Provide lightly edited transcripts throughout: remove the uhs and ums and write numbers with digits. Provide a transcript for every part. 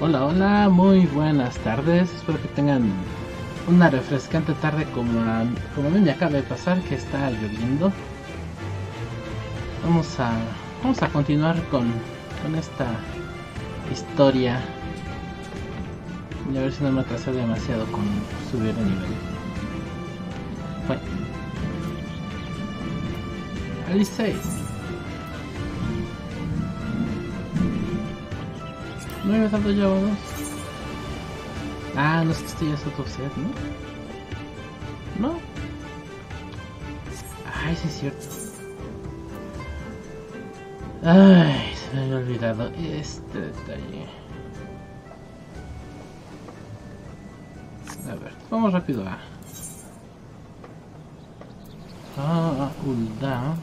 Hola, hola, muy buenas tardes. Espero que tengan una refrescante tarde como a mí me acaba de pasar, que está lloviendo. Vamos a, vamos a continuar con esta historia y a ver si no me atrasé demasiado con subir de nivel. Bueno, Alice, ¿no había dado ya dos? Ah, no, es que este ya es otro set, ¿no? ¿No? Ay, sí es cierto. Ay, se me había olvidado este detalle. A ver, vamos rápido a... Ulda.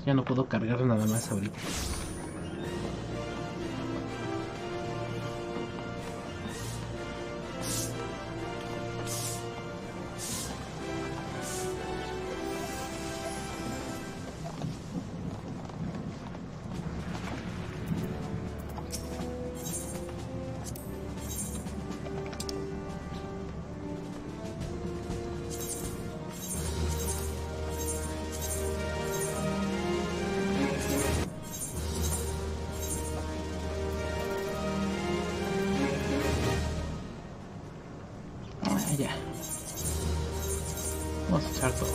Ya no puedo cargar nada más ahorita. Ya. Vamos a echar todo.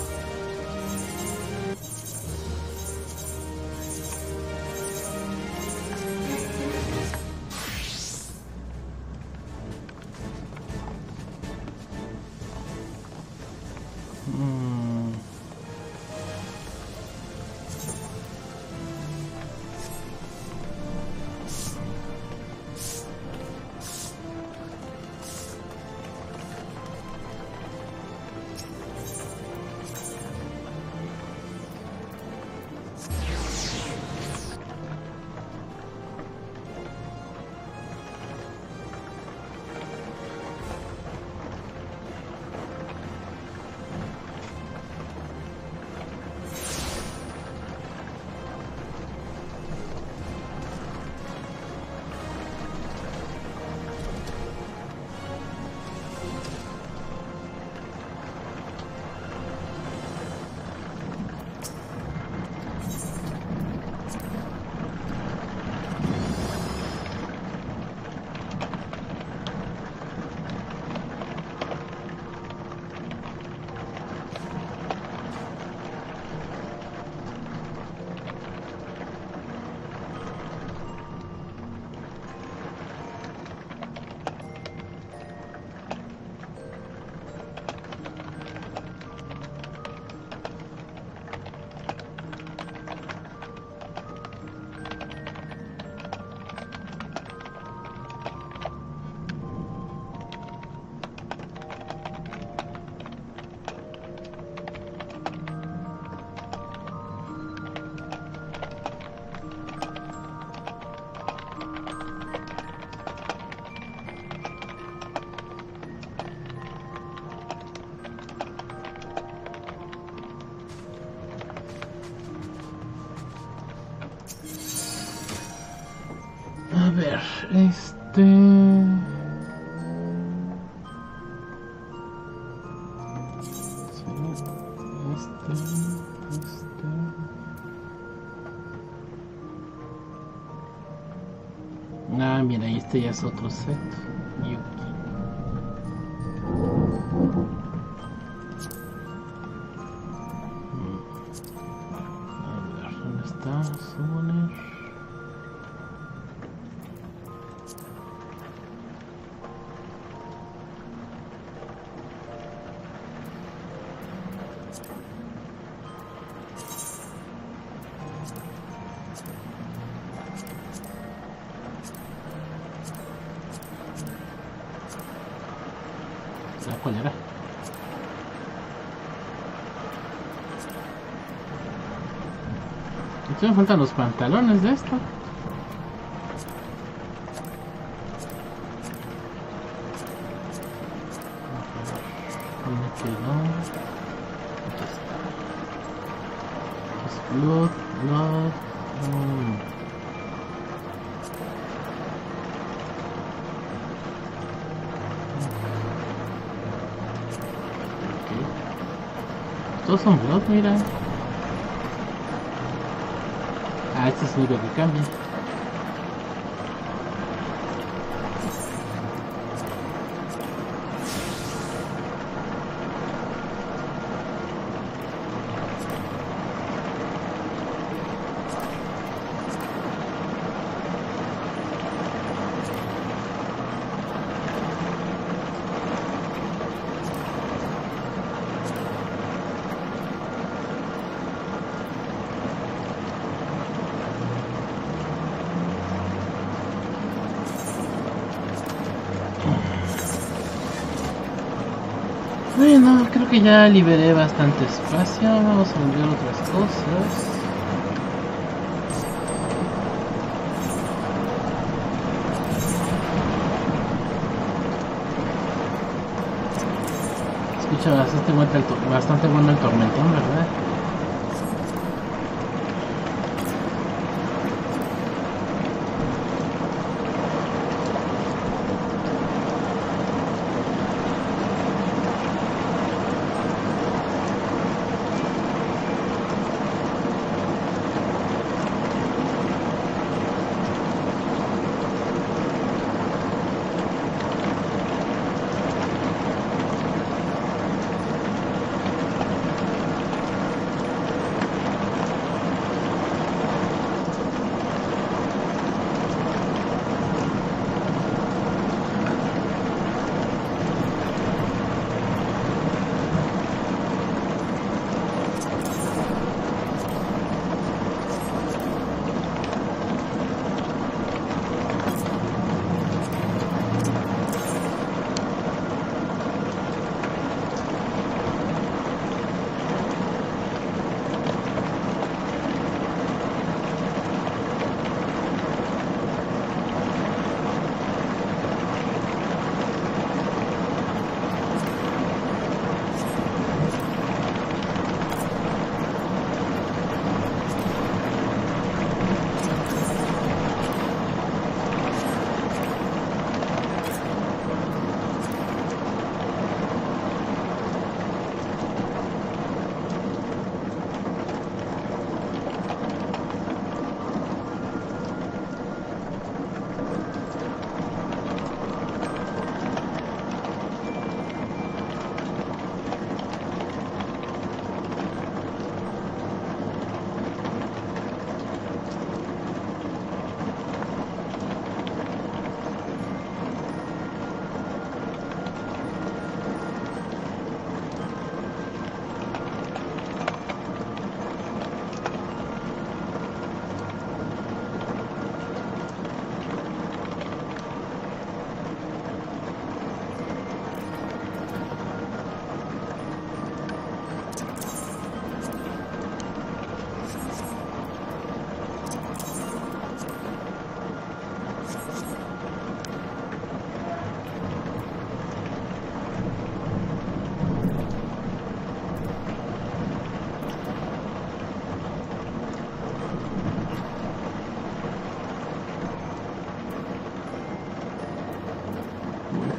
A ver, Ah, mira, este ya es otro set. Yuki. A ver, ¿dónde está? Summoner. cuál era. Entonces me faltan los pantalones de esto. ¿Dónde quedó? Aquí está. Blood. Okay. Todos son Blood, mira. Ah, este es el único que cambia. Bueno, creo que ya liberé bastante espacio. Vamos a volver otras cosas. Escucha bastante bueno el tormentón, ¿verdad?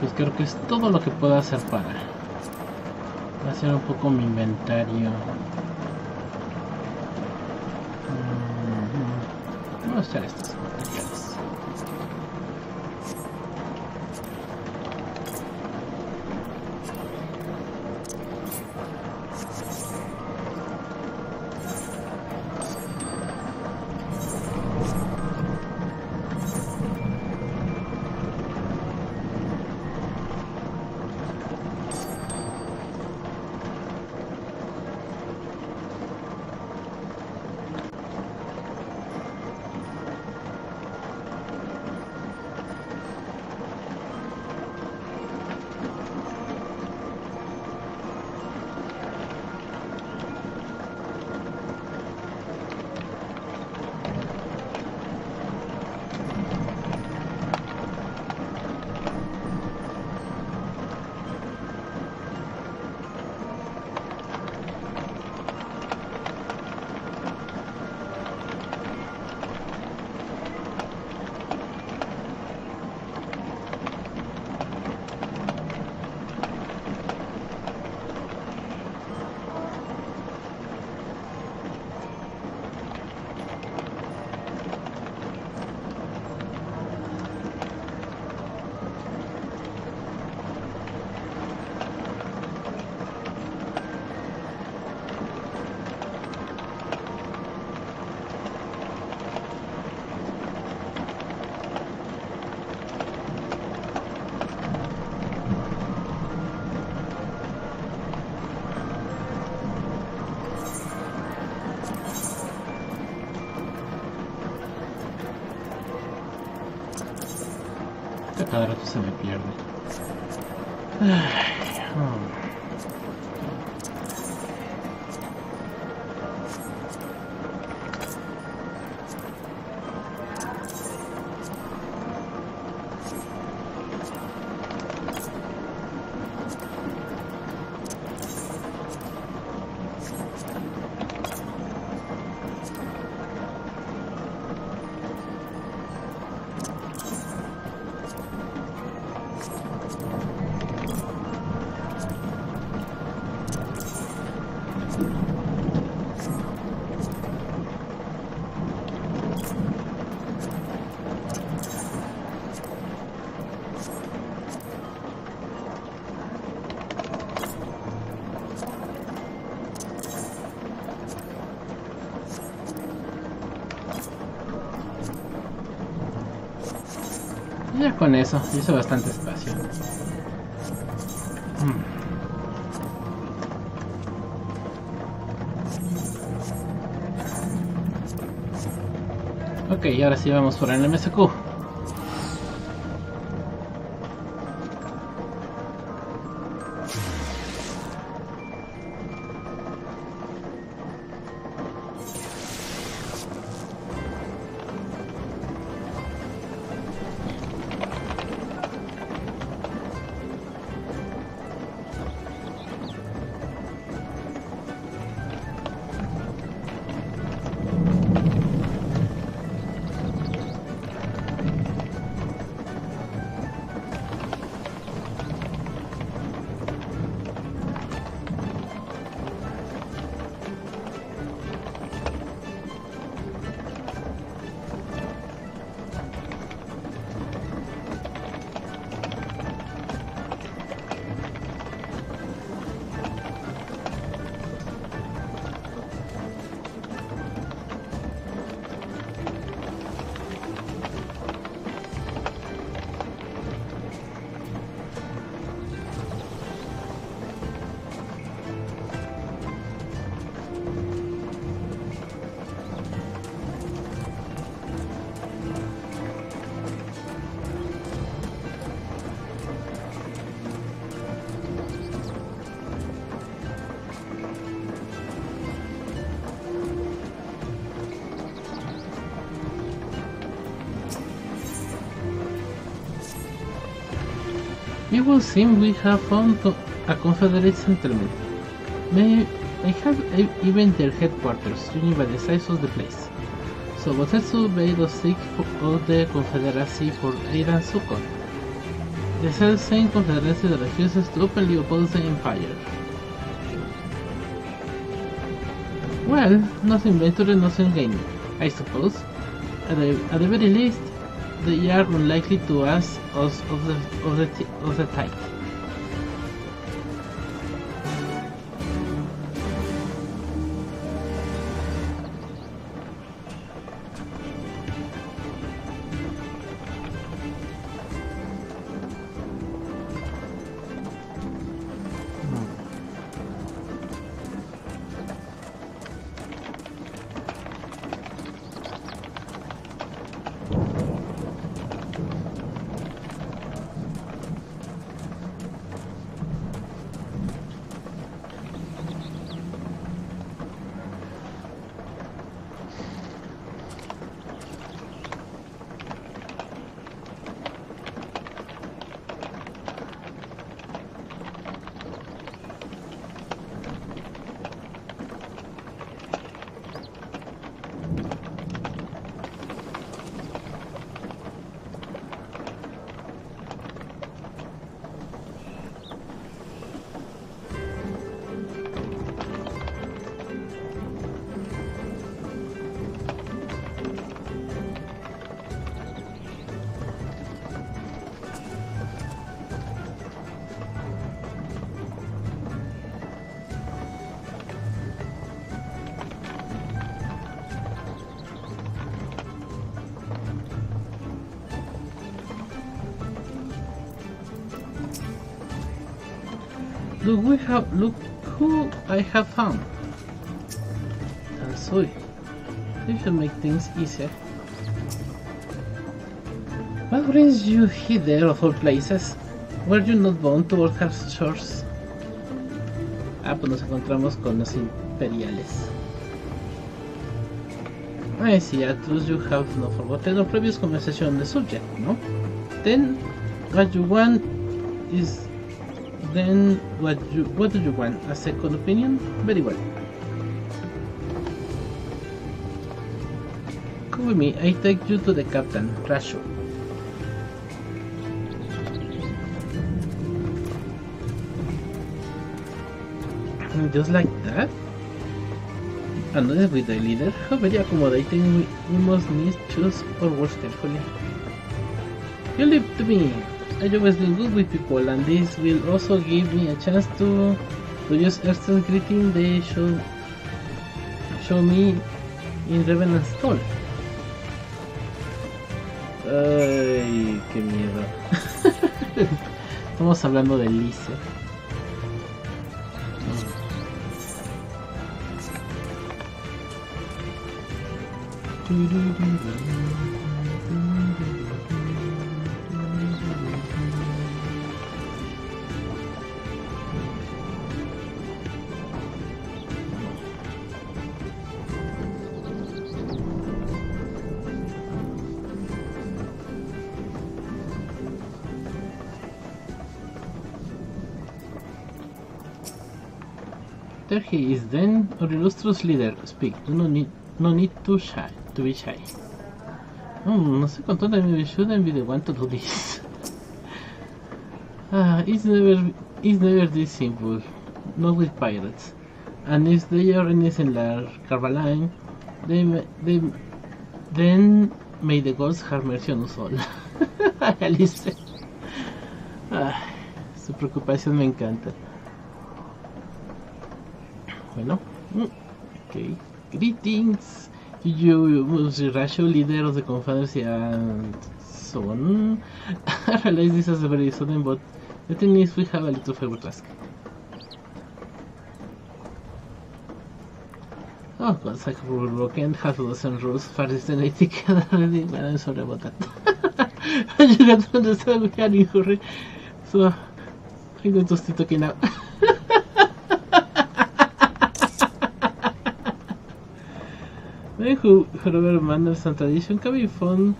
Pues creo que es todo lo que puedo hacer para hacer un poco mi inventario. Vamos a hacer estos materiales. Que cada rato se me pierde. Ay, oh. Ya con eso, hice bastante espacio. Ok, ahora sí vamos por el MSQ. It would seem we have found a Confederate settlement. May I have even their headquarters, judging by the size of the place. So Botetsu made us seek of the Confederacy for aid and succor. The same Confederacy that refuses to openly oppose the Empire. Well, nothing ventured, nothing gained, I suppose. At the very least, they are unlikely to ask us of the tithe. Look who I have found. Tansui. This should make things easier. What brings you hither of all places? Were you not born toward her shores? Ah, pues nos encontramos con los imperiales. I see, Atlus, you have not forgotten our previous conversation on the subject, no? Then, what you want is... Then, what do you want? A second opinion? Very well. Come with me, I take you to the captain, Rasho. And just like that? Another with the leader? How very accommodating, we must need choose our words carefully. You leave to me. I've always been good with people, and this will also give me a chance to use Earth's greeting they show me in Revenant's Toll. Ay, qué miedo. Estamos hablando de Lise. There he is then, our illustrious leader. Speak. Do no need to be shy. No sé cuánto de me shouldn't be the one to do this. It's never this simple. Not with pirates. And if they are anything like Carvaline, then may the gods have mercy on us all. Alice. Su preocupación me encanta. Bueno, okay. Greetings, you Rasho, leader of the Confederacy, and so on. I realize this is very sudden, but the thing is, we have a little favor to ask. Oh god, I have broken half a dozen rules for this etiquette already, but I'm sorry about that. You got to understand we are in a hurry, so I'm going to stay talking now. However, manners and tradition can be found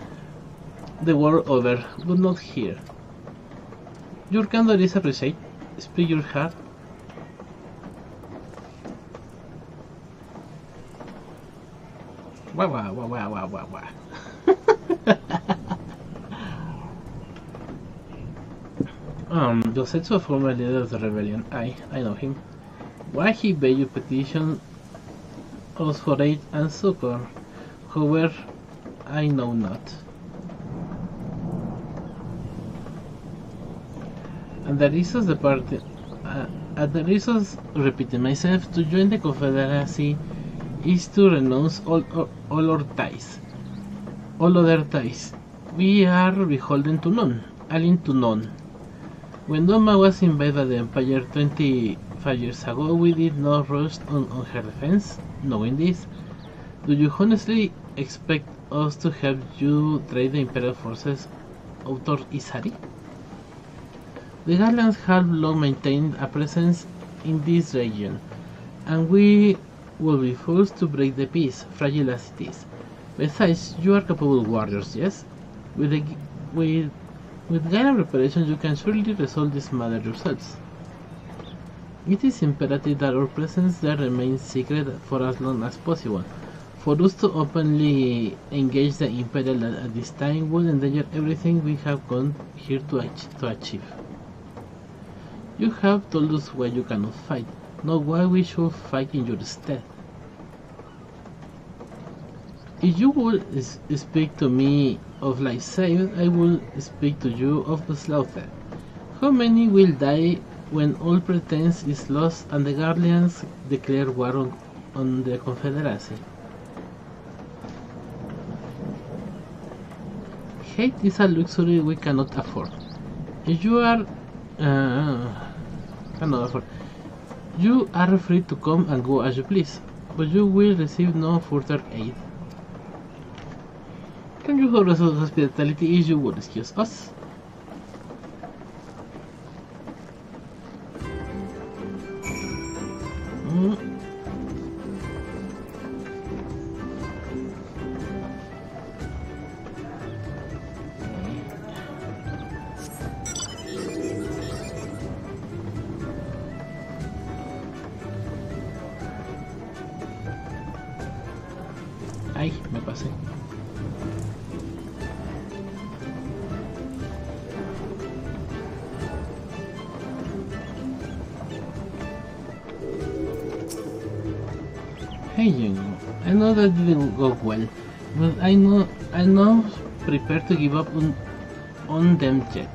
the world over, but not here. Your candor is appreciated. Speak your heart. Wow. Yosetsu, a former leader of the rebellion. I know him. Why he bade you petition us for aid and succor, however, I know not. And the reasons repeating myself, to join the Confederacy is to renounce all our ties, all other ties. We are beholden to none, alien to none. When Doma was invaded by the Empire 25 years ago, we did not rush on her defense. Knowing this, do you honestly expect us to help you drive the Imperial forces out of Isari? The Guardians have long maintained a presence in this region, and we will be forced to break the peace, fragile as it is. Besides, you are capable warriors, yes? With guided preparation, you can surely resolve this matter yourselves. It is imperative that our presence there remains secret for as long as possible. For us to openly engage the Imperial at this time would endanger everything we have come here to achieve. You have told us why you cannot fight, not why we should fight in your stead. If you will speak to me of life saved, I will speak to you of the slaughter. How many will die when all pretense is lost and the Guardians declare war on the Confederacy? Hate is a luxury we cannot afford. If you are you are free to come and go as you please, but you will receive no further aid. Thank you for your hospitality. If you would excuse us. Ay, me pasé. Hey Jengo, I know that didn't go well, but I'm not prepared to give up on them yet.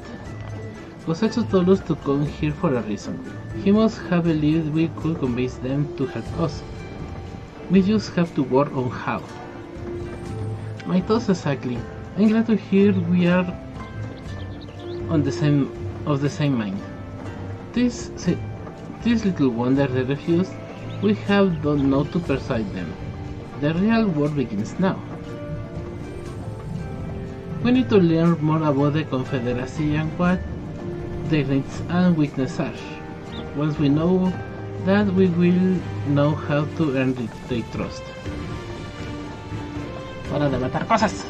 Kosetsu told us to come here for a reason. He must have believed we could convince them to help us. We just have to work on how. My thoughts exactly. I'm glad to hear we are of the same mind. This little wonder they refused, we have done now to persuade them. The real work begins now. We need to learn more about the Confederacy and what their needs and weaknesses are. Once we know that, we will know how to earn their trust. ¡Hora de matar cosas!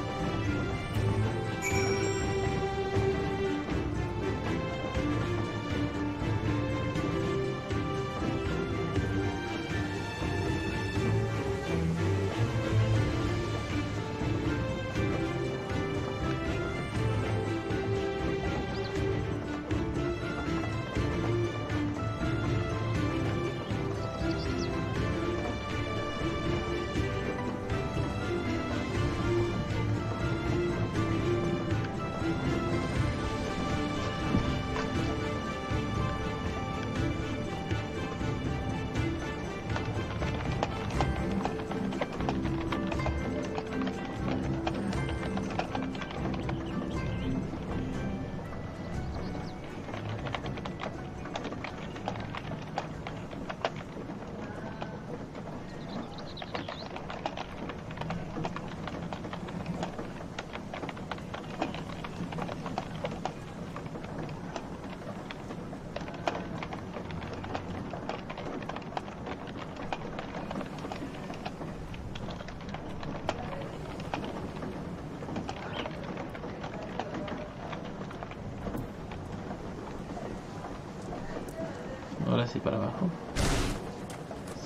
Ahora sí para abajo.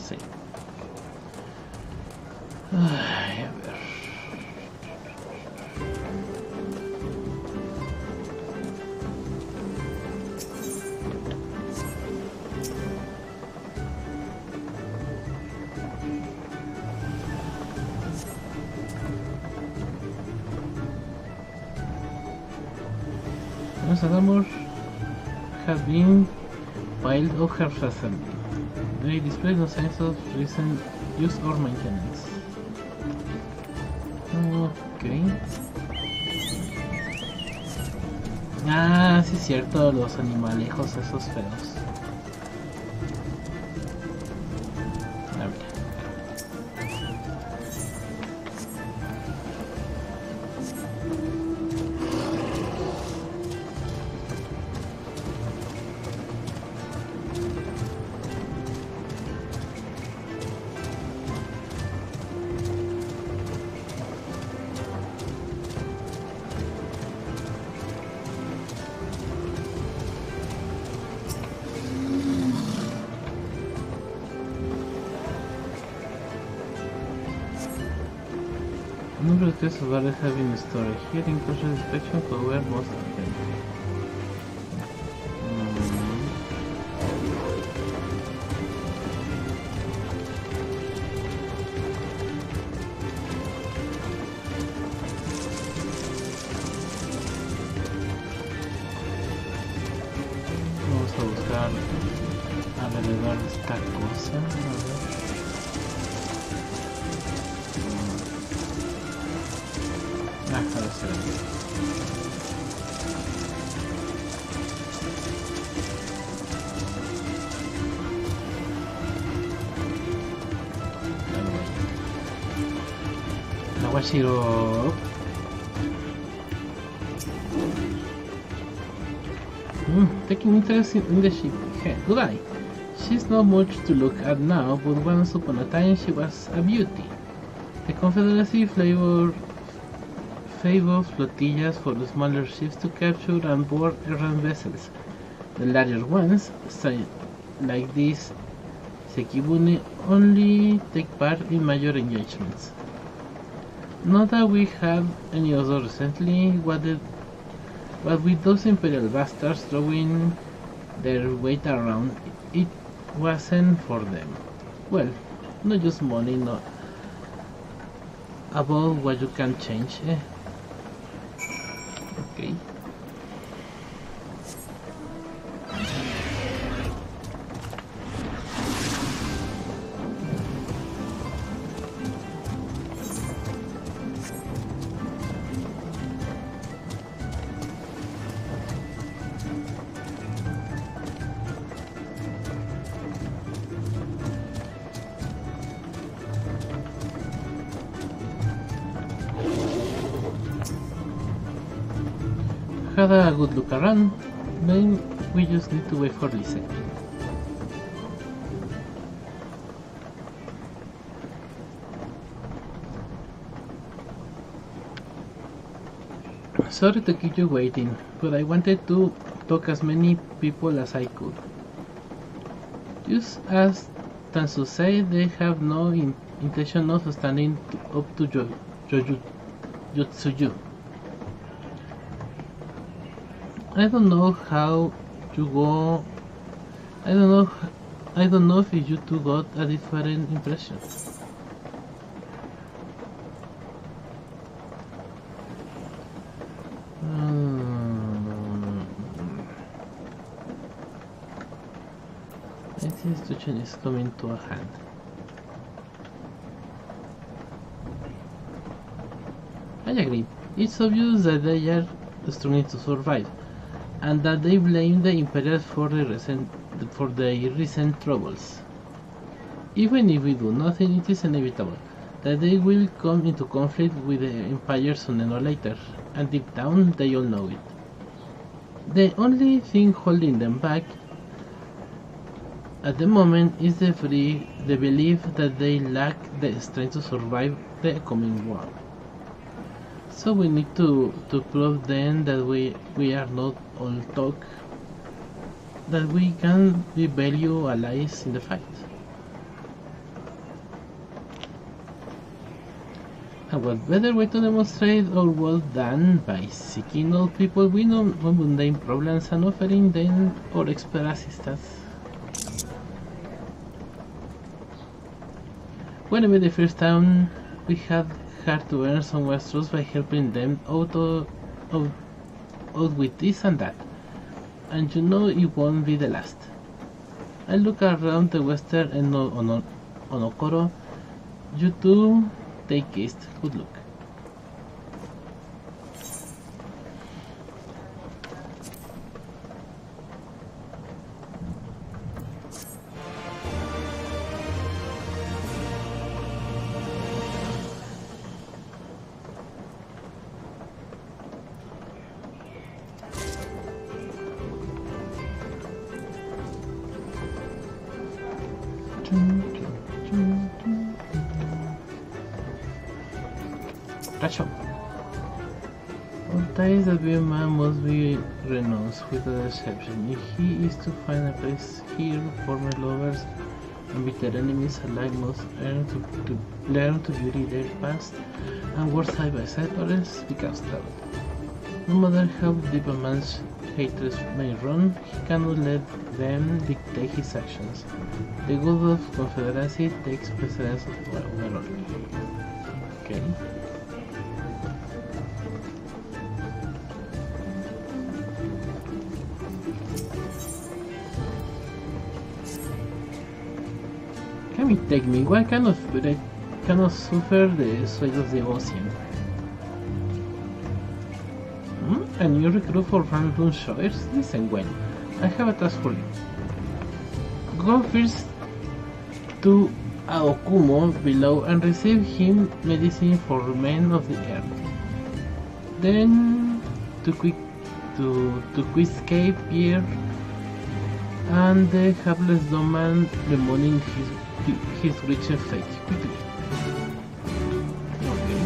Sí. Ay, a ver. Nos hagamos have been filed of her assembly. They display no signs of recent use or maintenance. Ok. Ah, sí es cierto, los animalejos esos feos. A ver. A number of tests of others have been stored here in close inspection cover most of them. Vamos a buscar alrededor de esta cosa. A ver. Ahora será. Aguashiro. Taking interest in the ship. Good eye. She's not much to look at now, but once upon a time she was a beauty. The Confederacy favors flotillas for the smaller ships to capture and board errant vessels. The larger ones, like this Sekibune, only take part in major engagements. Not that we have any other recently, what with those Imperial bastards throwing their weight around, it wasn't for them. Well, not just money, not about what you can change, Okay. Had a good look around, then we just need to wait for Lisa. Sorry to keep you waiting, but I wanted to talk as many people as I could. Just as Tansu said, they have no intention of standing up to Yotsuyu. I don't know how you go. I don't know if you two got a different impression. This situation is coming to a hand. I agree. It's obvious that they are struggling to survive, and that they blame the Imperials for the recent troubles. Even if we do nothing, it is inevitable that they will come into conflict with the Empire sooner or later, and deep down they all know it. The only thing holding them back at the moment is the belief that they lack the strength to survive the coming war. So we need to prove them that we are not all talk, that we can be value allies in the fight. And what better way to demonstrate our well done by seeking all people we know mundane problems and offering them our expert assistance. Whenever the first time we had to earn someone's trust by helping them out with this and that, and you know it won't be the last. I look around the western and Onokoro. You two take east. Good luck. All ties that be a man must be renounced with a deception. If he is to find a place here, former lovers and bitter enemies alike must learn to beauty their past and work side by side, or else become stout. No matter how deep a man's hatred may run, he cannot let them dictate his actions. The good of Confederacy takes precedence over all. Okay. Can it take me? Why cannot suffer the sweat of the ocean? A new recruit for random shores? Listen, Gwen, I have a task for you. Go first to Aokumo below and receive him medicine for men of the earth. Then to to escape here, and the hapless Doman bemoaning his wretched fate quickly. Okay.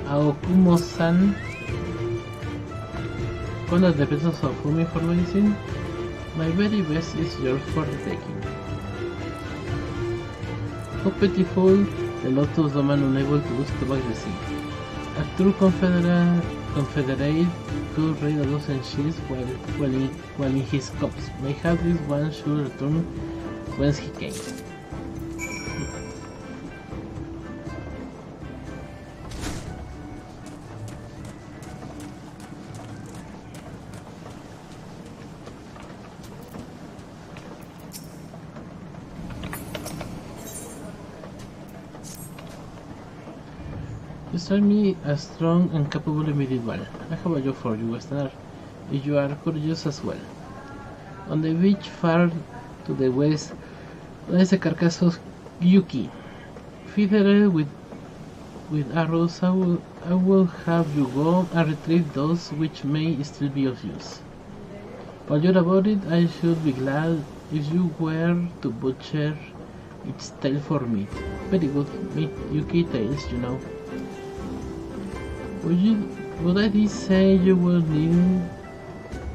Aokumo-san, con las defensas of Fumi for medicine. My very best is yours for the taking. How pitiful, the Lotus Doman unable to stomach the sea. A true confederate could raid a dozen ships while in his cups. Mayhap this one should return whence he came. You strike me a strong and capable individual. I have a job for you, Westerner. You are courageous as well. On the beach far to the west lies the carcass of Yuki. Feathered with arrows, I will have you go and retrieve those which may still be of use. While you're about it, I should be glad if you were to butcher its tail for meat. Very good meat, Yuki tails, you know. Would I say you will need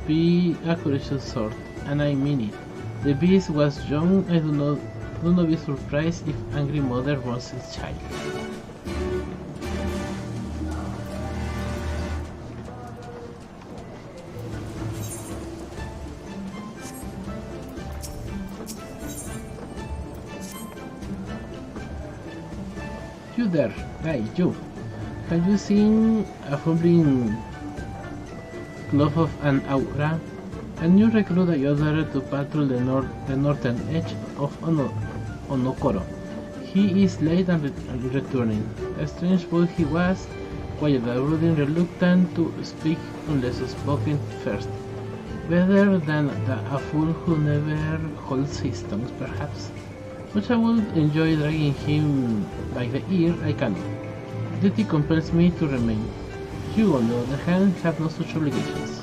be a courageous sort, and I mean it. The beast was young. I do not be surprised if angry mother wants his child. You there, guy, you. Have you seen a fumbling glove of an aura? A new recruit I ordered to patrol the northern edge of Onokoro. He is late and returning. A strange boy he was, quiet and brooding, reluctant to speak unless spoken first. Better than a fool who never holds his tongue, perhaps. But I would enjoy dragging him by the ear. I cannot. Duty compels me to remain. You, on the other hand, have no such obligations.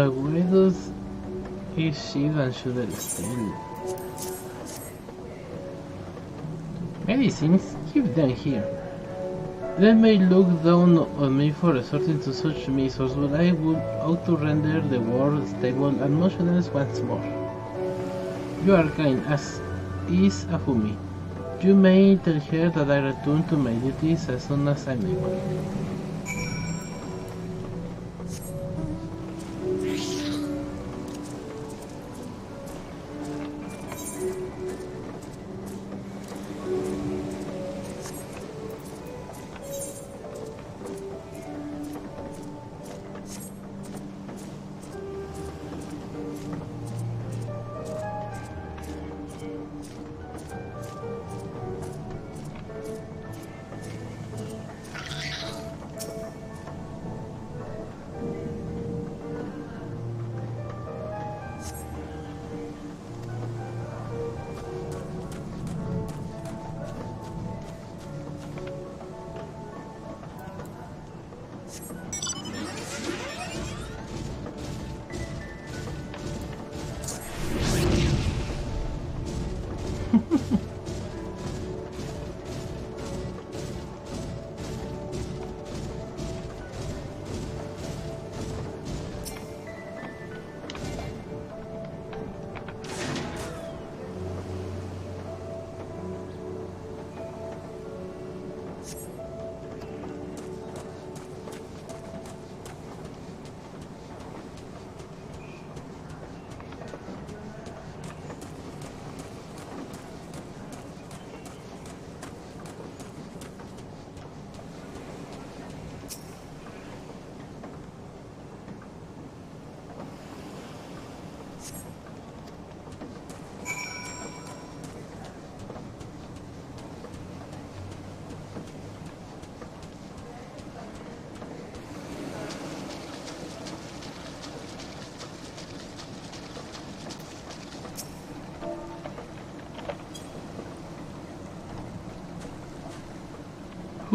Why does his shield and shoulder still? Medicines? Keep them here. They may look down on me for resorting to such measures, but I would ought to render the world stable and motionless once more. You are kind, as is Afumi. You may tell her that I return to my duties as soon as I'm able.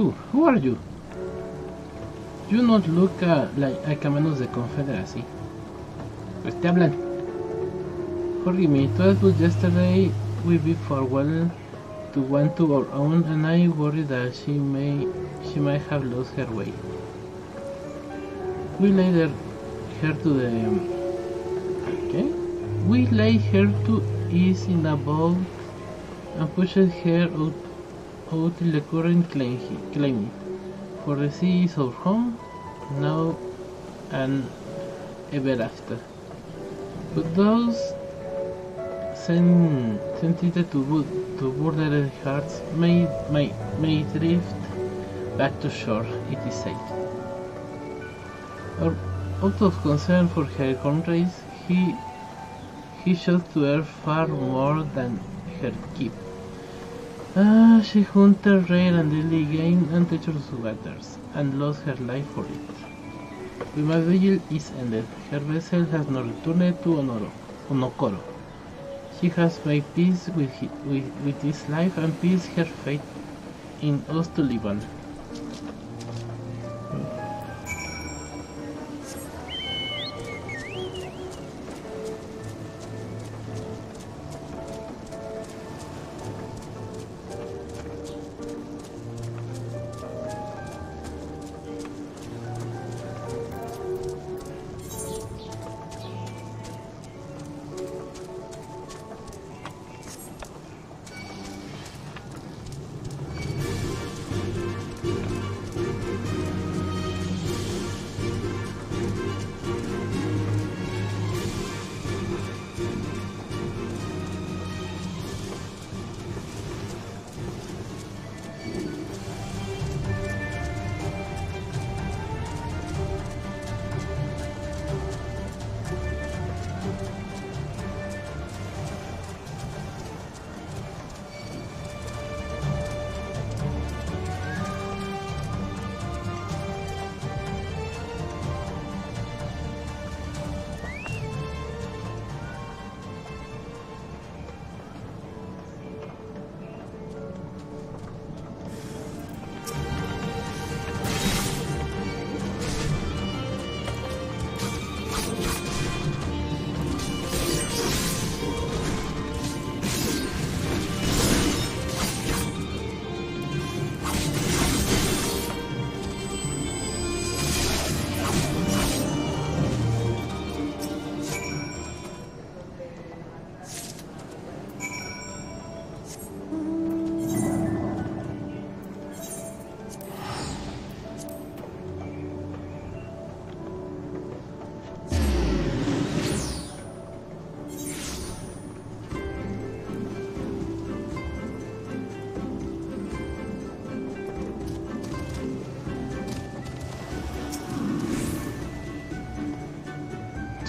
Who are you? You not look like a manos de Confederacy. Pues te hablan. Forgive me, it was but yesterday we be farewell to one to our own, and I worry that she might have lost her way. We laid her to the... Okay? We laid her to ease in a boat and pushed her out till the current claim. For the sea is our home, now and ever after. But those sensitive to border hearts may drift back to shore, it is said. Or out of concern for her comrades, he chose to earn far more than her keep. She hunted rare and deadly game and treacherous waters, and lost her life for it. But my vigil is ended. Her vessel has not returned to Onokoro. She has made peace with this life and peace her fate in us to live on.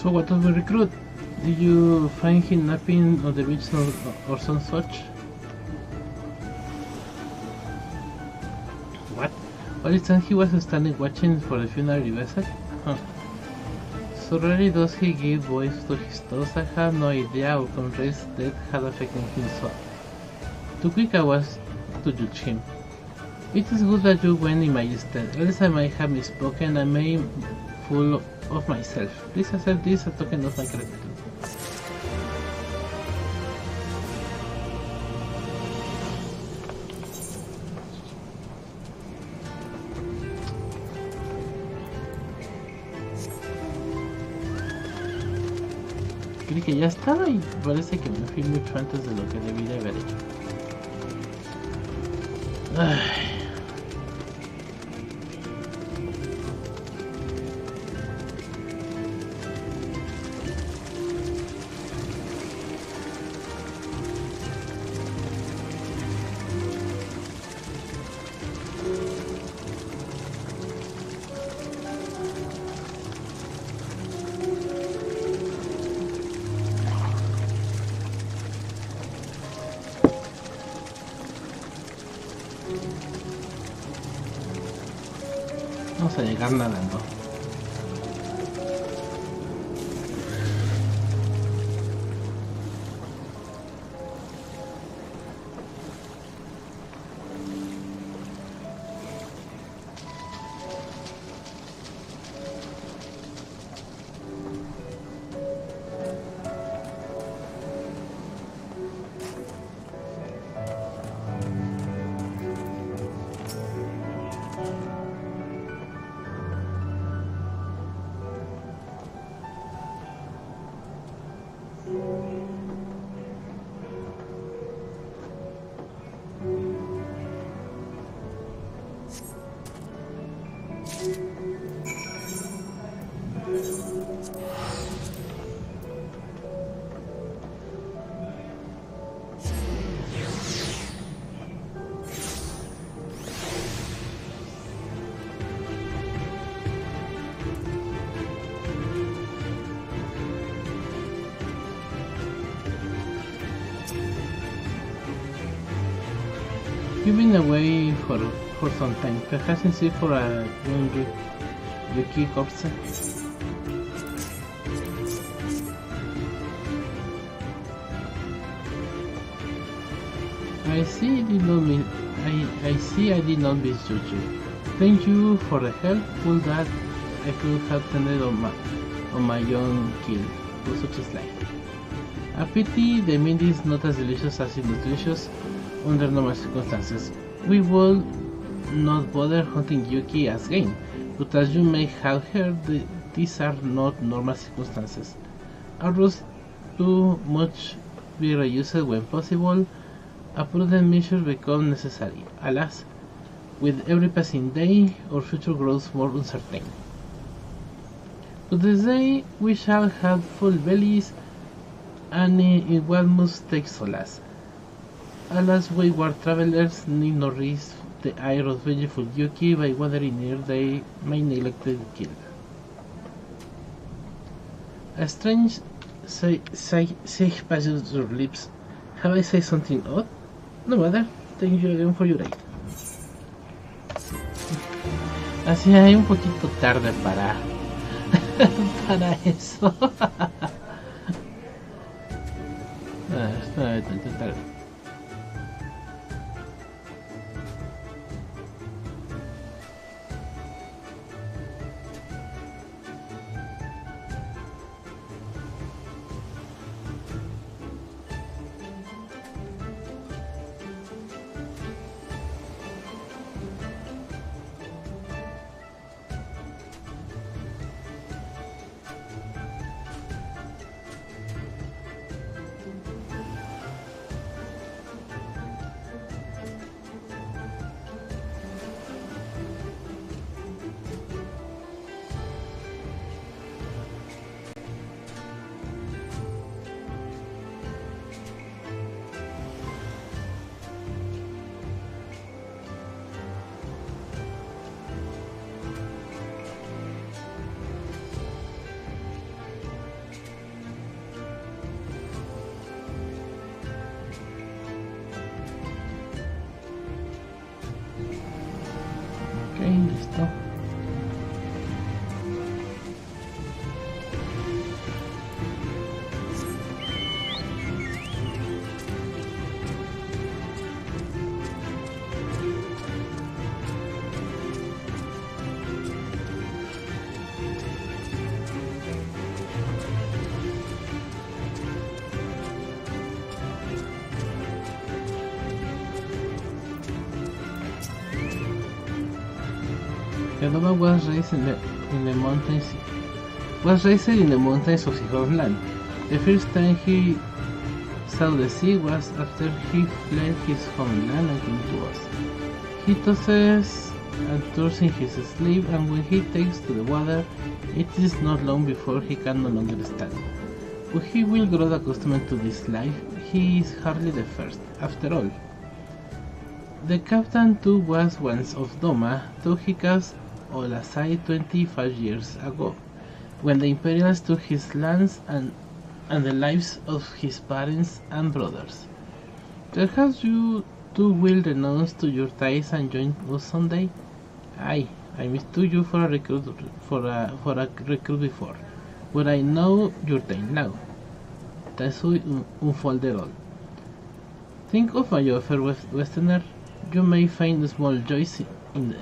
So what of the recruit? Did you find him napping on the beach or some such? What? All this time he was standing watching for the funeral vessel? Huh. So rarely does he give voice to his thoughts. I have no idea how Conrad's death had affected him so. Too quick I was to judge him. It is good that you went in my stead, else I might have misspoken and made fool of myself. Please accept this a token of my gratitude. Creí que ya estaba y parece que me fui mucho antes de lo que debí de haber hecho. Ay. Vamos a llegar nadando. You've been away for some time, perhaps in search for a young Yuki corpse. I see I did not misjudge you. Thank you for the help. All that I could have tended on my young kid, for such is life. A pity the meat is not as delicious as it was delicious under normal circumstances. We will not bother hunting Yuki as game, but as you may have heard, these are not normal circumstances. Arrows too much be reused when possible. A prudent measure becomes necessary. Alas, with every passing day, our future grows more uncertain. To this day, we shall have full bellies, and in what must take solace. Alas, wayward travelers need not risk the ire of vengeful Yuki by wandering near my neglected kill. A strange sigh passes your lips. Have I said something odd? No matter, thank you again for your aid. Así hay un poquito tarde para para eso. Está tarde. Listo. Kedova was raised in the mountains. Was raised in the mountains of his homeland. The first time he saw the sea was after he fled his homeland and came to us. He tosses and turns in his sleep, and when he takes to the water, it is not long before he can no longer stand. But he will grow accustomed to this life. He is hardly the first, after all. The captain too was once of Doma, though he cast all aside 25 years ago, when the Imperials took his lands and the lives of his parents and brothers. Perhaps you too will renounce to your ties and join us someday? I mistook you for a recruit before, but I know your time now. That's unfolded all. Think of my offer, Westerner. You may find small joys in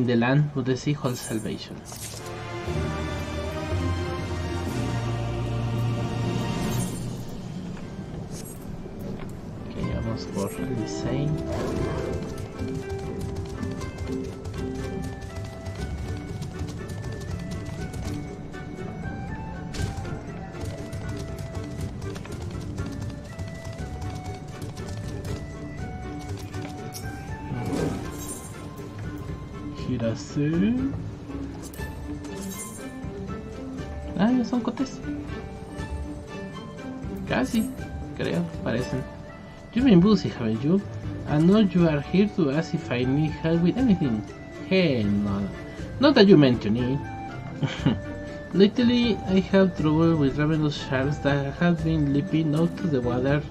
the land, but the sea holds salvation. Okay, vamos por el design. irase. Ah, ya son cotes. Casi, creo, parecen. You've been busy, haven't you? I know you are here to ask if I need help with anything. Hell no. Not that you mention it. Lately, I have trouble with ravenous sharks that have been leaping out to the water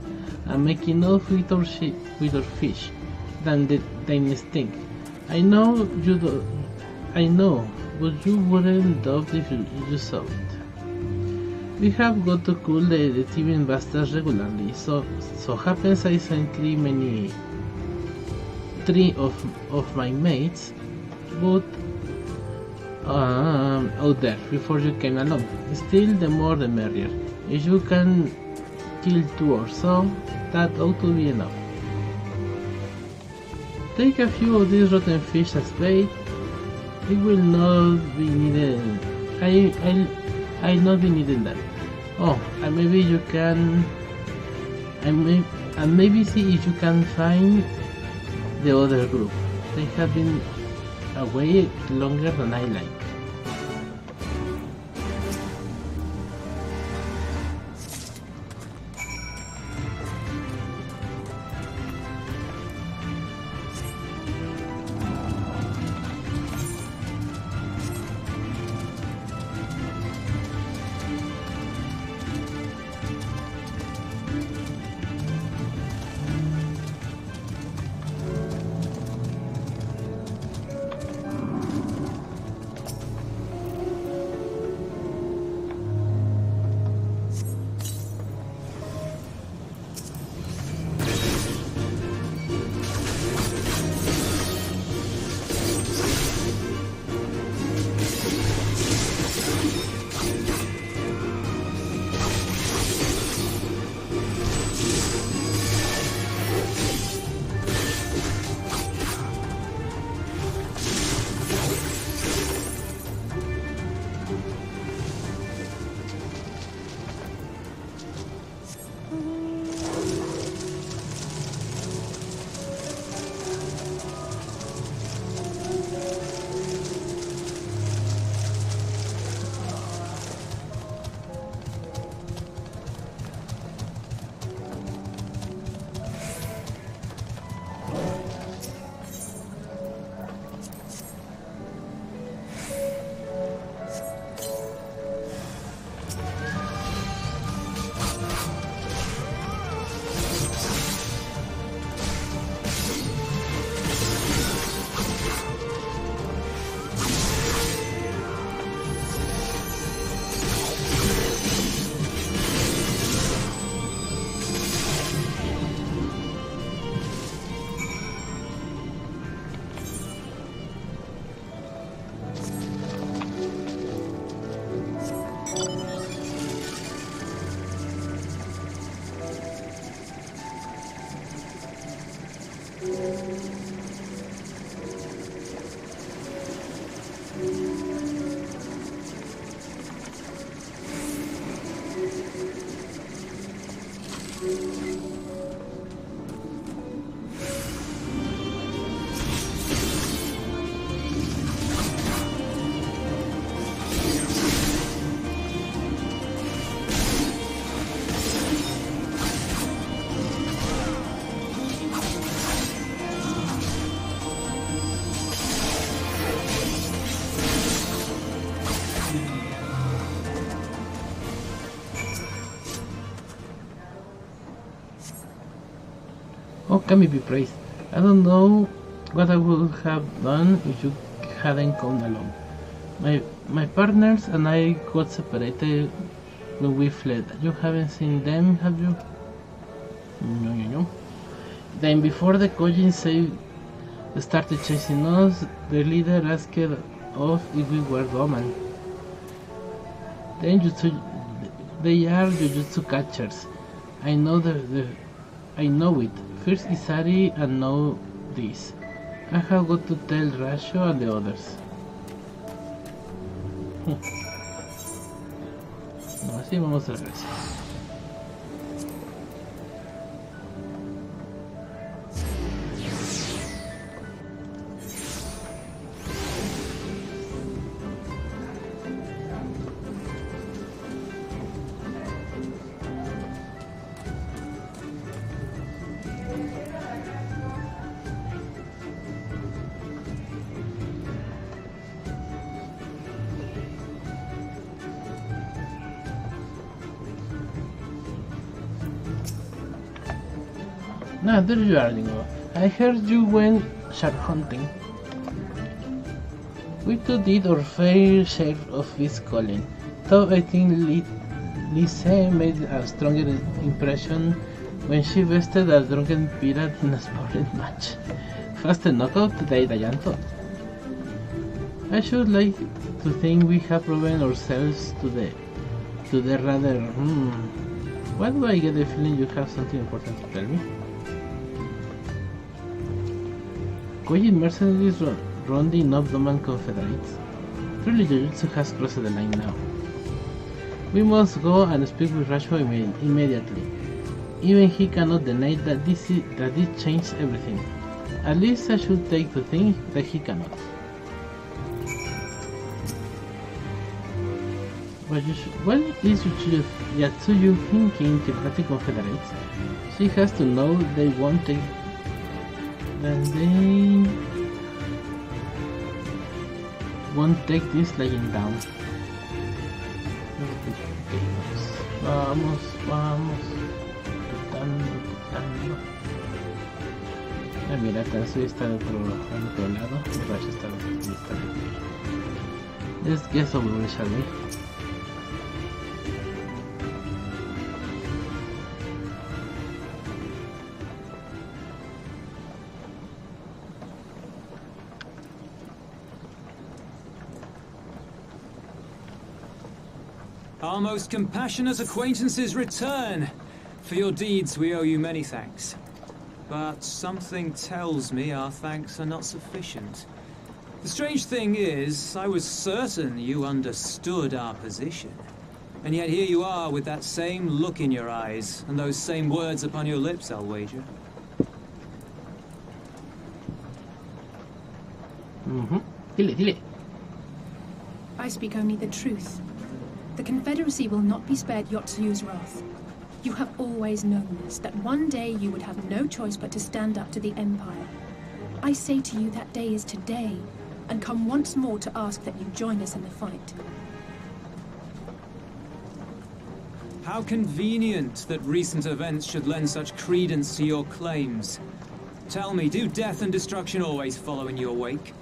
and making off with our fish than they stink. I know you do. I know, but you wouldn't doubt if you saw it. We have got to cool the thieving bastards regularly, so happens I sent three of my mates, but out there before you came along. Still, the more the merrier. If you can kill 2 or so, that ought to be enough. Take a few of these rotten fish as bait. It will not be needed. I'll not be needing that. Oh, and maybe you can. And maybe see if you can find the other group. They have been away longer than I like. Oh, can we be praised? I don't know what I would have done if you hadn't come along. My partners and I got separated when we fled. You haven't seen them, have you? No. Then before the Kojin started chasing us, the leader asked us if we were Doman. Then they are Jujutsu catchers. I know I know it. First Isari and now this. I have got to tell Rasho and the others. No, así vamos a regresar. No, there you are, Jengo. I heard you went shark hunting. We too did our fair share of his calling, though I think Lise made a stronger impression when she bested a drunken pirate in a sparring match. Fast knockout died a llanto. I should like to think we have proven ourselves to the rather. Why do I get the feeling you have something important to tell me? Quiet mercenaries rounding up Doman Confederates. Truly, Jujutsu has crossed the line now. We must go and speak with Rashmo immediately. Even he cannot deny that this changed everything. At least I should take to think that he cannot. What is Yatsuyu thinking Telepathic Confederates? She has to know they won't take... they won't take this lying down. Vamos. Tutando. Mira, Tansui está al otro lado. Y Rash está al otro lado. Let's get over it, shall we? Our most compassionate acquaintances return. For your deeds we owe you many thanks. But something tells me our thanks are not sufficient. The strange thing is, I was certain you understood our position. And yet here you are with that same look in your eyes, and those same words upon your lips, I'll wager. Dile. I speak only the truth. The Confederacy will not be spared Yotsuyu's wrath. You have always known this, that one day you would have no choice but to stand up to the Empire. I say to you that day is today, and come once more to ask that you join us in the fight. How convenient that recent events should lend such credence to your claims. Tell me, do death and destruction always follow in your wake?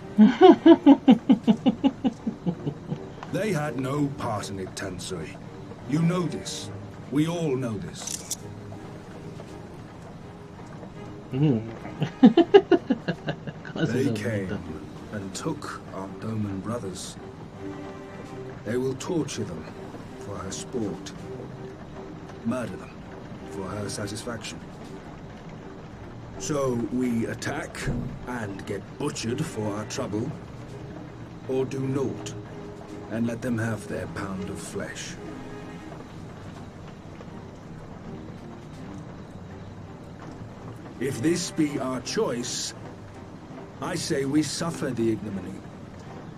They had no part in it, Tansui. You know this. We all know this. They came and took our Doman brothers. They will torture them for her sport. Murder them for her satisfaction. So we attack and get butchered for our trouble, or do naught and let them have their pound of flesh. If this be our choice, I say we suffer the ignominy.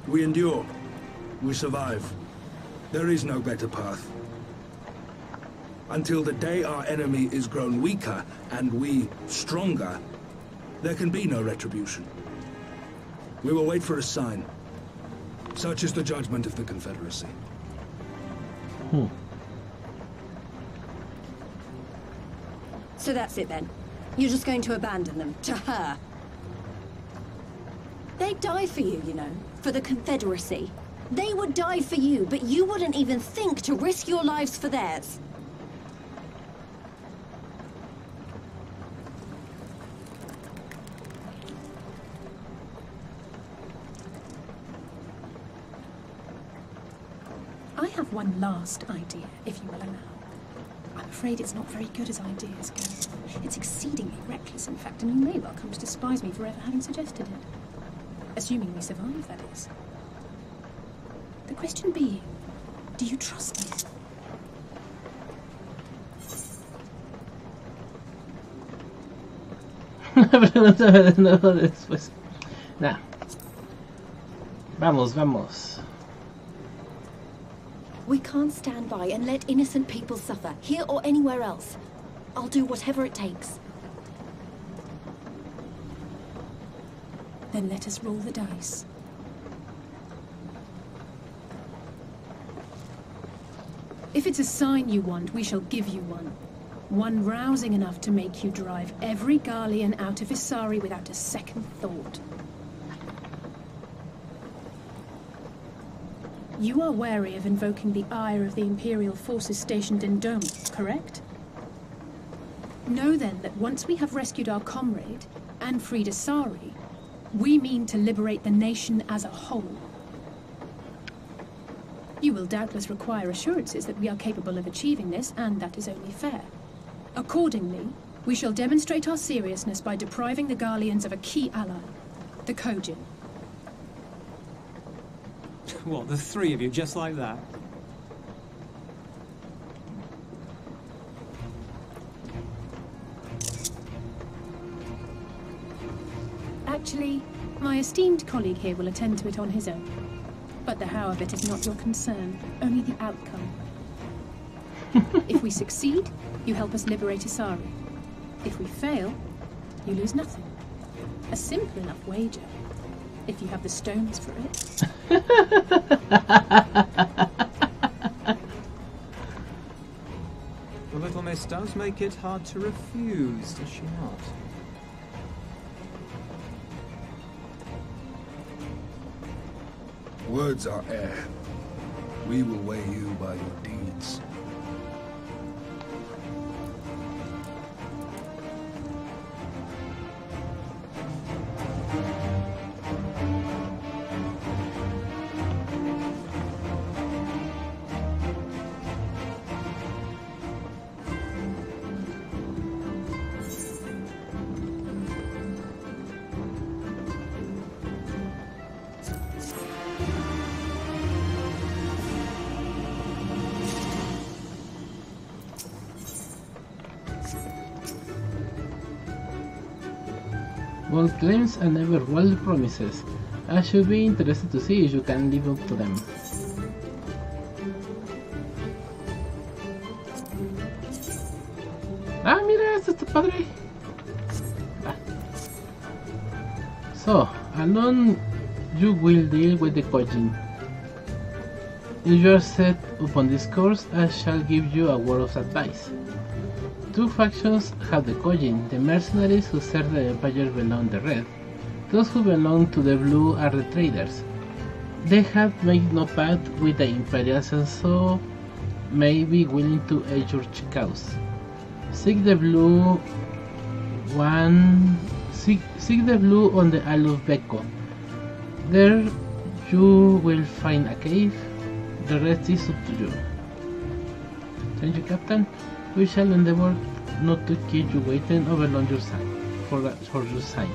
We endure. We survive. There is no better path. Until the day our enemy is grown weaker and we stronger, there can be no retribution. We will wait for a sign. Such is the judgment of the Confederacy. So that's it then? You're just going to abandon them to her? They'd die for you, you know, for the Confederacy. They would die for you, but you wouldn't even think to risk your lives for theirs. I have one last idea, if you will allow. I'm afraid it's not very good as ideas go. It's exceedingly reckless, in fact, and you may well come to despise me for ever having suggested it. Assuming we survive, that is. The question being, do you trust me? Pregúntame de nuevo después. Nah. Vamos. We can't stand by and let innocent people suffer, here or anywhere else. I'll do whatever it takes. Then let us roll the dice. If it's a sign you want, we shall give you one. One rousing enough to make you drive every Garlean out of Isari without a second thought. You are wary of invoking the ire of the Imperial forces stationed in Dome, correct? Know then that once we have rescued our comrade and freed Isari, we mean to liberate the nation as a whole. You will doubtless require assurances that we are capable of achieving this, and that is only fair. Accordingly, we shall demonstrate our seriousness by depriving the Garleans of a key ally, the Kojin. What, the three of you, just like that? Actually, my esteemed colleague here will attend to it on his own. But the how of it is not your concern, only the outcome. If we succeed, you help us liberate Isari. If we fail, you lose nothing. A simple enough wager, if you have the stones for it. The little miss does make it hard to refuse, does she not? Words are air. We will weigh you by your deeds. Bold claims and never bold promises. I should be interested to see if you can live up to them. Ah, mira, esto está padre. Ah. So, alone you will deal with the Kojin. If you are set upon this course, I shall give you a word of advice. Two factions have the Kojin. The mercenaries who serve the Empire belong the red. Those who belong to the blue are the traders. They have made no pact with the Imperials and so may be willing to aid your cause. Seek the blue on the Isle of Beko. There you will find a cave. The rest is up to you. Thank you, Captain. We shall endeavor not to keep you waiting overlong your sign for your sign.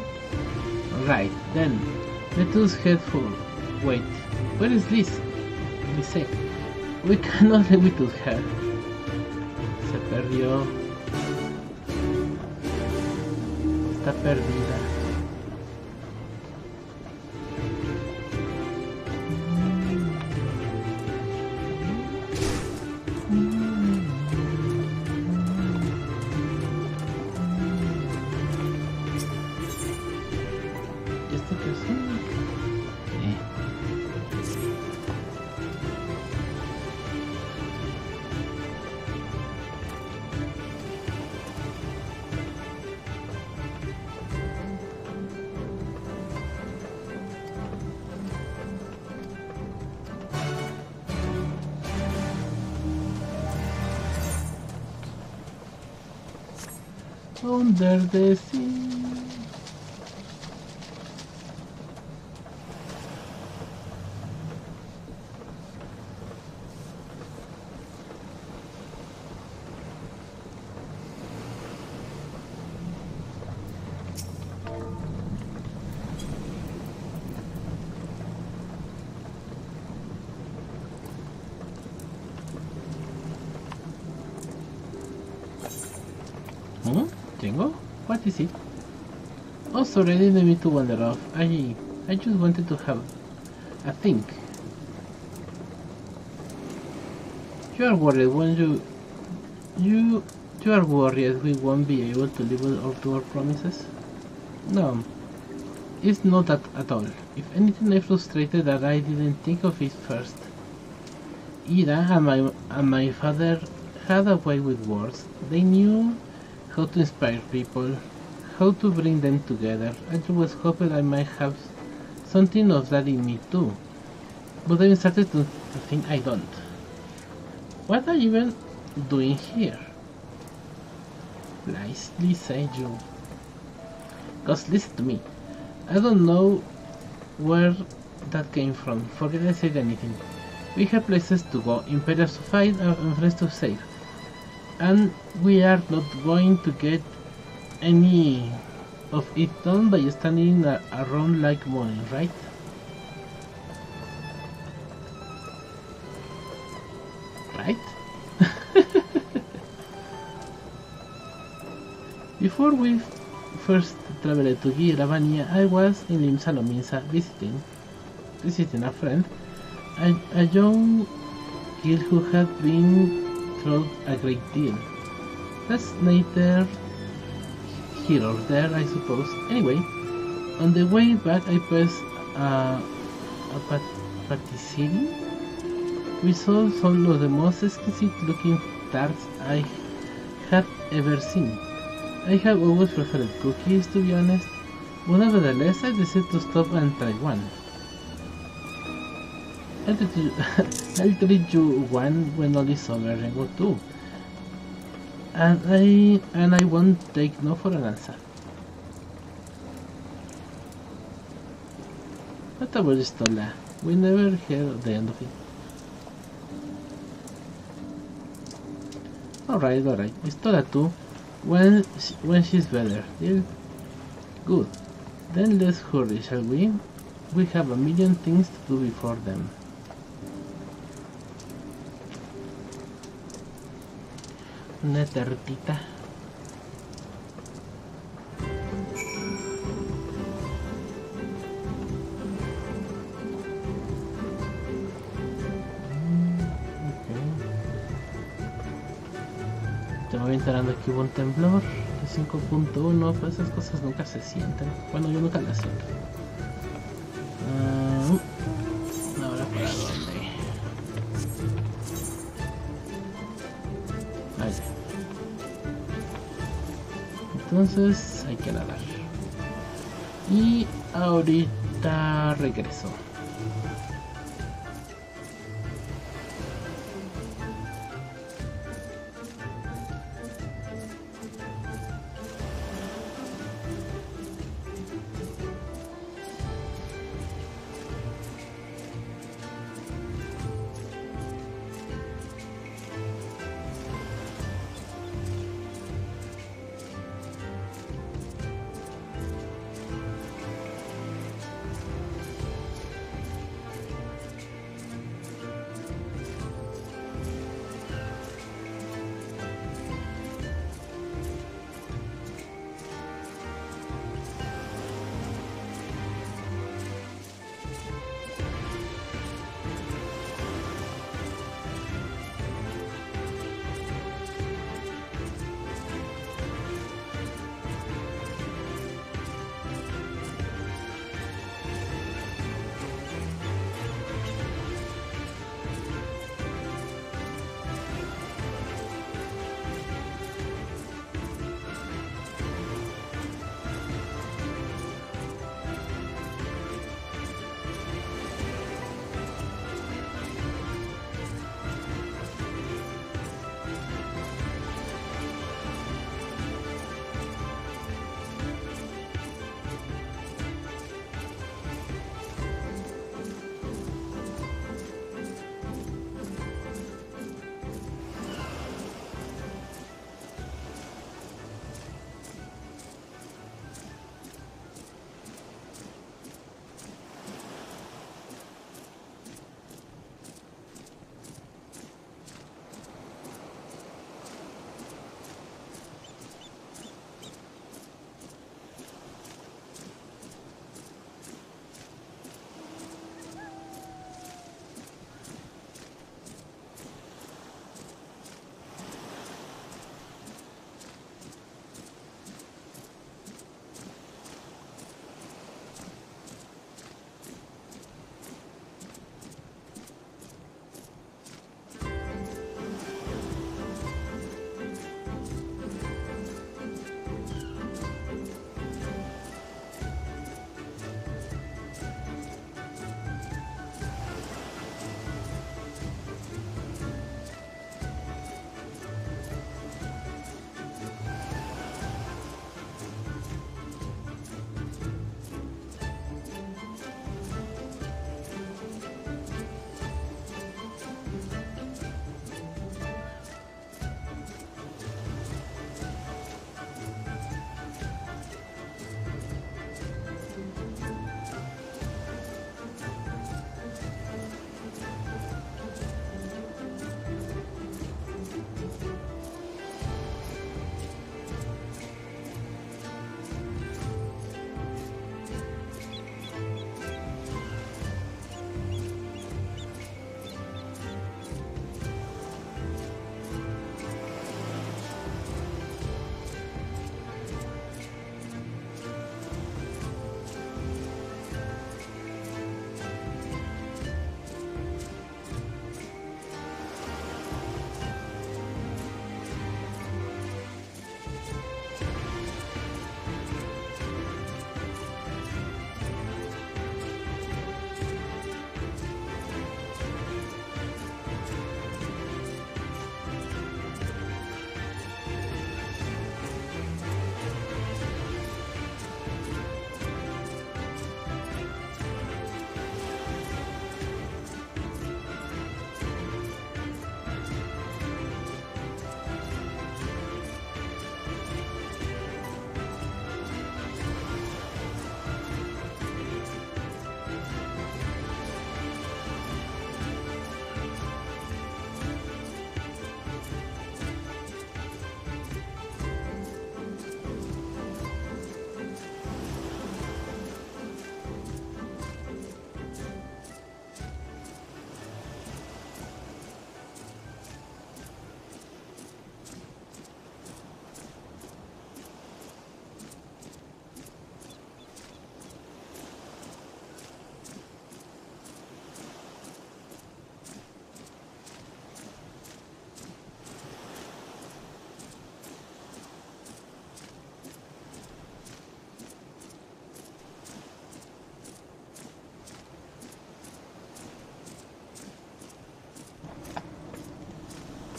Right, then let us head for. Wait, where is Liz? Lise. We cannot leave without her. Se perdió. Está perdida. Under the sea. Jengo? What is it? Oh, sorry, I didn't mean to wander off. I just wanted to have a think. You are worried when you are worried we won't be able to live up to our promises? No, it's not that at all. If anything, I'm frustrated that I didn't think of it first. Ida and my father had a way with words. They knew how to inspire people, how to bring them together. I always hoped I might have something of that in me too, but I started to think I don't. What are you even doing here? Nicely said you. Cause listen to me. I don't know where that came from. Forget I said anything. We have places to go, imperials to fight, and friends to save. And we are not going to get any of it done by standing around like money, right? Right? Before we first traveled to Giravania, I was in Limsa Lominsa visiting a friend, a young girl who had been through a great deal. That's neither here or there, I suppose. Anyway, on the way back I passed a patisserie. We saw some of the most exquisite looking tarts I had ever seen. I have always preferred cookies, to be honest, but nevertheless I decided to stop and try one. I'll treat you one when all is over, Jengo too. And I won't take no for an answer. What about Stola? We never heard the end of it. Alright, Stola too. When she's better, deal? Good. Then let's hurry, shall we? We have a million things to do before them. Una tartita. Ya me voy enterando que hubo un temblor de 5.1, pues esas cosas nunca se sienten. Bueno, yo nunca las siento. Ahora para dónde. Ahí. Entonces hay que nadar. Y ahorita regreso.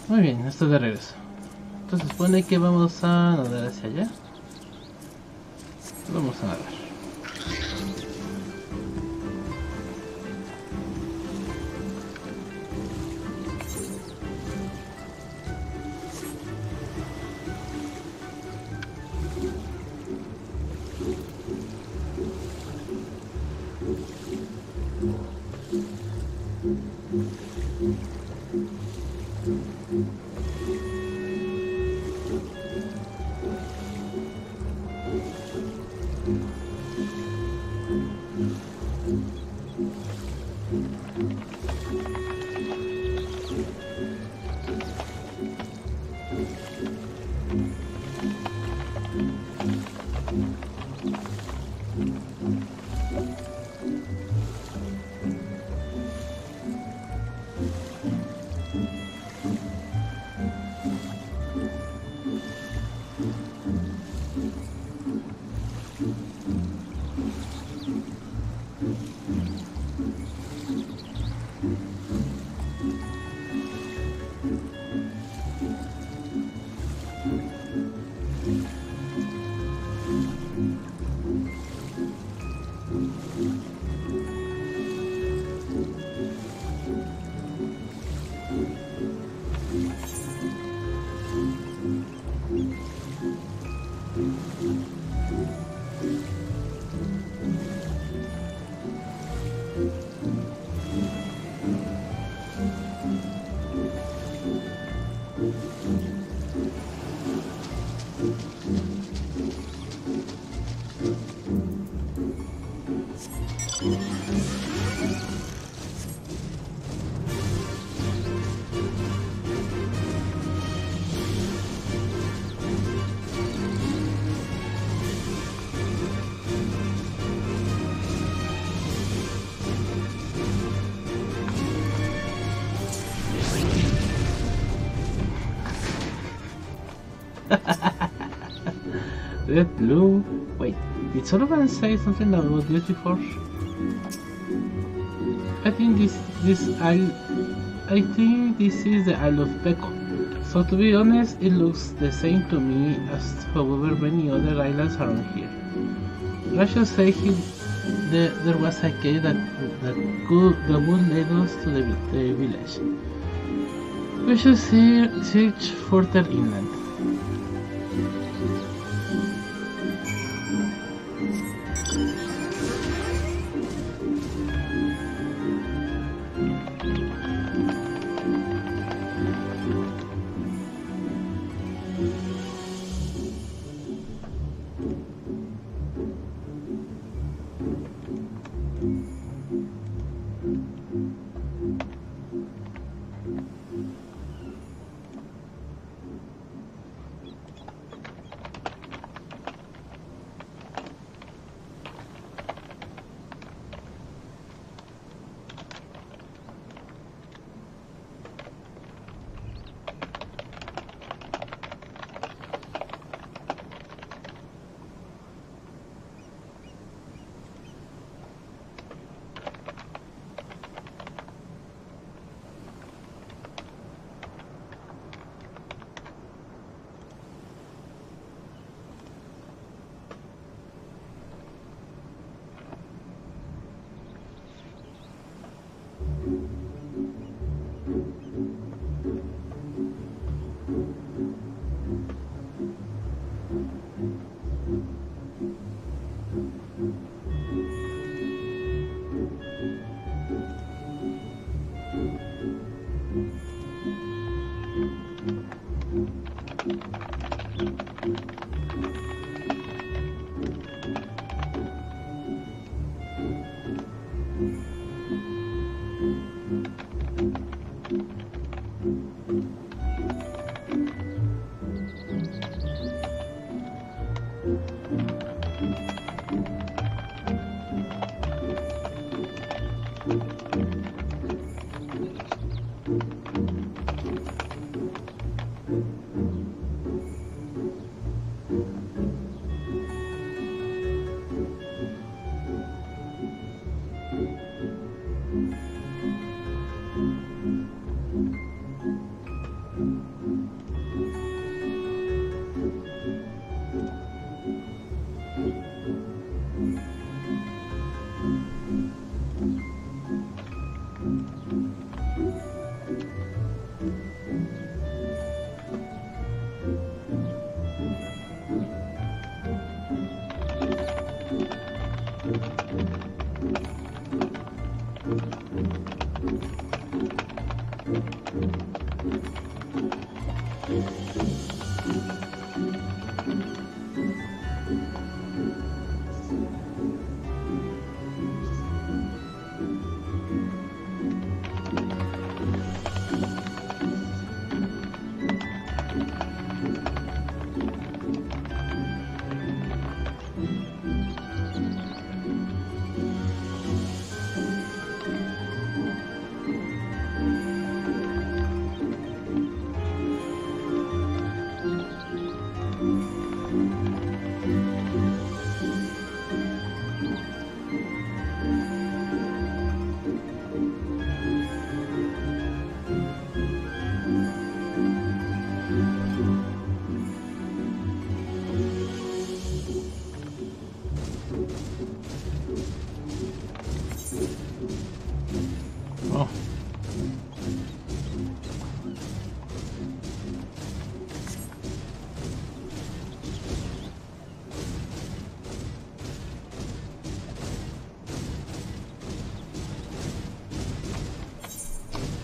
Muy bien, estoy de regreso. Entonces supone que vamos a nadar hacia allá. Vamos a nadar. Red, blue. Wait, did Sullivan say something about this before? I think this isle. I think this is the Isle of Peko. So to be honest, it looks the same to me as however many other islands around here. Rachel said there was a cave that would lead us to the village. We should search further inland.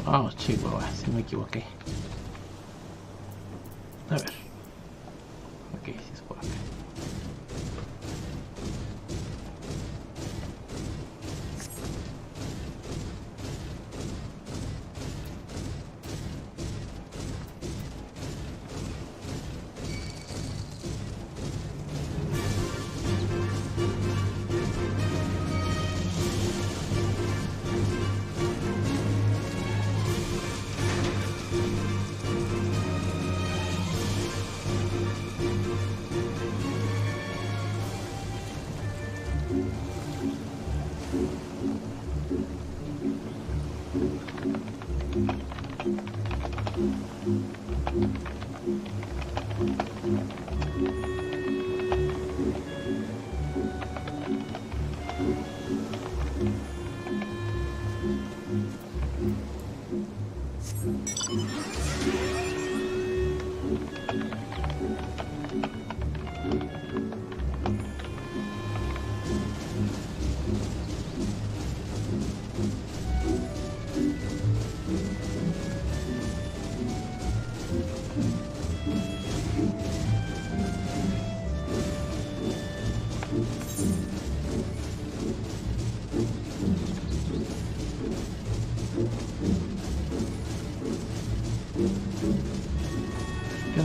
Oh, chihuahua, si me equivoqué. A ver. Ok, si es por acá.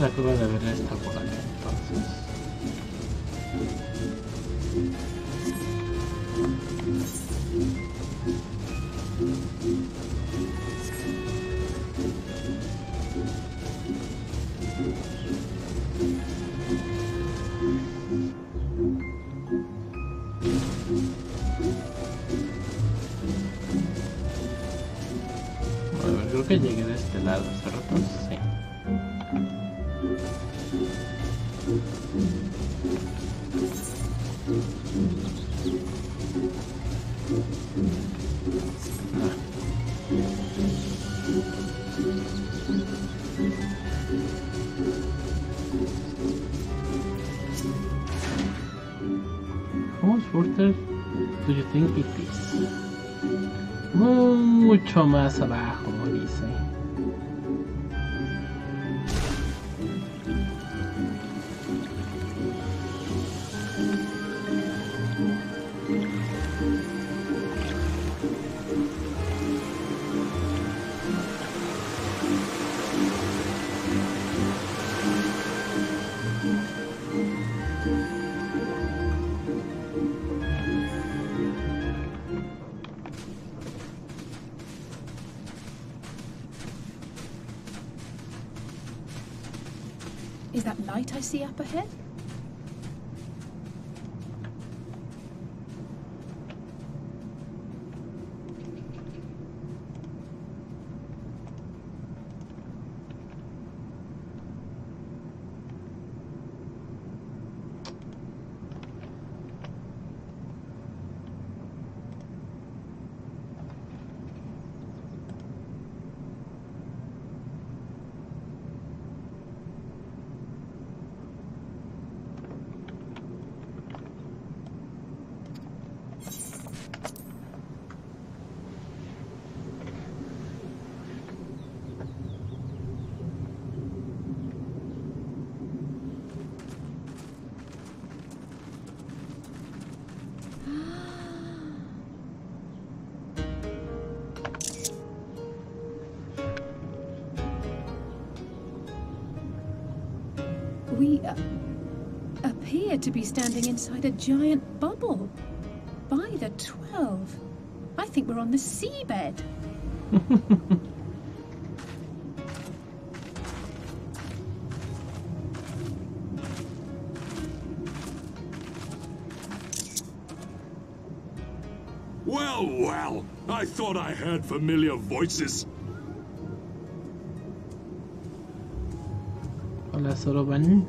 La curva de ver está por acá entonces. A ver, creo que llegué de este lado hace rato, sí. How much further do you think it is? Mucho más abajo, dice. Is that light I see up ahead? We appear to be standing inside a giant bubble. By the 12, I think we're on the seabed. Well, well, I thought I heard familiar voices. Hola, Soroban.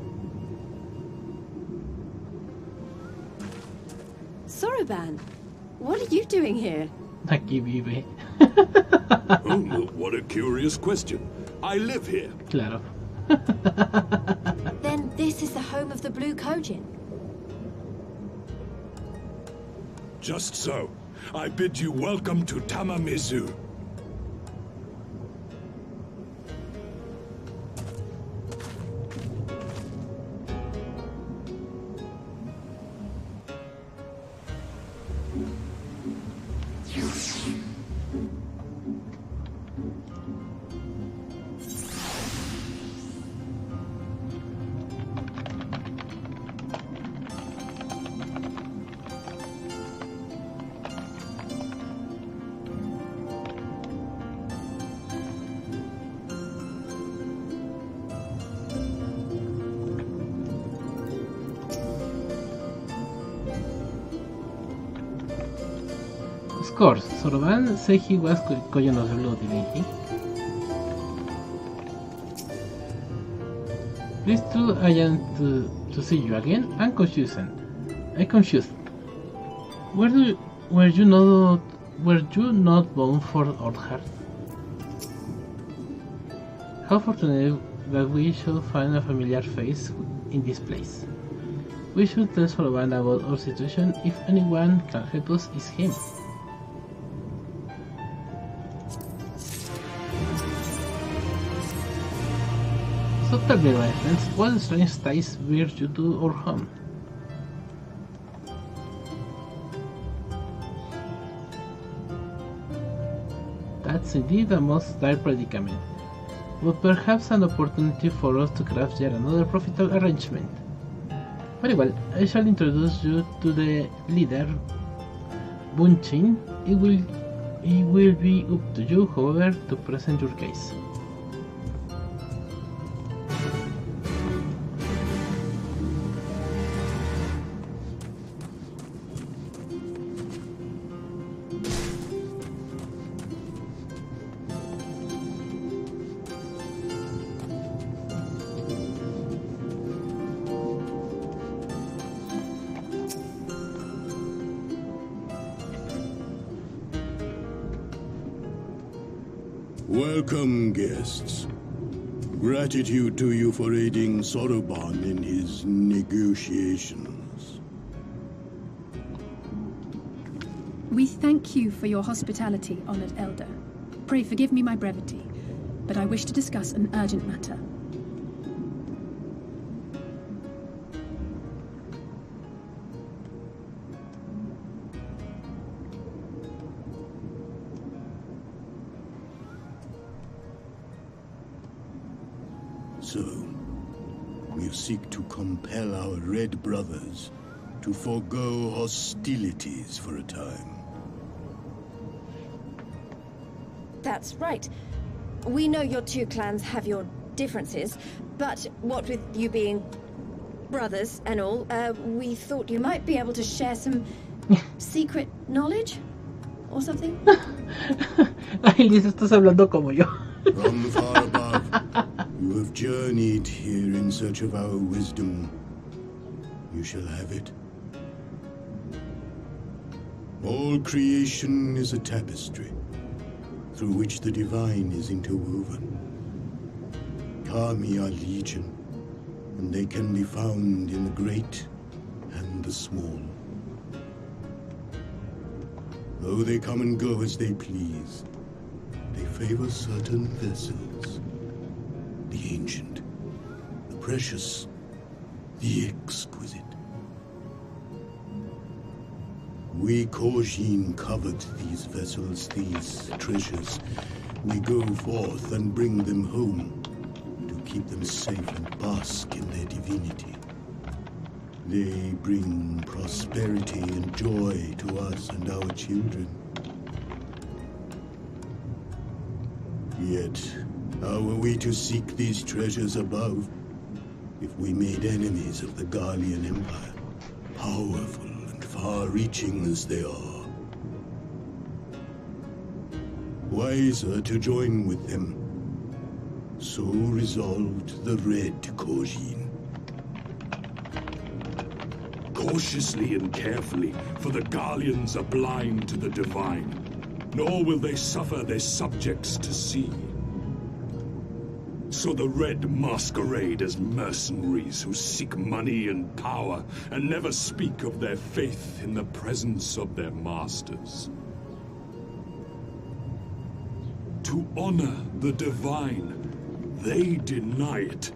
Soroban, what are you doing here? Aquí vive. Oh, what a curious question. I live here. Claro. Then this is the home of the Blue Kojin. Just so. I bid you welcome to Tamamizu. Of course, Soroban said he was Koyon of the Blue, didn't he? Pleased to I am to see you again. I'm confused. Were you not born for Ordhart? How fortunate that we should find a familiar face in this place. We should tell Soroban about our situation. If anyone can help us, it's him. So tell me, my friends, what strange ties bear you to our home? That's indeed a most dire predicament, but perhaps an opportunity for us to craft yet another profitable arrangement. Very well, I shall introduce you to the leader, Bunchin. It will be up to you, however, to present your case. Welcome, guests. Gratitude to you for aiding Soroban in his negotiations. We thank you for your hospitality, honored elder. Pray forgive me my brevity, but I wish to discuss an urgent matter. So, you seek to compel our Red Brothers to forego hostilities for a time. That's right. We know your two clans have your differences, but what with you being brothers and all, we thought you might be able to share some secret knowledge or something. Ay, Liz, estás hablando como yo. From far above, you have journeyed here in search of our wisdom. You shall have it. All creation is a tapestry, through which the divine is interwoven. Kami are legion, and they can be found in the great and the small. Though they come and go as they please, they favor certain vessels. The ancient, the precious, the exquisite. We Kojin covet these vessels, these treasures. We go forth and bring them home to keep them safe and bask in their divinity. They bring prosperity and joy to us and our children. Yet, how are we to seek these treasures above if we made enemies of the Garlean Empire, powerful and far-reaching as they are? Wiser to join with them. So resolved the Red Kojin. Cautiously and carefully, for the Garleans are blind to the divine, nor will they suffer their subjects to see. So the Red masquerade as mercenaries who seek money and power and never speak of their faith in the presence of their masters. To honor the divine, they deny it.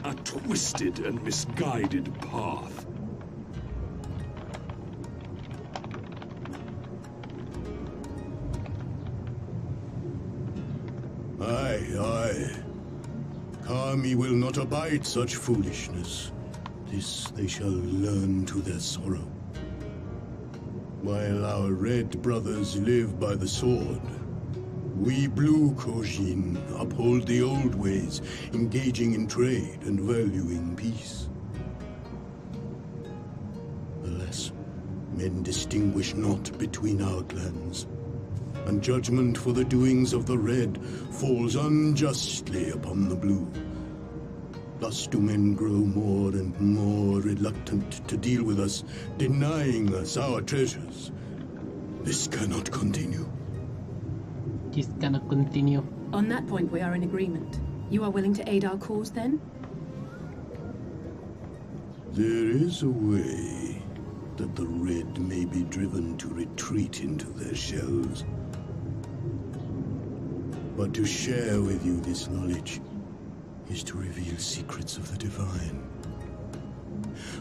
A twisted and misguided path. Aye. Kami will not abide such foolishness. This they shall learn to their sorrow. While our Red Brothers live by the sword, we Blue Kojin uphold the old ways, engaging in trade and valuing peace. Alas, Men distinguish not between our clans, and judgment for the doings of the Red falls unjustly upon the Blue. Thus do men grow more and more reluctant to deal with us, denying us our treasures. This cannot continue. This cannot continue. On that point, we are in agreement. You are willing to aid our cause, then? There is a way that the Red may be driven to retreat into their shells. But to share with you this knowledge is to reveal secrets of the Divine.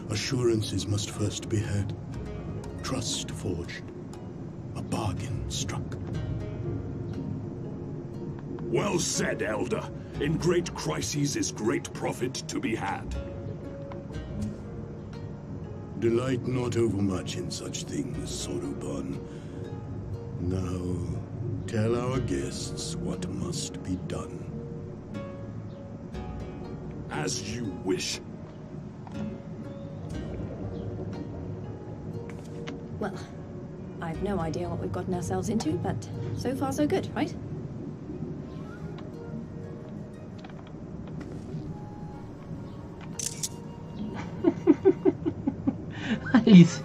Assurances must first be had, trust forged, a bargain struck. Well said, Elder. In great crises is great profit to be had. Delight not overmuch in such things, Soruban. Now, tell our guests what must be done. As you wish. Well, I've no idea what we've gotten ourselves into, but so far so good, right? Alice.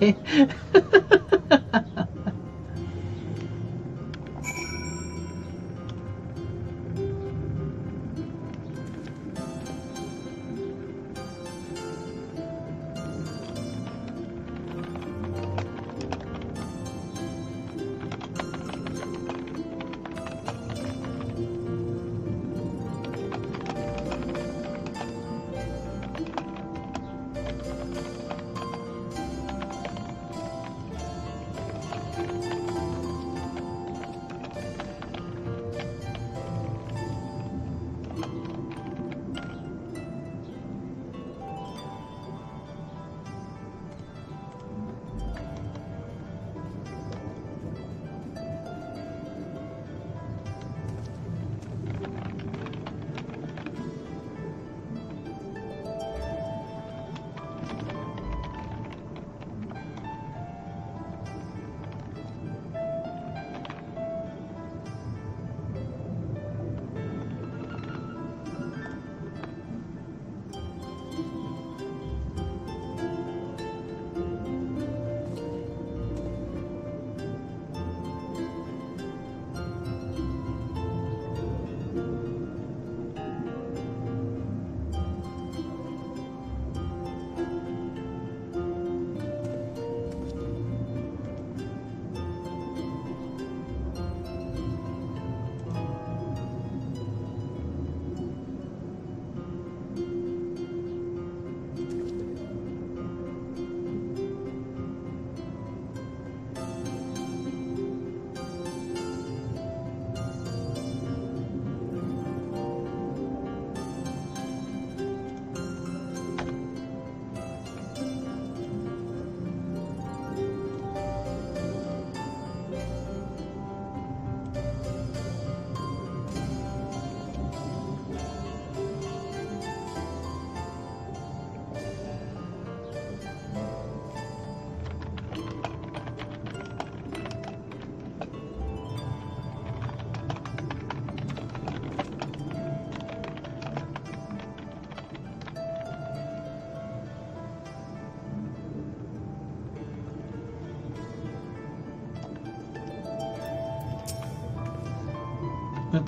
A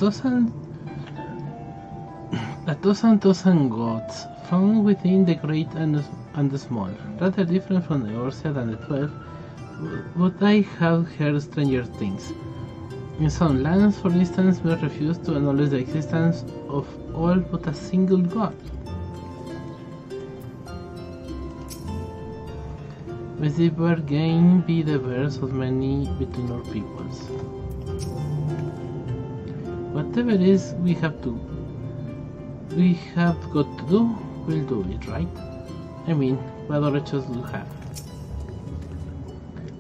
dozen gods, found within the great and the small, rather different from the Orsia than the 12, but I have heard stranger things. In some lands, for instance, we refuse to acknowledge the existence of all but a single god. With the bargain be the verse of many between our peoples. Whatever it is we have got to do, we'll do it, right? I mean, what other choice do we have?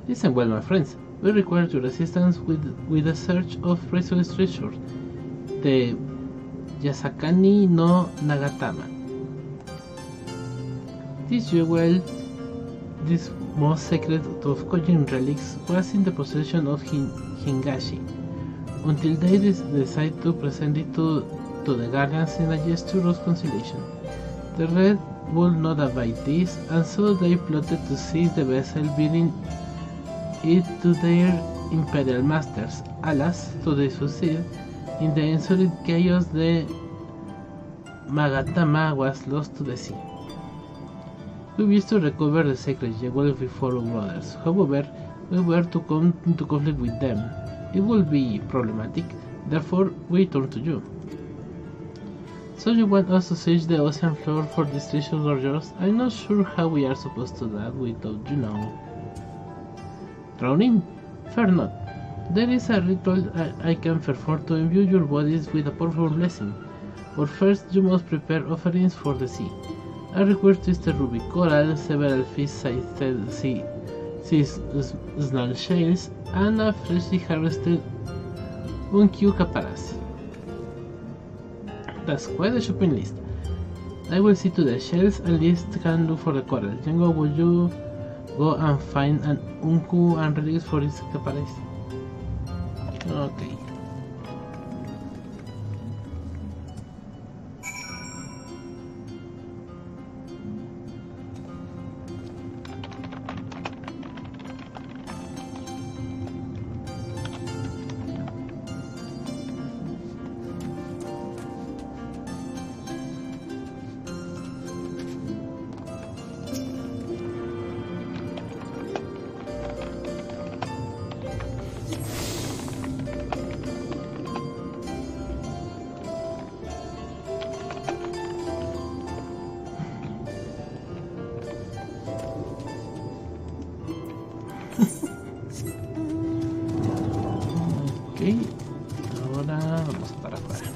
Listen well, my friends. We require your assistance with the search of precious treasure, the Yasakani no Nagatama. This jewel this most sacred of Kojin relics was in the possession of Hingashi, until they decide to present it to the Guardians in a gesture of conciliation. The Red would not abide this, and so they plotted to seize the vessel, bearing it to their imperial masters. Alas, to they succeed. In the ensuing chaos, the Magatama was lost to the sea. We wish to recover the sacred jewel before our brothers. However, we were to come into conflict with them. It will be problematic, therefore we turn to you. So you want us to search the ocean floor for these treasures or yours? I'm not sure how we are supposed to do that without you know. Drowning? Fear not. There is a ritual I can perform to imbue your bodies with a powerful blessing. But first you must prepare offerings for the sea. I require twisted ruby coral, several fish-sized sea snail shells, and a freshly harvested Unkyu caparas. That's quite a shopping list. I will see to the shells, and Liz can look for the coral. Jengo, will you go and find an Unku and relics for his caparas? Okay. Ok, ahora vamos para afuera.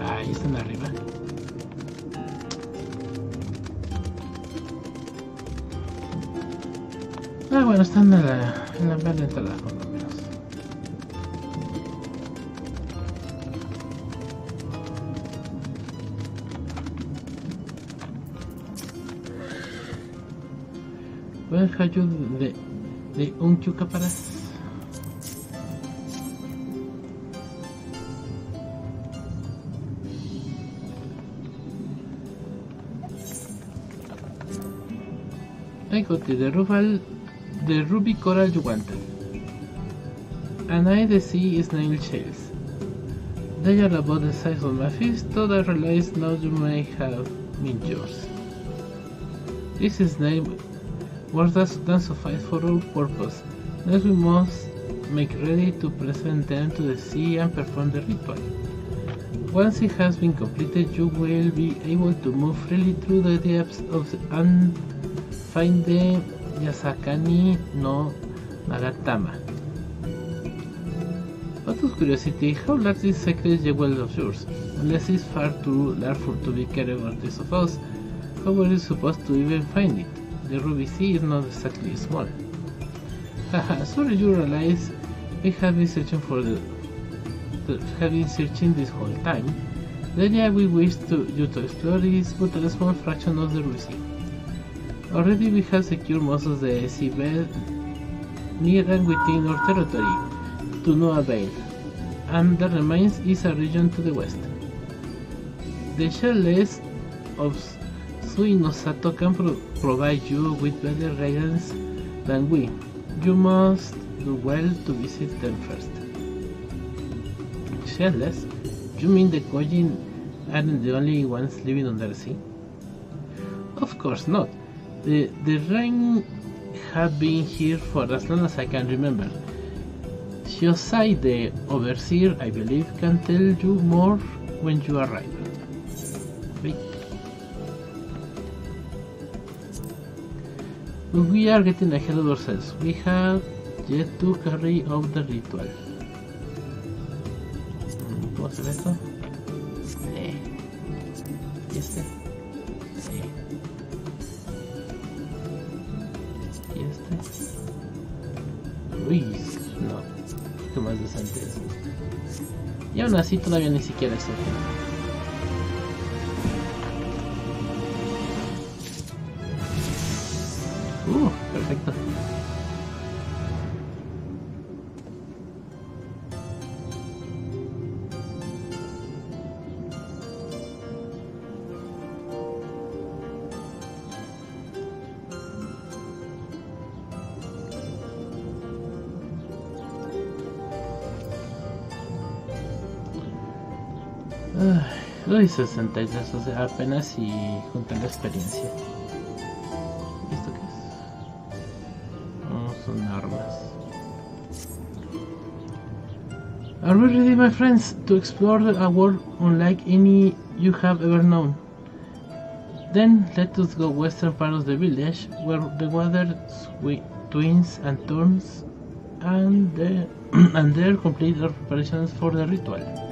Ahí están arriba. Ah, bueno, están en la verde entrada, por lo menos. Where have you the unchuka para? I got the ruby coral you wanted, and the sea snail shells. They are about the size of my fist, though I realize now you may have been yours. This is snail worth than suffice for all purpose. Next we must make ready to present them to the sea and perform the ritual. Once it has been completed, you will be able to move freely through the depths of and find the Yasakani no Nagatama. Out of curiosity, how large is sacred jewel of yours? Unless it's far too large to be carried by the of us, how were you supposed to even find it? The ruby sea is not exactly small. Haha, sorry you realize I have been searching this whole time. The area we wish you to explore is but a small fraction of the ruby sea. Already we have secured most of the seabed near and within our territory, to no avail, and the remains is a region to the west. The shellless of Suinosato can provide you with better guidance than we. You must do well to visit them first. Shellless? You mean the Kojin aren't the only ones living under the sea? Of course not. The rain have been here for as long as I can remember. Shiosai, the overseer, I believe, can tell you more when you arrive. Wait. We are getting ahead of ourselves. We have yet to carry out the ritual. ¿Puedo hacer esto? Sí. ¿Y este? Sí. ¿Y este? Uy, no. Qué más decente es. Y aún así todavía ni siquiera estoy. Perfecto. Uy, 63, o sea, apenas si juntar la experiencia. ¿Y esto qué es? No, son armas. Are we ready, my friends, to explore a world unlike any you have ever known? Then let us go western part of the village, where the water twists and turns, and there complete our preparations for the ritual.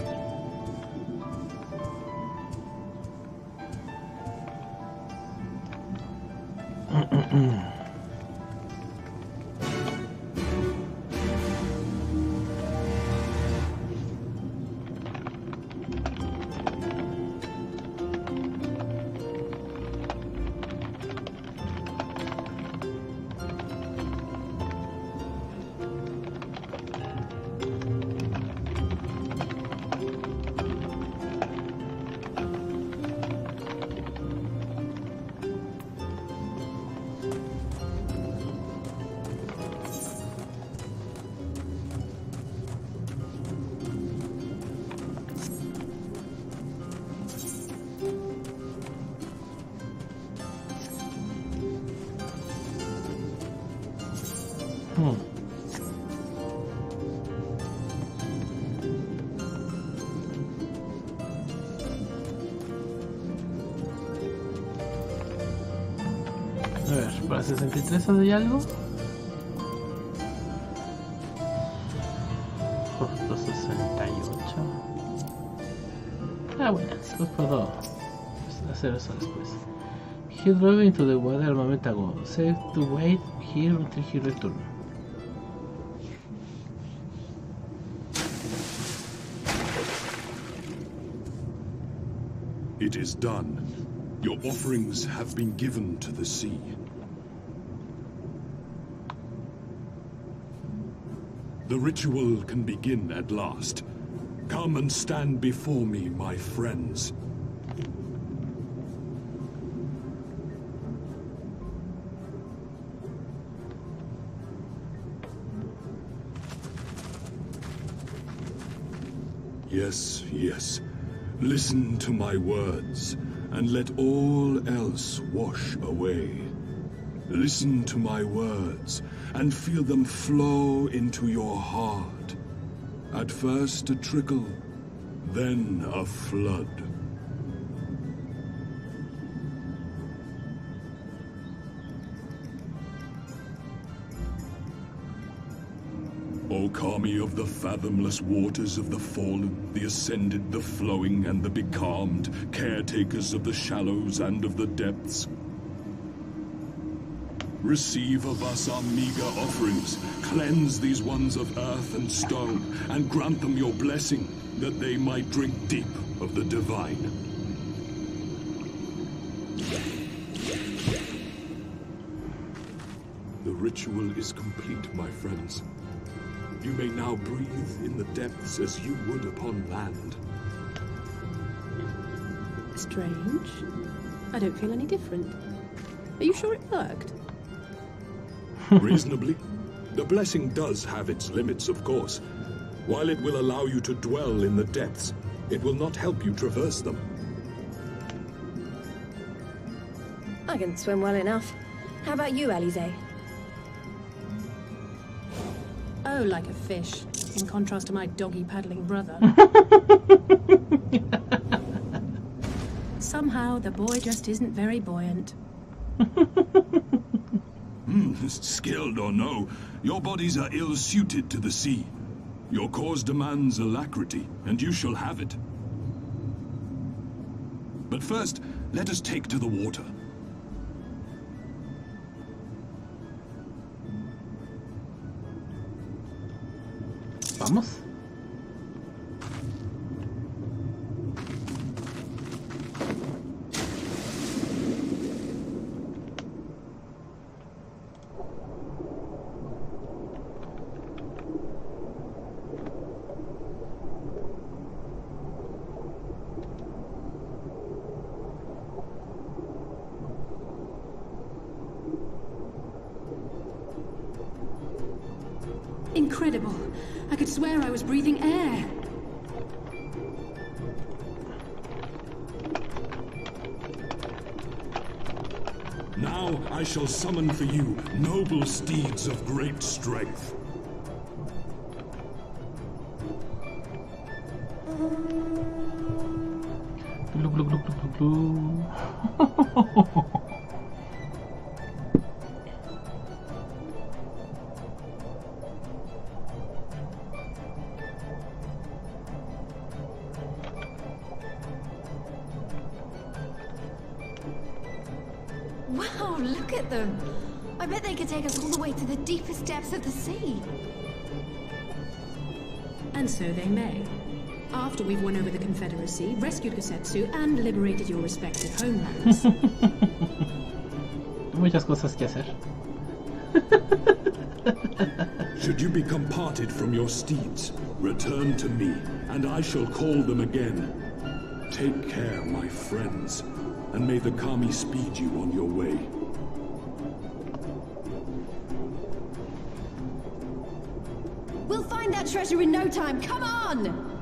A ver, para 63 hay algo. Justo 68. Ah, bueno, después puedo hacer eso después. He drove into the water a moment ago. Save to wait here until he returns. It is done. Your offerings have been given to the sea. The ritual can begin at last. Come and stand before me, my friends. Yes, yes. Listen to my words, and let all else wash away. Listen to my words, and feel them flow into your heart. At first a trickle, then a flood. O Kami of the fathomless waters of the fallen, the ascended, the flowing, and the becalmed, caretakers of the shallows and of the depths. Receive of us our meager offerings, cleanse these ones of earth and stone, and grant them your blessing, that they might drink deep of the divine. The ritual is complete, my friends. You may now breathe in the depths as you would upon land. Strange. I don't feel any different. Are you sure it worked? Reasonably. The blessing does have its limits, of course. While it will allow you to dwell in the depths, it will not help you traverse them. I can swim well enough. How about you, Alize? Oh, like a fish, in contrast to my doggy-paddling brother. Somehow, the boy just isn't very buoyant. Skilled or no, your bodies are ill-suited to the sea. Your cause demands alacrity, and you shall have it. But first, let us take to the water. Vamos. Incredible. I could swear I was breathing air. Now I shall summon for you noble steeds of great strength. Glu, glu, glu, glu, glu, glu. Wow, look at them! I bet they could take us all the way to the deepest depths of the sea. And so they may. After we've won over the Confederacy, rescued Gosetsu, and liberated your respective homelands. Muchas cosas que hacer. Should you become parted from your steeds, return to me, and I shall call them again. Take care, my friends, and may the Kami speed you on your way. We'll find that treasure in no time, come on!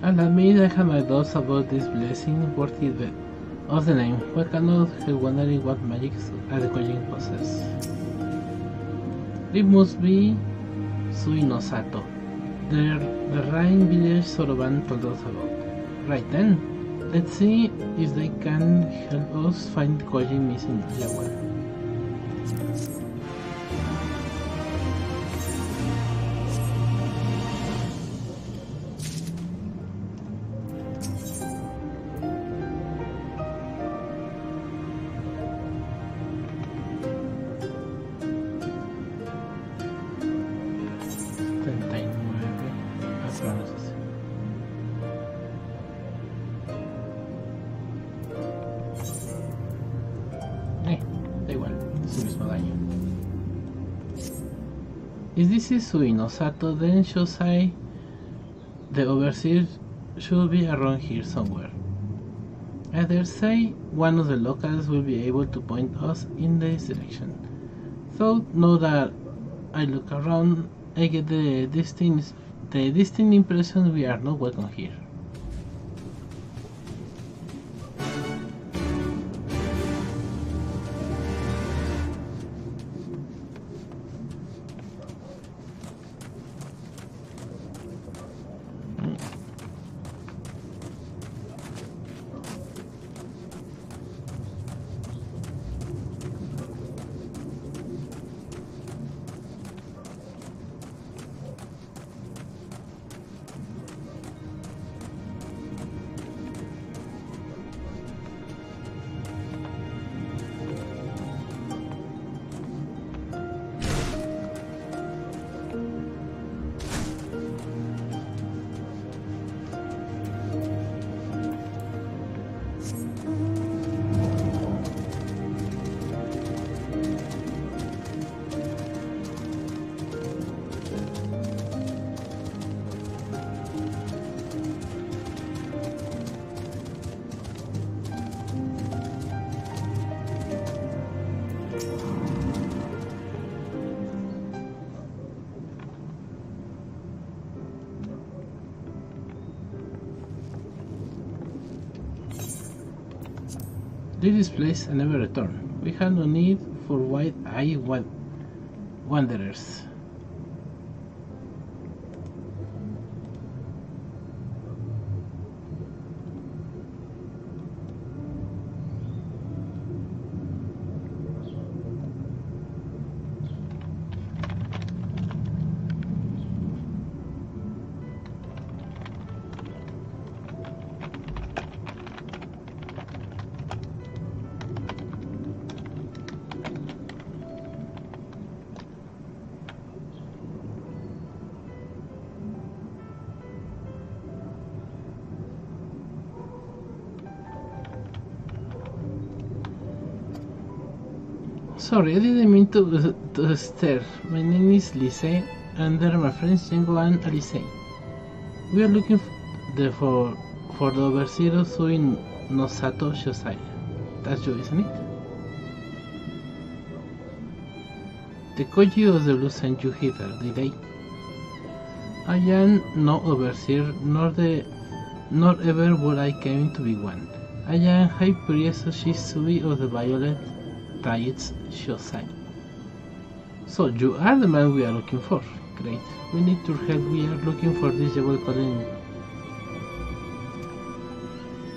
I'll admit I have my doubts about this blessing worthy of the name. Why cannot help wondering what magics the Kojin possess? It must be Suinosato, the Rhine village Soroban told us about. Right then, let's see if they can help us find Kojin missing Jaguar. If this is Suinosato, then Shosai, the overseer, should be around here somewhere. I dare say one of the locals will be able to point us in this direction. Though now that I look around, I get the distinct impression we are not welcome here. Leave this place and never return. We have no need for wide-eyed wanderers. Sorry, I didn't mean to stare. My name is Lise, and they're my friends Jengo and Alice. We are looking for the overseer of Suinosato Shosai. That's you, isn't it? The Koji of the Blue sent you hither, did they? I am no overseer, nor ever would I claim to be one. I am High Priest Shisui of the Violet Tides Shosai. So you are the man we are looking for. Great. We need your help. We are looking for this jewel colony.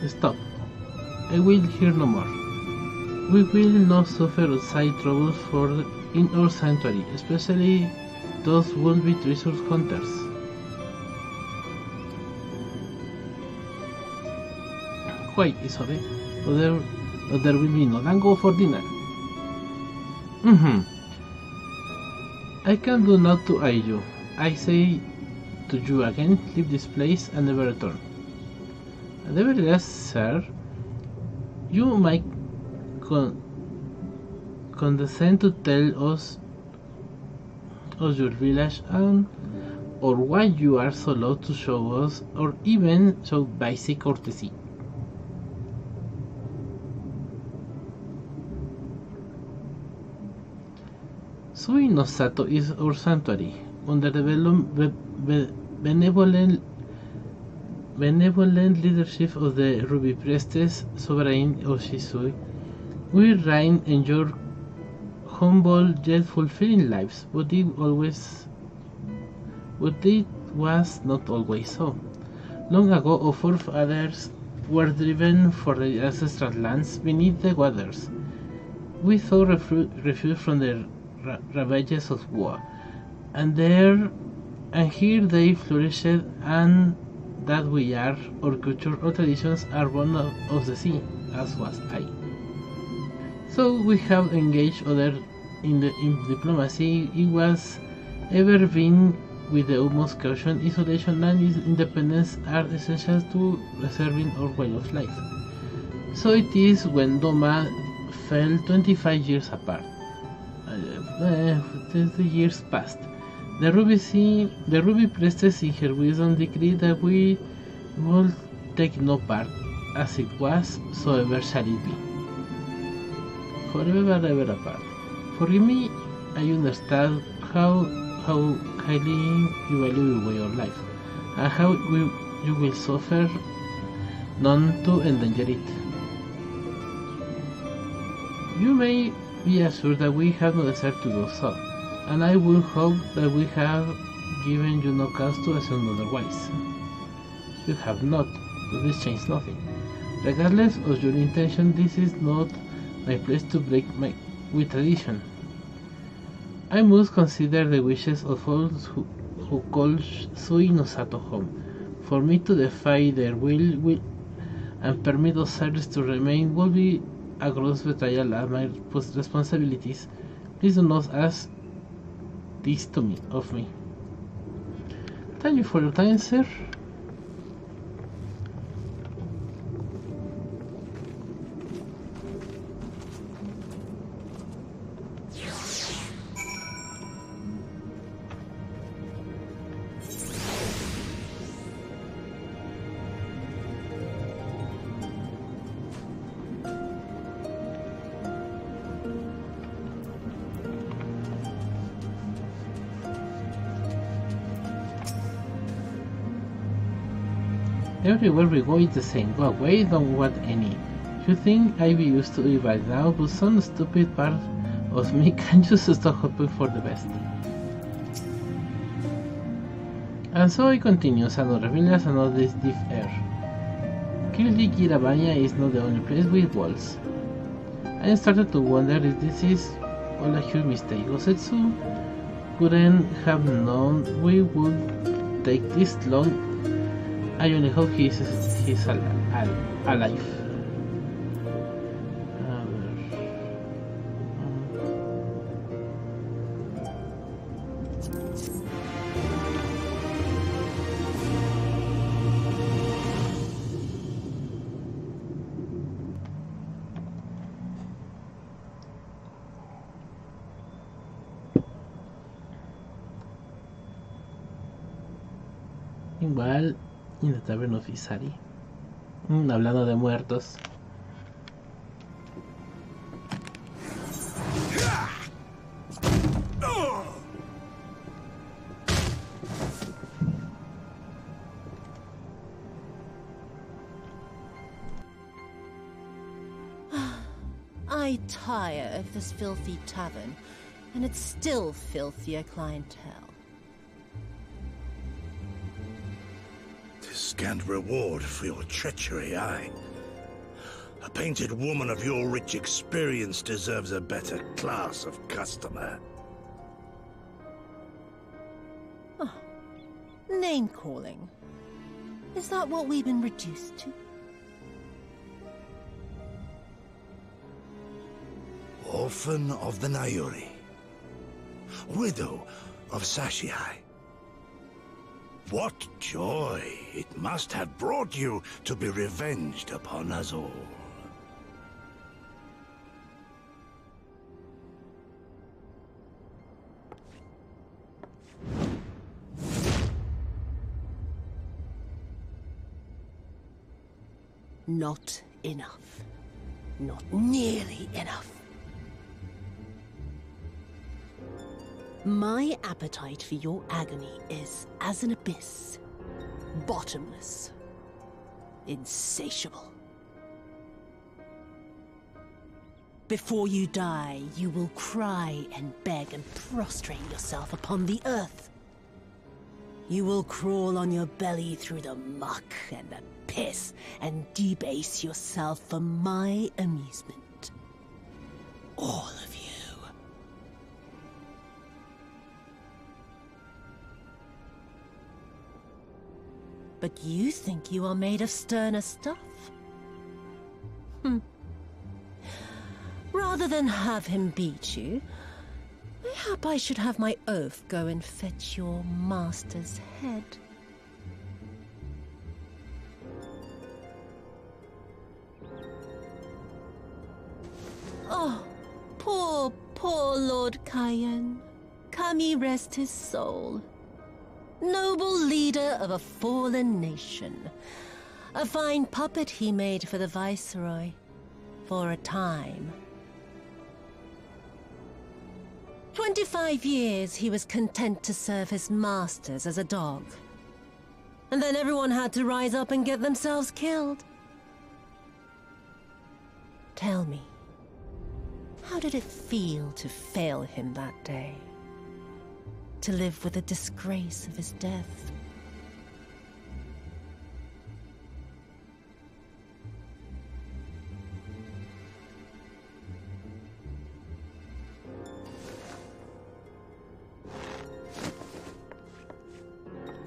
Stop. I will hear no more. We will not suffer outside troubles in our sanctuary, especially those would-be treasure hunters. Quite easily, or there will be no dango for dinner. I can do not to aid you. I say to you again, leave this place and never return. Nevertheless, sir, you might condescend to tell us your village or why you are so loud to show us, or even show basic courtesy. Suinosato is our sanctuary, under the benevolent benevolent leadership of the Ruby Priestess, Sovereign Oshisui, we reign in your humble yet fulfilling lives, but it was not always so. Long ago, our forefathers were driven for the ancestral lands beneath the waters. We sought refuge from the ravages of war, and here they flourished, and that we are, our culture or traditions are born of the sea, as was I. So we have engaged other in diplomacy. It was ever been with the utmost caution. Isolation and independence are essential to preserving our way of life. So it is when Doma fell 25 years apart. 20 years passed. The Ruby Priestess in her wisdom decreed that we would take no part. As it was, so ever shall it be. Forever ever apart. Forgive me, I understand how highly you value your way of life, and how you will suffer none to endanger it. You may be assured that we have no desire to do so, and I will hope that we have given you no cause to assume otherwise. You have not, but this changes nothing. Regardless of your intention, this is not my place to break with tradition. I must consider the wishes of all who call Sui no Sato home. For me to defy their will and permit Osiris to remain will be a gross betrayal of my responsibilities. Please do not ask this of me. Thank you for your time, sir. Everywhere we go it's the same. Go away, don't want any. You think I'd be used to it by now, but some stupid part of me can just stop hoping for the best. And so it continues, another village, another deep air. Clearly Kirabanya is not the only place with walls. I started to wonder if this is all a huge mistake. Osetsu couldn't have known we would take this long. I only hope he's alive. Igual in the Tavern of Isari. Hablando de muertos. I tire of this filthy tavern, and its still filthier clientele. Scant reward for your treachery, aye. A painted woman of your rich experience deserves a better class of customer. Oh, name-calling. Is that what we've been reduced to? Orphan of the Nayuri. Widow of Sashihai. What joy it must have brought you to be revenged upon us all. Not enough. Not nearly enough. My appetite for your agony is as an abyss. Bottomless. insatiable. Before you die, you will cry and beg and prostrate yourself upon the earth. You will crawl on your belly through the muck and the piss and debase yourself for my amusement. All of you. But you think you are made of sterner stuff? Rather than have him beat you, mayhap I should have my oaf go and fetch your master's head. Oh, poor Lord Cayenne. Kami rest his soul. Noble leader of a fallen nation. A fine puppet he made for the Viceroy. For a time. 25 years he was content to serve his masters as a dog. And then everyone had to rise up and get themselves killed. Tell me, how did it feel to fail him that day? To live with the disgrace of his death?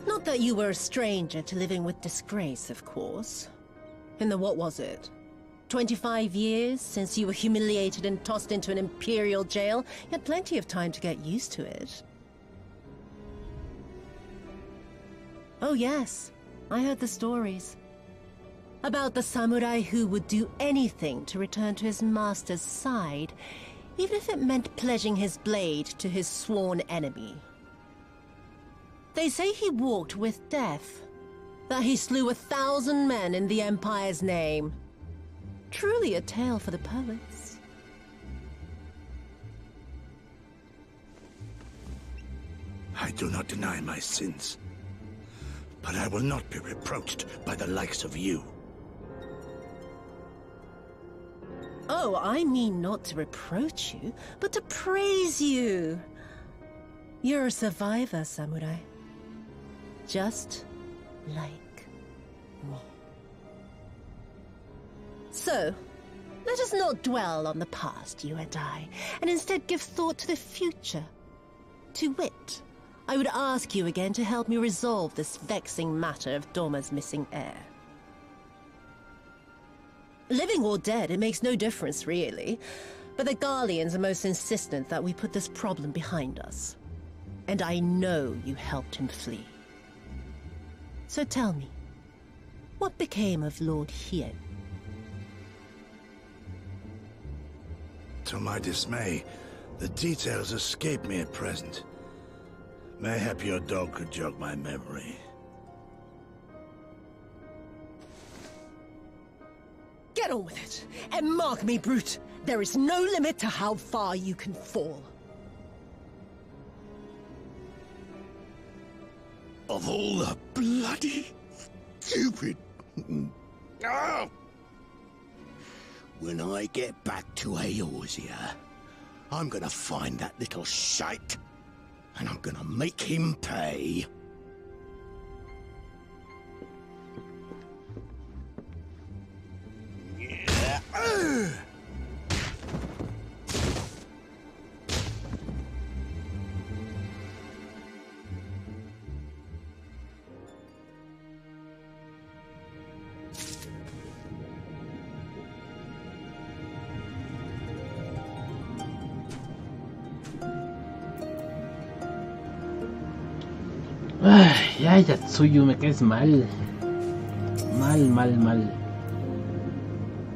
Not that you were a stranger to living with disgrace, of course. In the what was it? 25 years since you were humiliated and tossed into an imperial jail? You had plenty of time to get used to it. Oh yes, I heard the stories. About the samurai who would do anything to return to his master's side, even if it meant pledging his blade to his sworn enemy. They say he walked with death, that he slew 1,000 men in the Empire's name. Truly a tale for the poets. I do not deny my sins, but I will not be reproached by the likes of you. Oh, I mean not to reproach you, but to praise you. You're a survivor, samurai. Just like me. So, let us not dwell on the past, you and I, and instead give thought to the future. To wit, I would ask you again to help me resolve this vexing matter of Doma's missing heir. Living or dead, it makes no difference, really. But the Garleans are most insistent that we put this problem behind us. And I know you helped him flee. So tell me, what became of Lord Hien? To my dismay, the details escape me at present. Mayhap your dog could jog my memory. Get on with it, and mark me, brute. There is no limit to how far you can fall. Of all the bloody stupid... Ah! When I get back to Eorzea, I'm gonna find that little shite, and I'm gonna make him pay. Yeah. Ay, ya, Yatsuyu, me caes mal. Mal.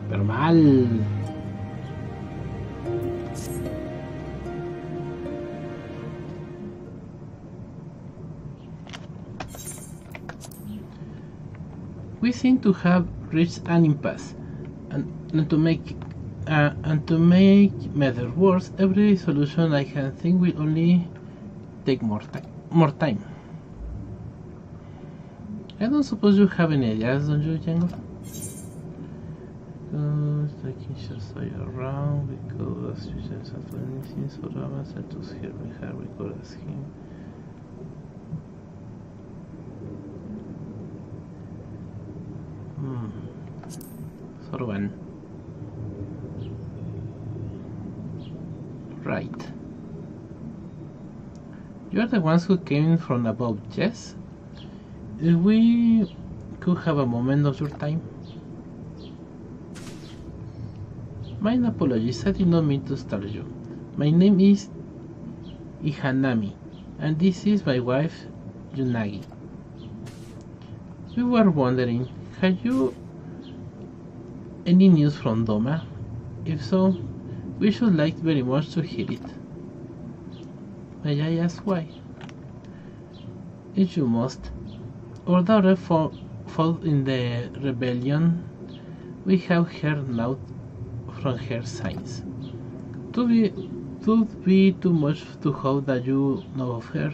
Pero mal. We seem to have reached an impasse, and to make matters worse, every solution I can think will only take more time. I don't suppose you have any ideas, don't you, Jengo? Because the king shall stay around, because the students are anything, so Rama said to hear me, Harry could ask him. Sorban. Right. You are the ones who came from above, yes? If we could have a moment of your time. My apologies, I did not mean to startle you. My name is Ihanami, and this is my wife, Yunagi. We were wondering, had you any news from Doma? If so, we should like very much to hear it. May I ask why? If you must. Our daughter fought in the rebellion. We have heard naught from her signs. Would be too much to hope that you know of her.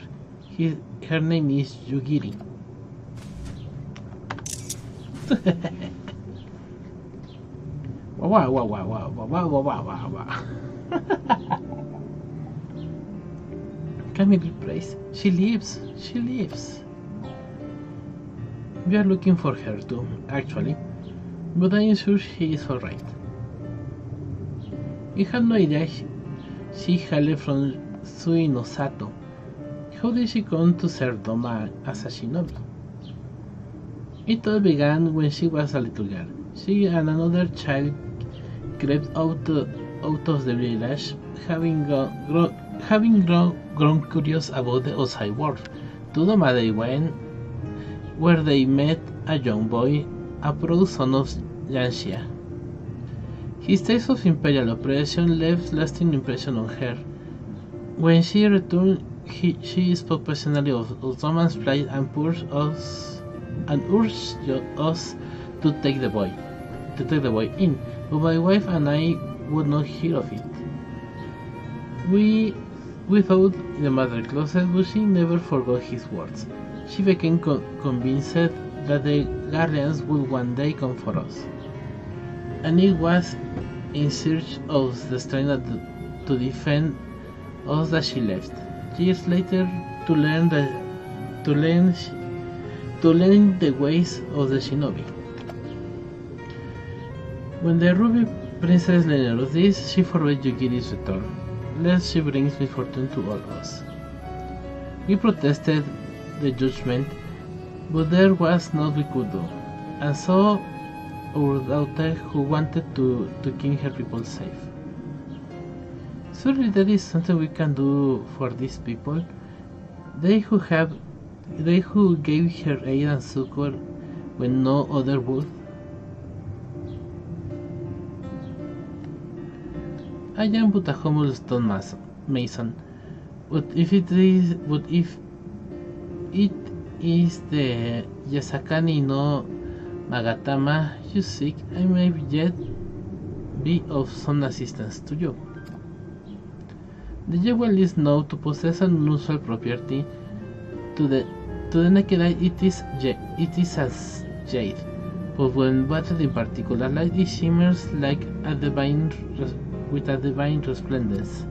Her name is Yugiri. Wow, wow, wow, wow, wow, wow, wow, wow, wow. Can we be praised? She lives. She lives. We are looking for her too, actually, but I am sure she is alright. We had no idea she hailed from Suinosato. How did she come to serve Doma as a shinobi? It all began when she was a little girl. She and another child crept out of the village, having grown curious about the outside world. To Doma they went, where they met a young boy, a proud son of Yanxia. His tales of imperial oppression left lasting impression on her. When she returned, she spoke passionately of Doma's plight and urged us to take the boy in, but my wife and I would not hear of it. We thought the matter closed, but she never forgot his words. She became convinced that the guardians would one day come for us, and it was in search of the strength to defend us that she left. Years later, to learn the ways of the shinobi. When the Ruby Princess learned of this, she forbade Yugiri's return, lest she brings misfortune to all us. We protested the judgment, but there was naught we could do, and so our daughter, who wanted to keep her people safe. Surely that is something we can do for these people, they who gave her aid and succor when no other would. I am but a humble stone mason, but if it is the Yasakani no Magatama you seek, I may yet be of some assistance to you. The jewel is known to possess an unusual property. To the naked eye, it is as jade, but when battered in particular light, it shimmers like with a divine resplendence.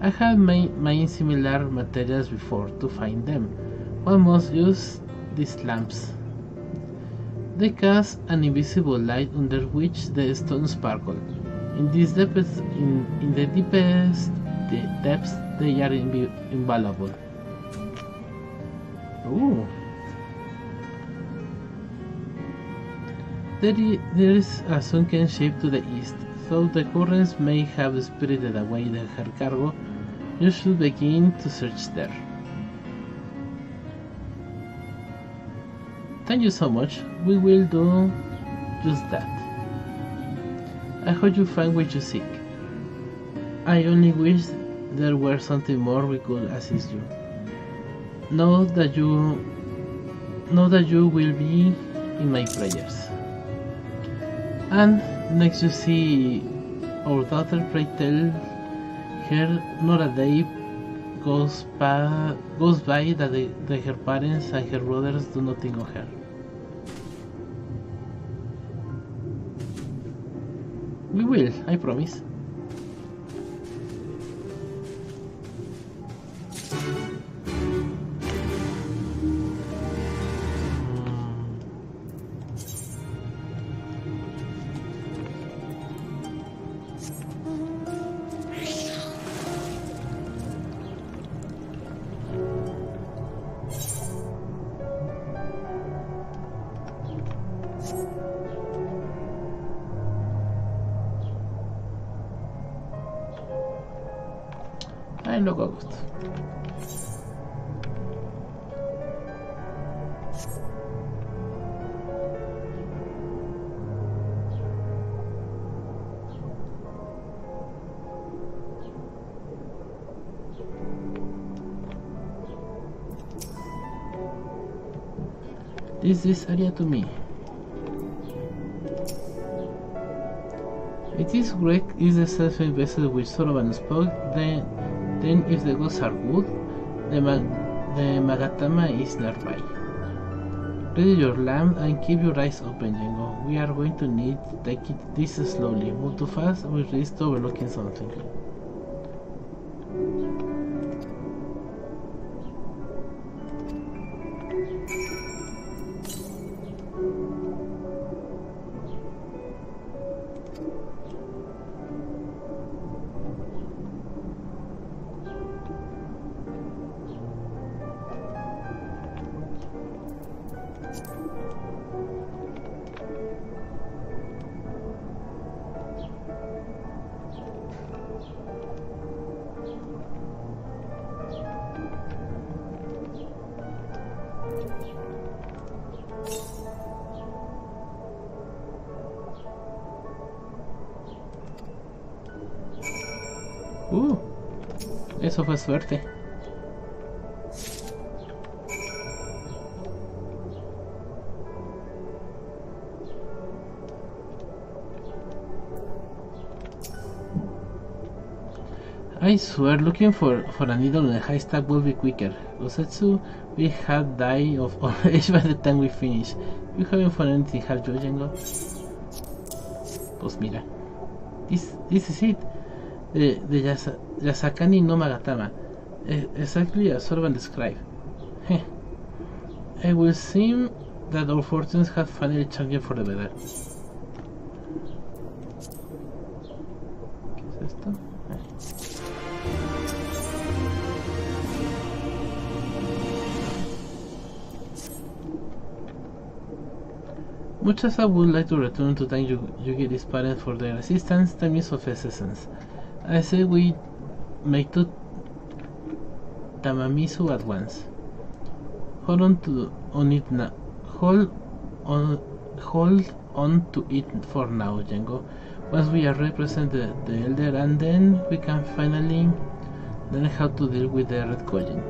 I have made similar materials before. To find them, one must use these lamps. They cast an invisible light under which the stones sparkle. In the deepest depths, they are invaluable. Ooh. There is a sunken ship to the east. Though the currents may have spirited away her cargo, you should begin to search there. Thank you so much. We will do just that. I hope you find what you seek. I only wish there were something more we could assist you. Know that you will be in my prayers. And next you see our daughter, pray tell her not a day goes by that her parents and her brothers do not think of her. We will, I promise. Ay, luego agosto. This area to me. It is correct, is the self-made vessel which Soroban spoke, then if the gods are good, the Magatama is nearby. Ready your lamp and keep your eyes open, Jengo. We are going to need to take this slowly. Move too fast, we risk overlooking something. Eso fue suerte. I swear, looking for a needle in a haystack will be quicker. Usetsu, we have died of old age by the time we finish. You haven't found anything, have you, Jengo? Pues mira, this is it. The Yasakani no Magatama, exactly as Sorban described. It will seem that our fortunes have finally changed for the better. ¿Qué es esto? Much as I would like to return to thank Yugi's parents for their assistance, time is of essence. I say we make to Tamamisu at once. Hold on to it now. Hold on to it for now, Jengo. Once we are represented the elder, and then we can finally learn how to deal with the Red Kojin.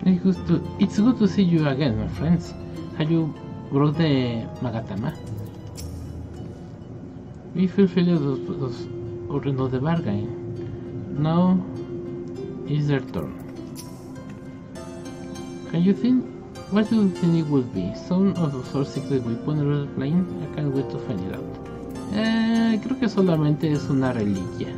It's good to see you again, my friends. Have you brought the Magatama? We fulfilled those orders of the bargain. Now is their turn. Can you think? What do you think it would be? Some of our secret weapon or plane? I can't wait to find it out. Creo que solamente es una reliquia.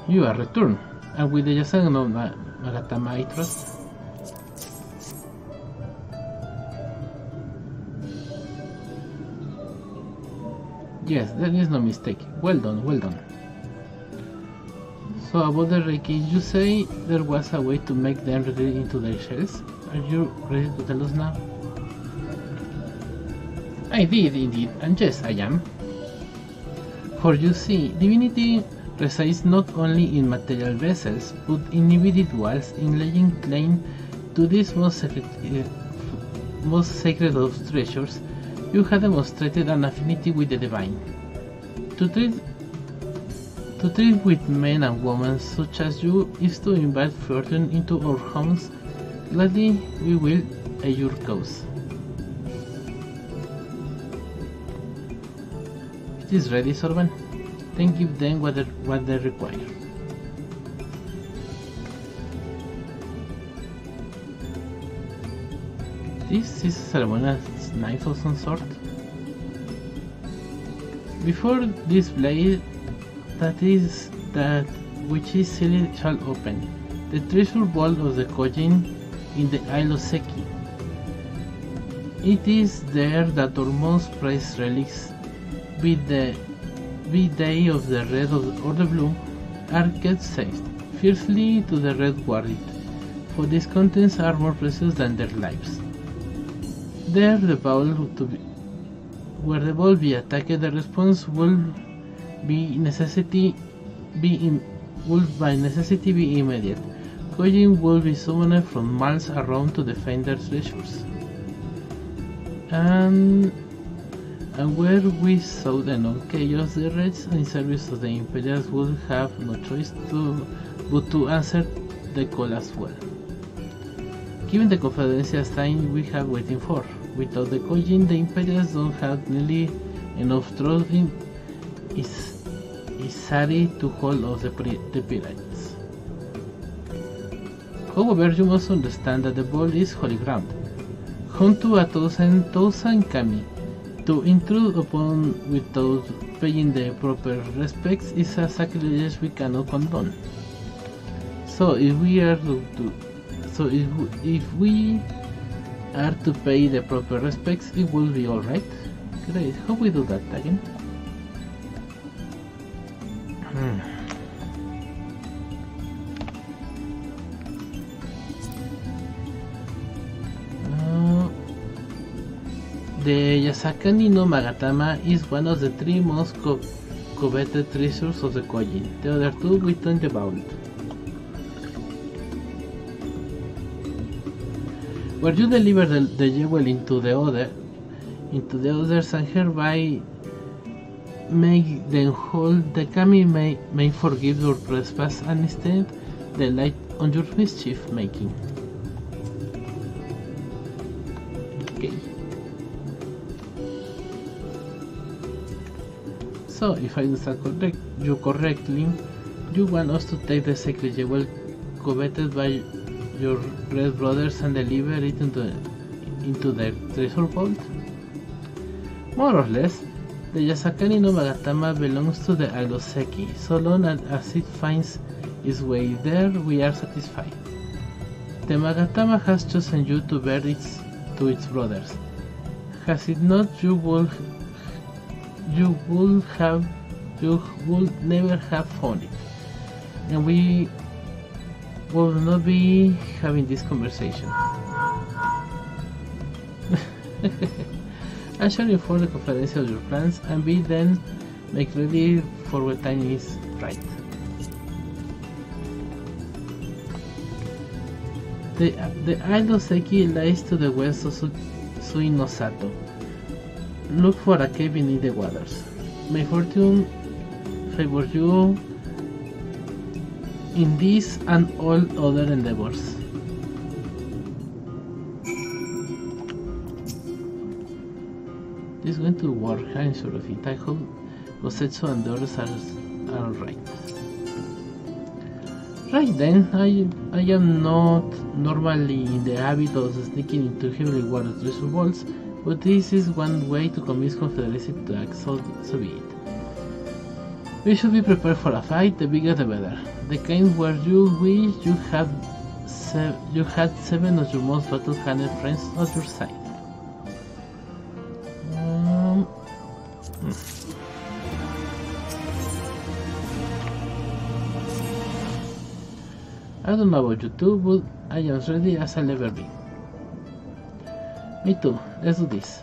You are returned, and with the Yasan no Magatama I trust. Yes, there is no mistake. Well done, well done. So about the Reiki, you say there was a way to make them ready into their shells? Are you ready to tell us now? I did indeed, and yes, I am. For you see, divinity resides not only in material vessels, but in individuals in laying claim to this most sacred of treasures. You have demonstrated an affinity with the divine. To treat with men and women such as you is to invite fortune into our homes. Gladly we will aid your cause. It is ready, Sorban. Then give them what they require. This is a ceremonial knife of some sort. Before this blade that which is sealed shall open, the treasure vault of the Kojin in the Isle of Seki. It is there that our most prized relics, be they of the red or the blue, are kept safe, fiercely to the red guarded, for these contents are more precious than their lives. There where the ball be attacked, the response will by necessity be immediate. Kojin will be summoned from miles around to defend their treasures. And where we saw the non-chaos, the Reds in service of the Imperials would have no choice but to answer the call as well. Given the Confederacy's time we have waiting for, without the Kojin, the Imperials don't have nearly enough trust in Isari to hold off the pirates. However, you must understand that the ball is holy ground, home to 1,000 kami. To intrude upon without paying the proper respects is a sacrilege we cannot condone. So if we are to pay the proper respects, it will be all right. Great. How we do that again? The Yasakani no Magatama is one of the three most coveted treasures of the Kojin. The other two within the vault. Where you deliver the jewel into the others and hereby make them whole, the kami may forgive your trespass and instead delight on your mischief making. Okay. So, if I understand you correctly, you want us to take the sacred jewel coveted by your red brothers and deliver it into the treasure vault? More or less, the Yasakani no Magatama belongs to the Isle of Seki. So long as it finds its way there, we are satisfied. The Magatama has chosen you to bear it to its brothers. Has it not, you would never have found it, and we will not be having this conversation. I shall inform the Confederacy of your plans and bid them Make ready for when time is right. The Isle of Seki lies to the west of Suinosato. Look for a cave beneath the waters. May fortune favor you in this and all other endeavors. This is going to work, I'm sure of it. I hope Gosetsu and the others are alright. Right then, I am not normally in the habit of sneaking into heavily watered treasure vaults, but this is one way to convince Confederacy to act, so be it. We should be prepared for a fight, the bigger the better. The kind where you wish you had 7 of your most battle-hardened friends on your side. I don't know about you two, but I am as ready as I'll ever be. Me too, let's do this.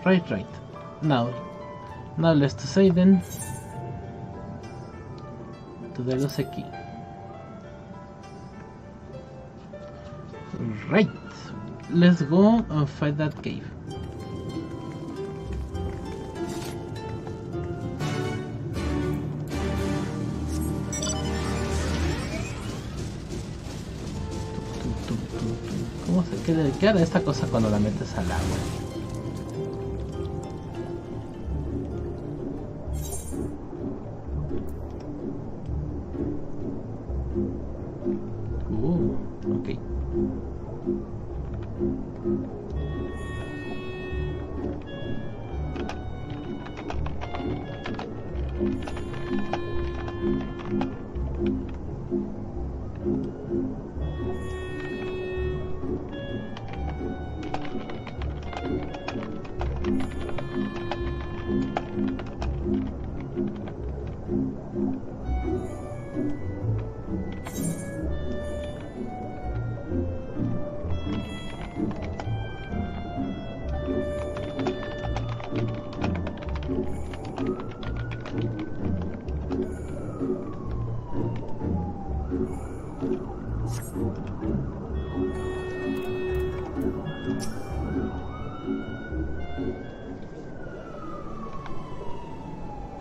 Right. Now let's to say then to the Goseki. Right, let's go and find that cave. ¿Cómo se queda? ¿Qué hará esta cosa cuando la metes al agua? Ok.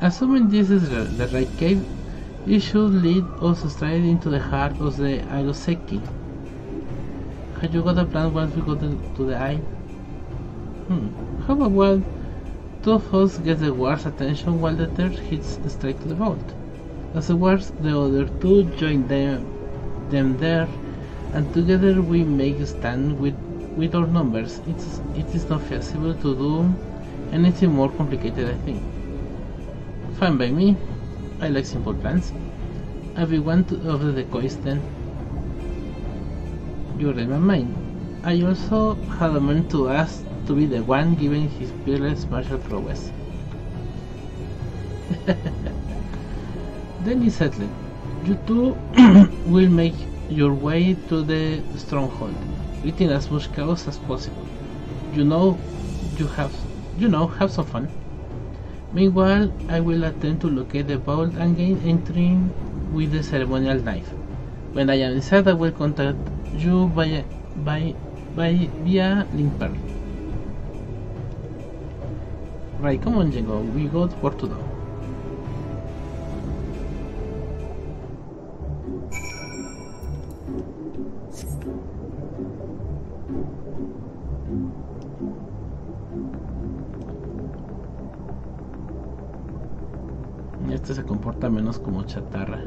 Assuming this is the right cave, it should lead us straight into the heart of the Isle of Seki. Have you got a plan once we go to the Isle? How about two of us get the guards' attention while the third hits straight to the vault? Afterwards, the other two join them there, and together we make a stand with our numbers. It is not feasible to do anything more complicated, I think. Fine by me. I like simple plans. I'll be one of the decoys then. You read my mind. I also had a man to ask to be the one given his fearless martial prowess. Then it's settled. You two will make your way to the stronghold, creating as much chaos as possible. Have some fun. Meanwhile, I will attempt to locate the vault and gain entry with the ceremonial knife. When I am inside, I will contact you via link pearl. Right, come on, Jengo, we got work to do. Este se comporta menos como chatarra.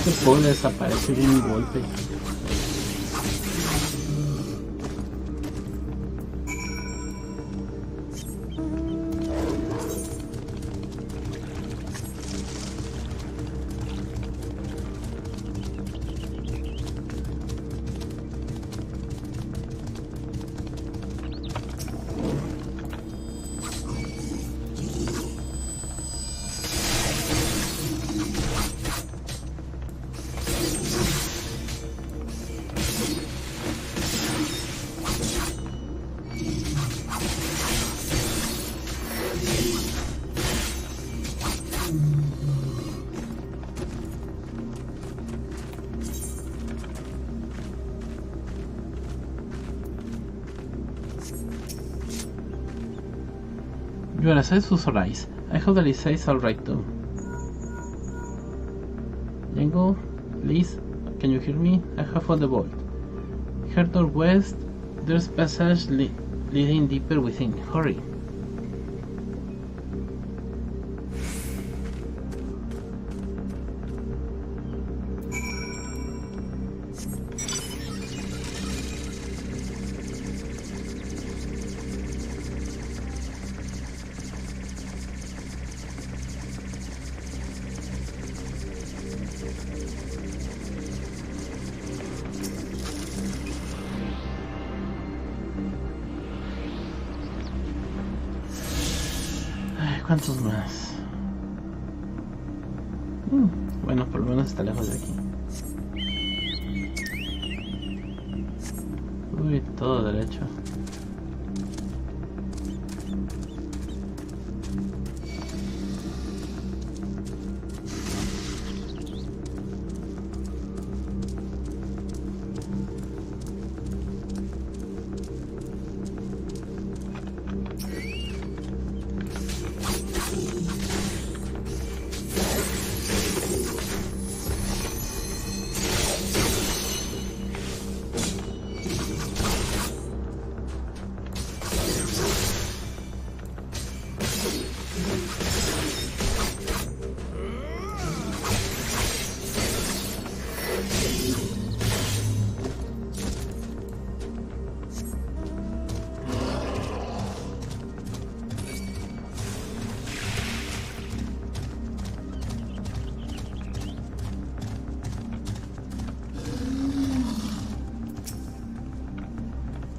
que puede desaparecer de un golpe. You are a successful rise. I hope that it says alright too. Jengo, please, can you hear me? I have found the vault. Head northwest, there's passage leading deeper within. Hurry. ¿Cuántos más? Bueno, por lo menos está lejos de aquí. Uy, todo derecho.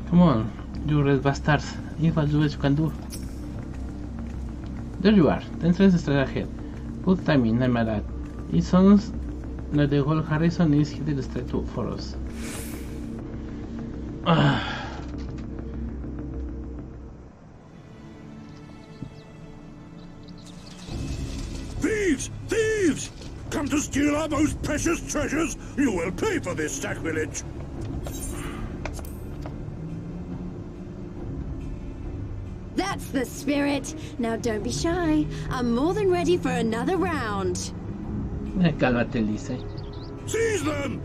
Come on, you red bastards. If I do what you can do. There you are. The entrance is straight ahead. Good timing, I'm mad at. It sounds like the whole Harrison is headed straight for us. Thieves! Thieves! Come to steal our most precious treasures? You will pay for this sacrilege! That's the spirit. Now don't be shy. I'm more than ready for another round. Cálmate, Lise. Seize them!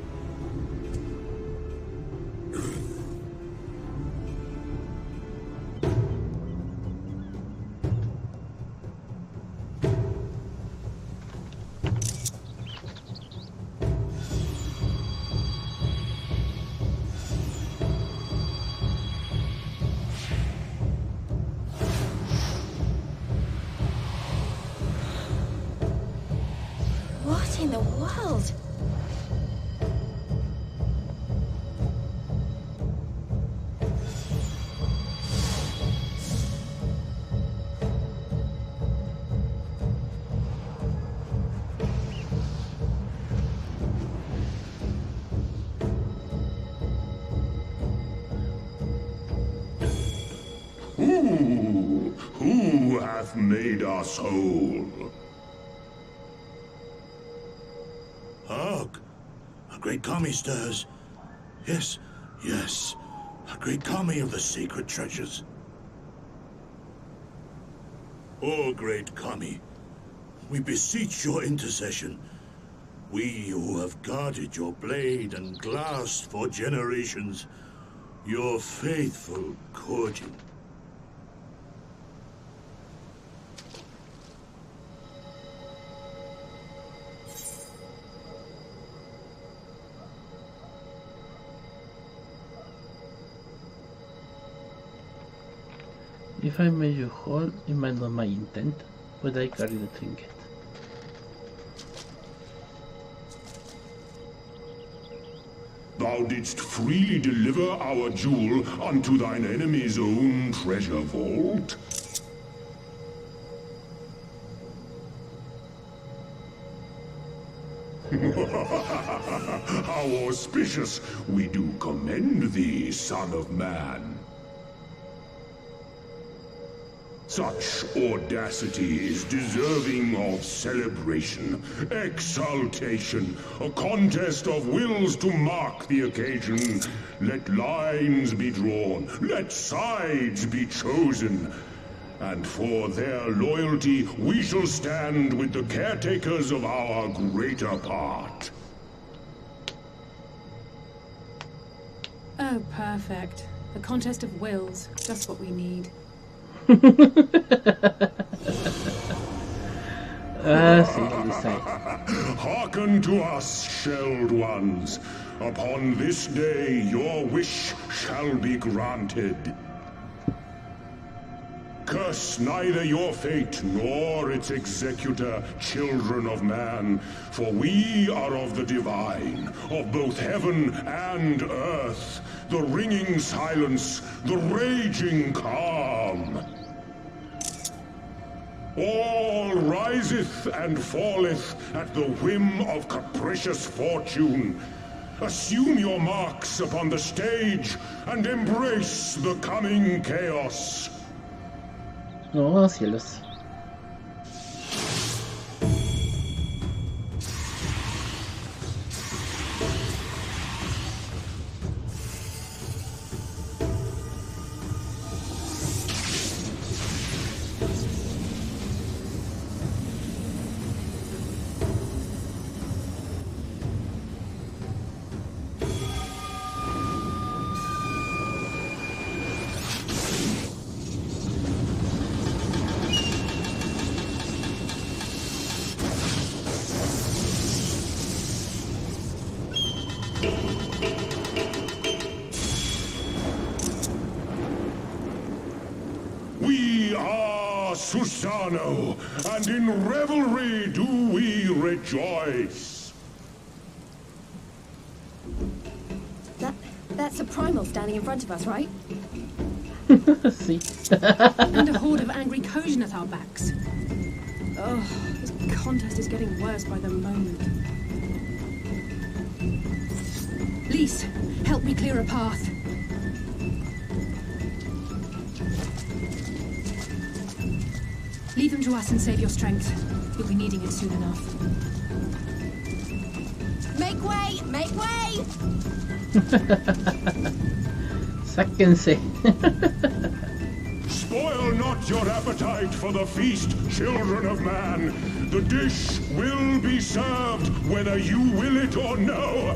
What in the world? Who hath made us whole? Hark! A great kami stirs. Yes, yes. A great kami of the sacred treasures. O great kami, we beseech your intercession. We who have guarded your blade and glass for generations, your faithful Kojin. If I made you whole, it might not my intent, but I carry the trinket. Thou didst freely deliver our jewel unto thine enemy's own treasure vault? How auspicious! We do commend thee, son of man. Such audacity is deserving of celebration, exaltation, a contest of wills to mark the occasion. Let lines be drawn, let sides be chosen, and for their loyalty we shall stand with the caretakers of our greater part. Oh, perfect. The contest of wills, just what we need. Hearken to us, shelled ones. Upon this day your wish shall be granted. Curse neither your fate nor its executor, children of man, for we are of the divine, of both heaven and earth, the ringing silence, the raging calm. All riseth and falleth at the whim of capricious fortune. Assume your marks upon the stage and embrace the coming chaos. No, cielos. Susano, and in revelry do we rejoice. That's a primal standing in front of us, right? See. And a horde of angry Kojin at our backs. Oh, this contest is getting worse by the moment. Lise, help me clear a path. Leave them to us and save your strength. You'll be needing it soon enough. Make way! Make way! Sáquense. Spoil not your appetite for the feast, children of man. The dish will be served whether you will it or no.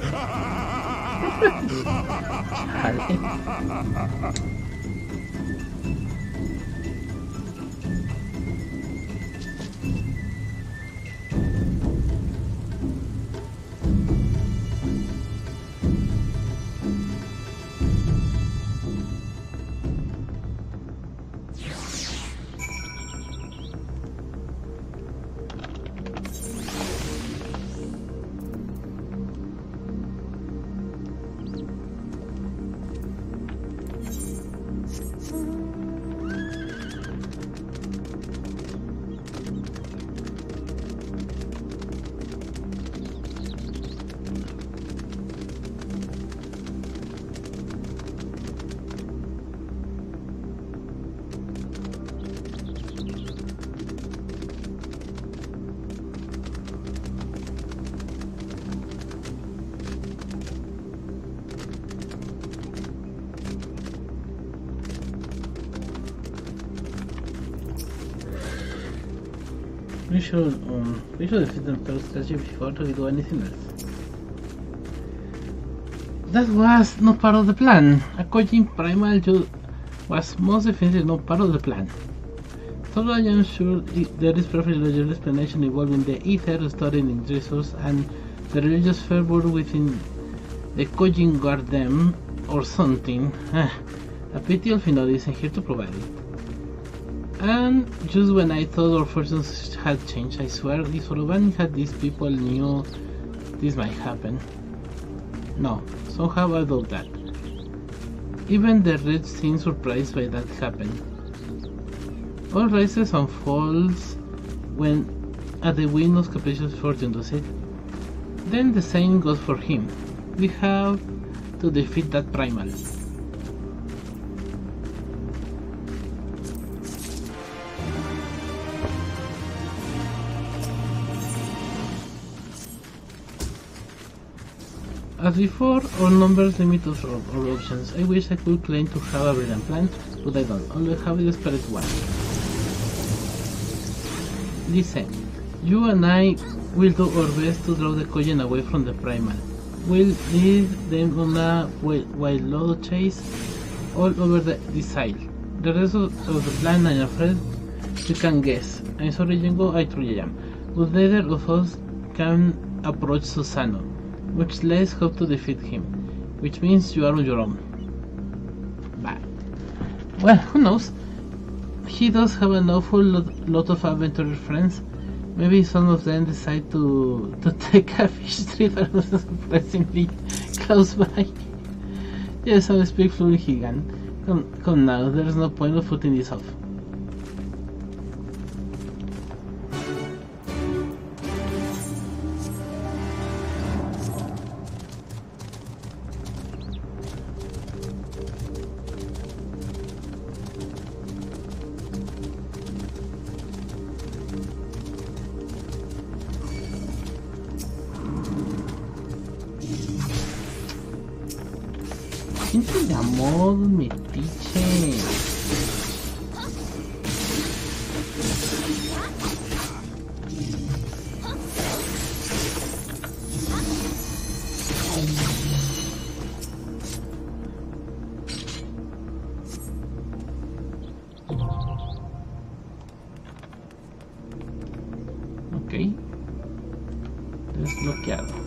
We should defeat them first strategy before we do anything else. That was not part of the plan. A Kojin primal was most definitely not part of the plan. Although I am sure there is perfectly logical explanation involving the ether stored in resource and the religious fervor within the Kojin guard them or something. A pity Elfinod isn't here to provide it. And just when I thought our fortunes had changed, I swear, if Urban had these people knew this might happen. No, somehow I doubt that. Even the rich seem surprised by that happened. All rises and falls when at the whim of capricious fortune, does it? Then the same goes for him. We have to defeat that primal. As before, all numbers limit us our options. I wish I could claim to have a brilliant plan, but I don't. Only have a desperate one. Listen, you and I will do our best to draw the Kogen away from the primal. We'll lead them on a wild load chase all over this isle. The rest of the plan, I'm afraid, you can guess. I'm sorry, Jengo, I truly am. But neither of us can approach Susano, much less hope to defeat him, which means you are on your own. But, well, who knows? He does have an awful lot of adventurer friends. Maybe some of them decide to take a fish trip and surprisingly close by. Yes, I speak fluent Higan. Come now, there's no point of putting this off. ¿Quién te llamó, metiche? Ok. Desbloqueado.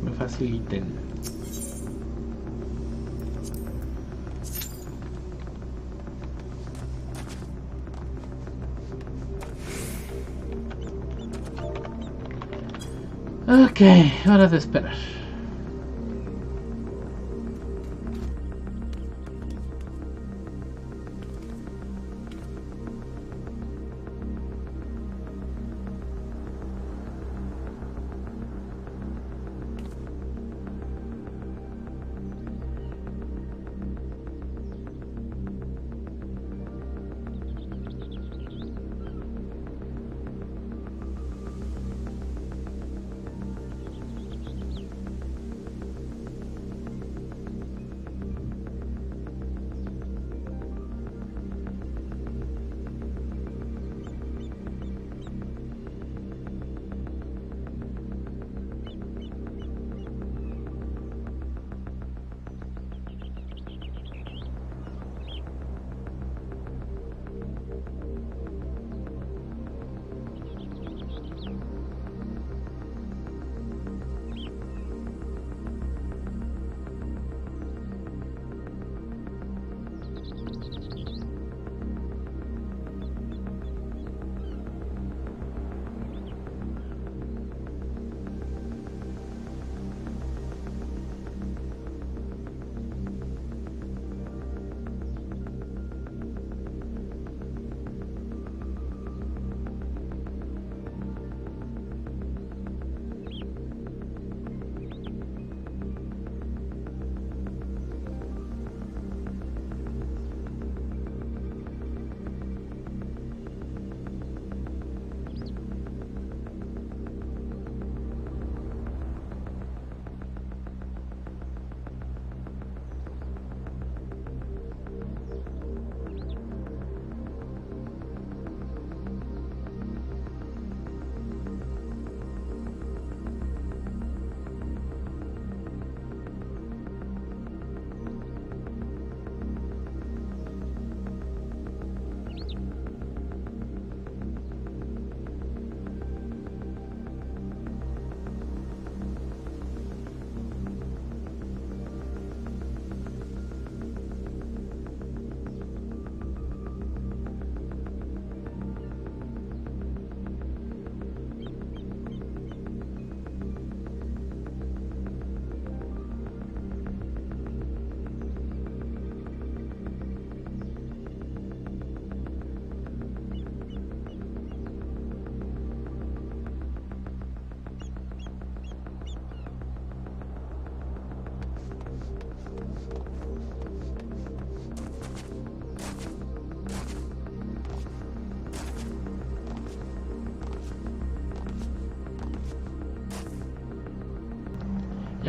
Me faciliten. Ok, hora de esperar.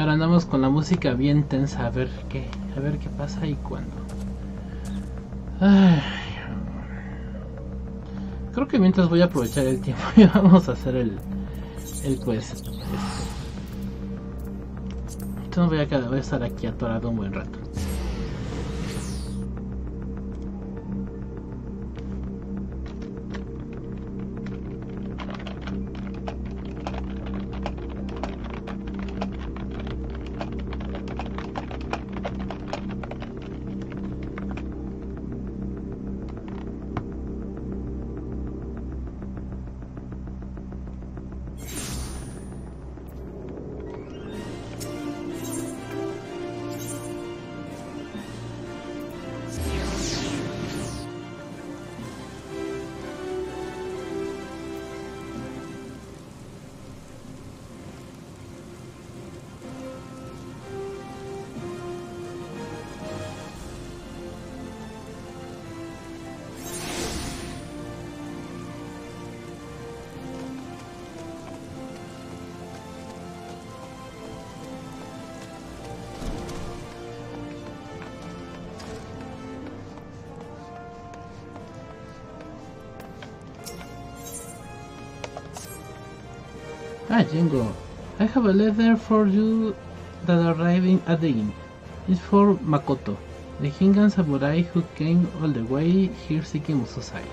ahora andamos con la música bien tensa, a ver qué pasa y cuándo. Ay, creo que mientras voy a aprovechar el tiempo y vamos a hacer el quest. Entonces voy a estar aquí atorado un buen rato. Ah, Jengo, I have a letter for you that arriving at the inn. It's for Makoto, the Hingan samurai who came all the way here seeking Mususai.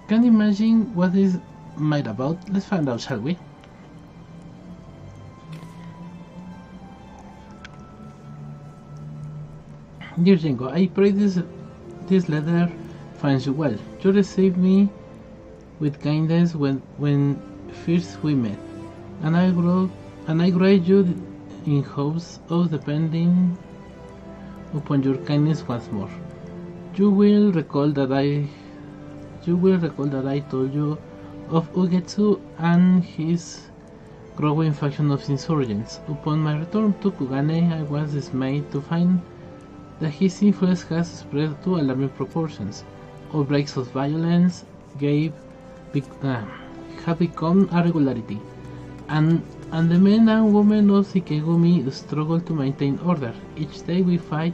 Can't imagine what is made about. Let's find out, shall we? Dear Jengo, I pray this letter finds you well. You received me with kindness when first we met, and I write you in hopes of depending upon your kindness once more. You will recall that I told you of Ugetsu and his growing faction of insurgents. Upon my return to Kugane, I was dismayed to find that his influence has spread to alarming proportions. Outbreaks of violence have become a regularity, and the men and women of Shikegumi struggle to maintain order. Each day we fight,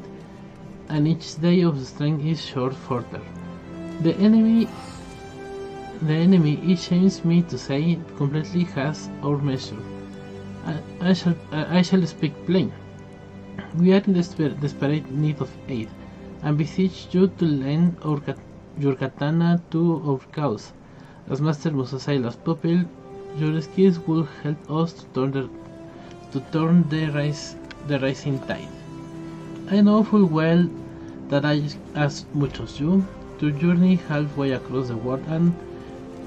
and each day of strength is short further. The enemy, it shames me to say, completely has our measure. I shall speak plain. We are in desperate need of aid, and beseech you to lend your katana to our cause. As Master Mususai lost pupil, your skills will help us to turn the rising tide. I know full well that I ask much of you to journey halfway across the world and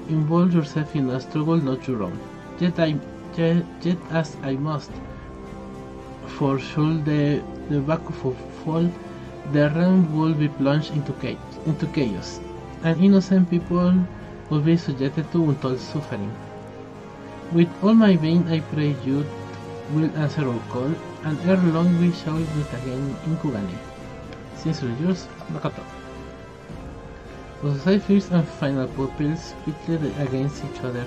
involve yourself in a struggle not your own. Yet as I must, for should the Bakufu fall, the realm will be plunged into chaos, and innocent people will be subjected to untold suffering. With all my being I pray you will answer our call, and ere long we shall meet again in Kugane. Sincerely yours, Makoto. The society first and final pupils pitted against each other.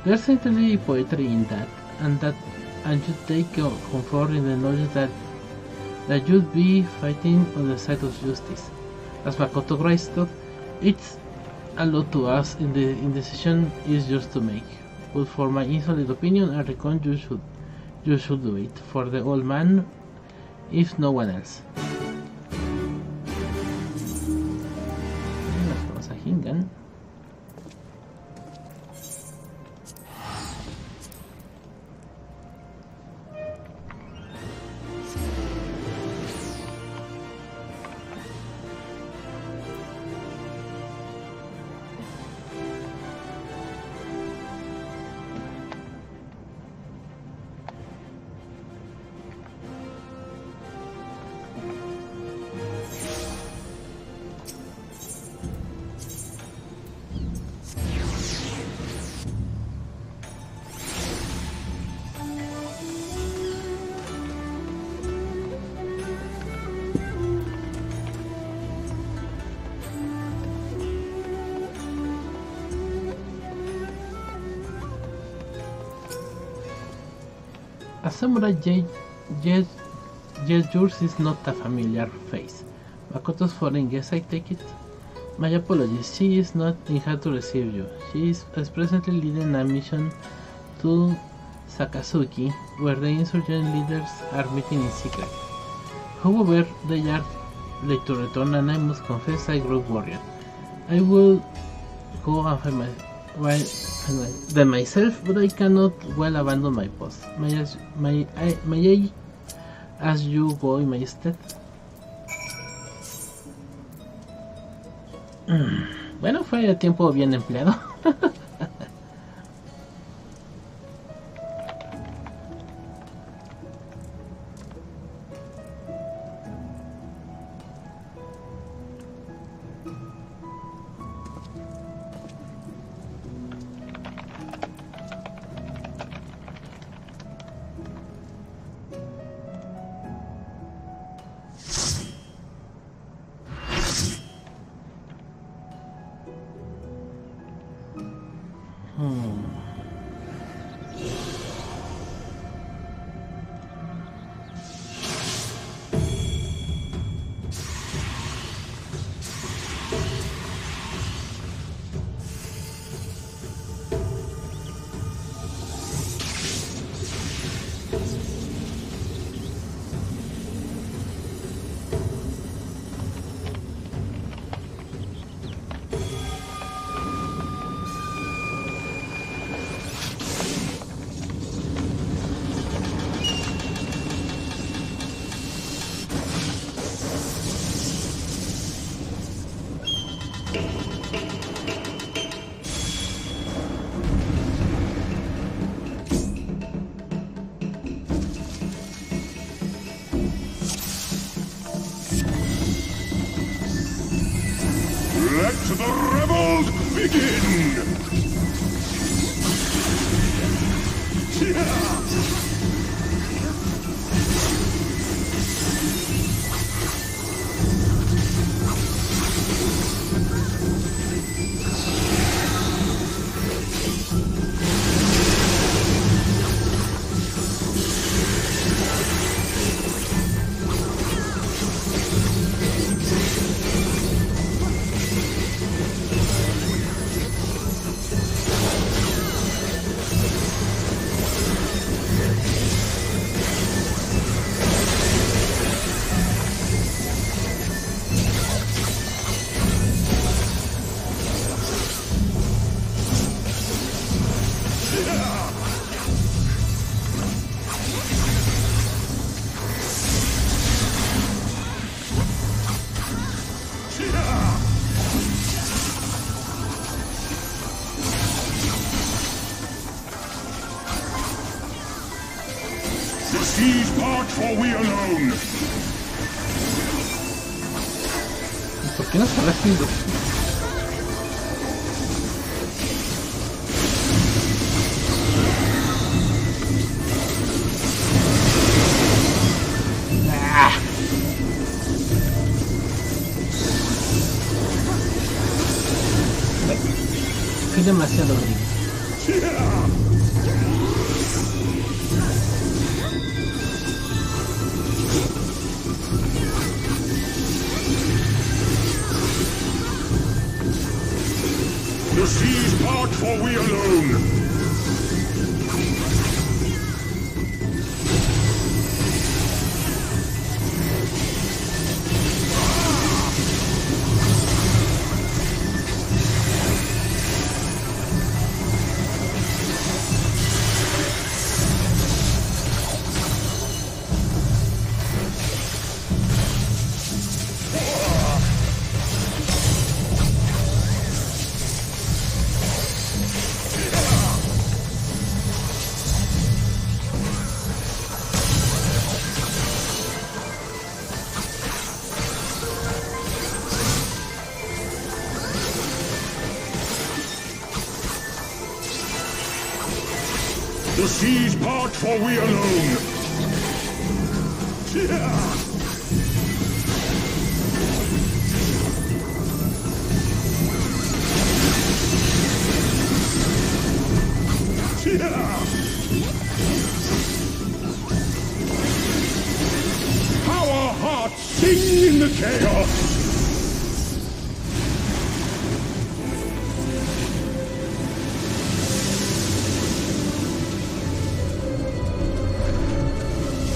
There's certainly poetry in that, and you take comfort in the knowledge that you'd be fighting on the side of justice. As Makoto Grace thought, it's a lot to us, and the decision is yours to make. But for my insolent opinion, I reckon you should do it for the old man, if no one else. Vamos a Hingan. A samurai yes, yours is not a familiar face. Makoto's foreign guest, I take it? My apologies, she is not in how to receive you. She is presently leading a mission to Sakazuki, where the insurgent leaders are meeting in secret. However, they are late to return, and I must confess I grew worried. I will go and find them myself, but I cannot well abandon my post. May I ask you go in my stead? Bueno, fue el tiempo bien empleado. ¿Por qué no está haciendo? Hay demasiado grito. The seas part, for we alone. The seas part, for we alone. How our hearts sing in the chaos.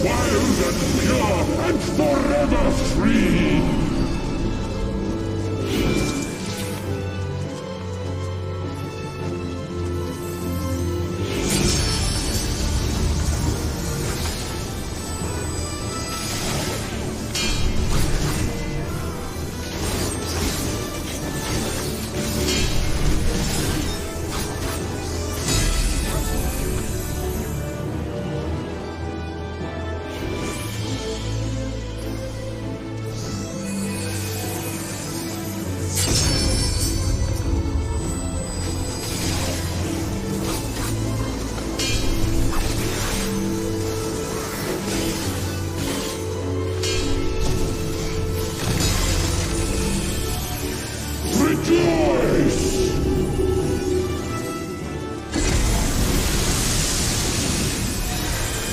Wild and pure and forever free!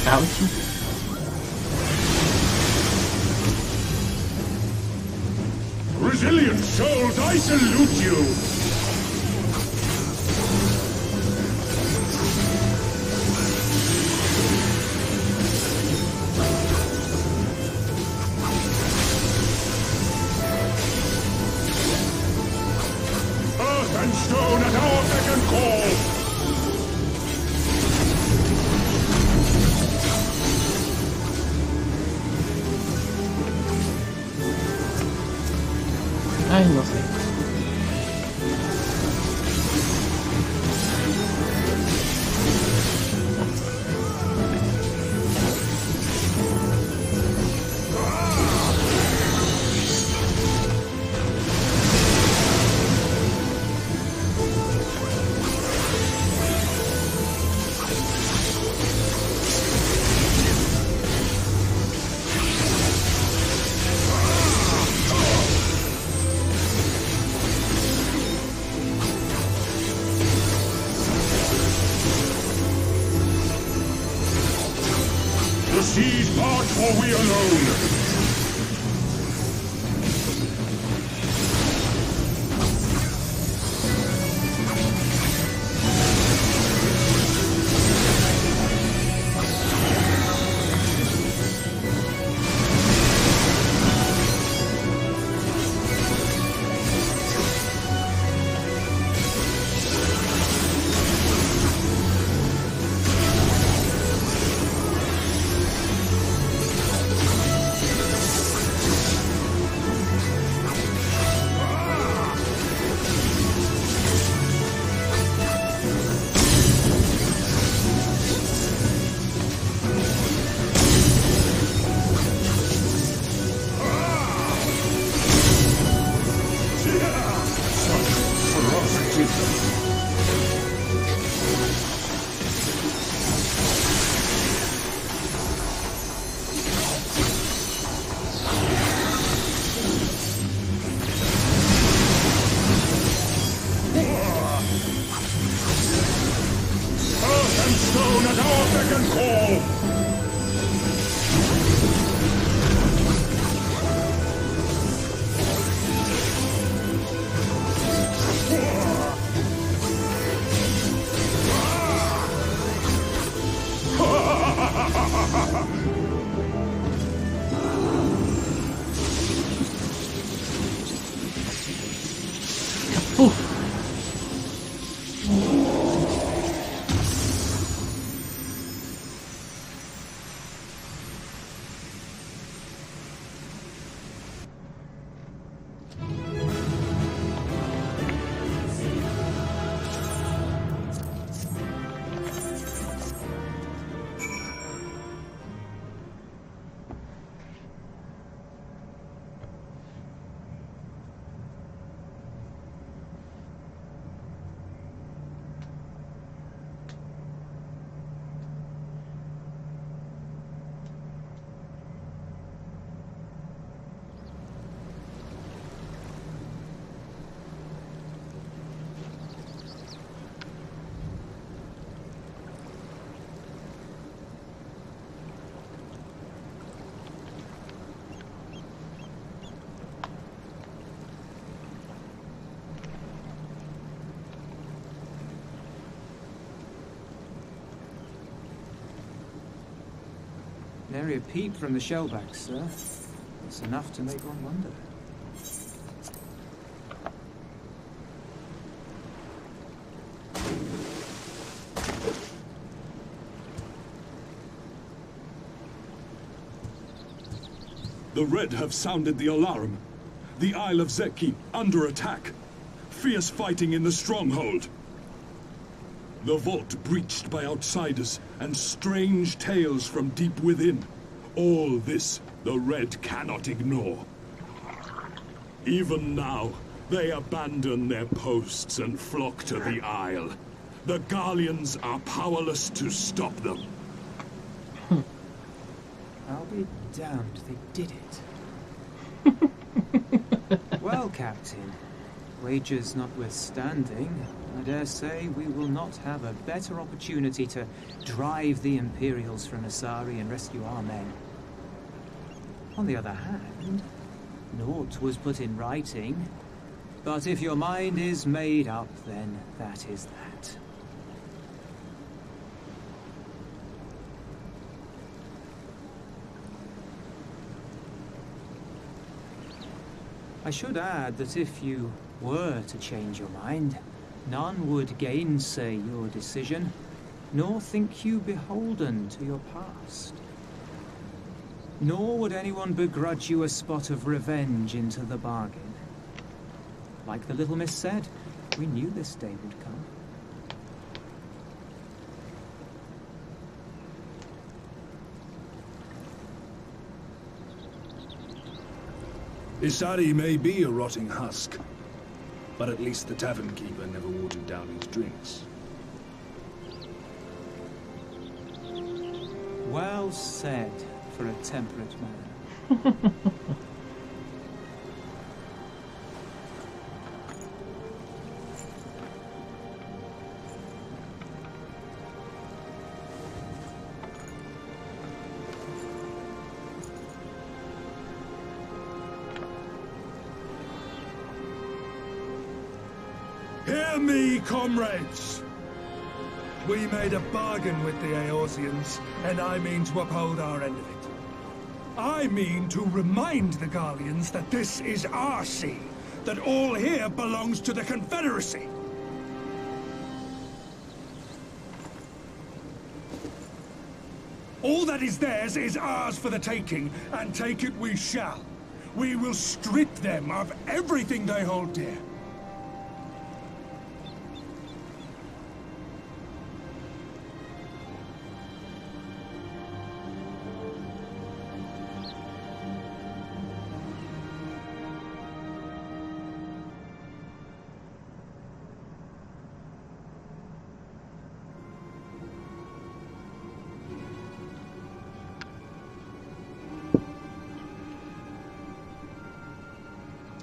Ouch. Resilient souls, I salute you! Earth and stone at our beck and call! Ay, no sé. The seas part, for we alone! stone at our beck and call! Nary a peep from the shellbacks, sir. It's enough to make one wonder. The Red have sounded the alarm. The Isle of Zeki under attack. Fierce fighting in the stronghold. The vault breached by outsiders, and strange tales from deep within. All this the Red cannot ignore. Even now, they abandon their posts and flock to the Isle. The Garleans are powerless to stop them. I'll be damned they did it. Well, Captain, wagers notwithstanding, I dare say we will not have a better opportunity to drive the Imperials from Asari and rescue our men. On the other hand, naught was put in writing. But if your mind is made up, then that is that. I should add that if you were to change your mind, none would gainsay your decision, nor think you beholden to your past. Nor would anyone begrudge you a spot of revenge into the bargain. Like the little miss said, we knew this day would come. Isari may be a rotting husk, but at least the tavern keeper never watered down his drinks. Well said for a temperate man. Hear me, comrades! We made a bargain with the Eorzeans, and I mean to uphold our end of it. I mean to remind the Garleans that this is our sea, that all here belongs to the Confederacy. All that is theirs is ours for the taking, and take it we shall. We will strip them of everything they hold dear.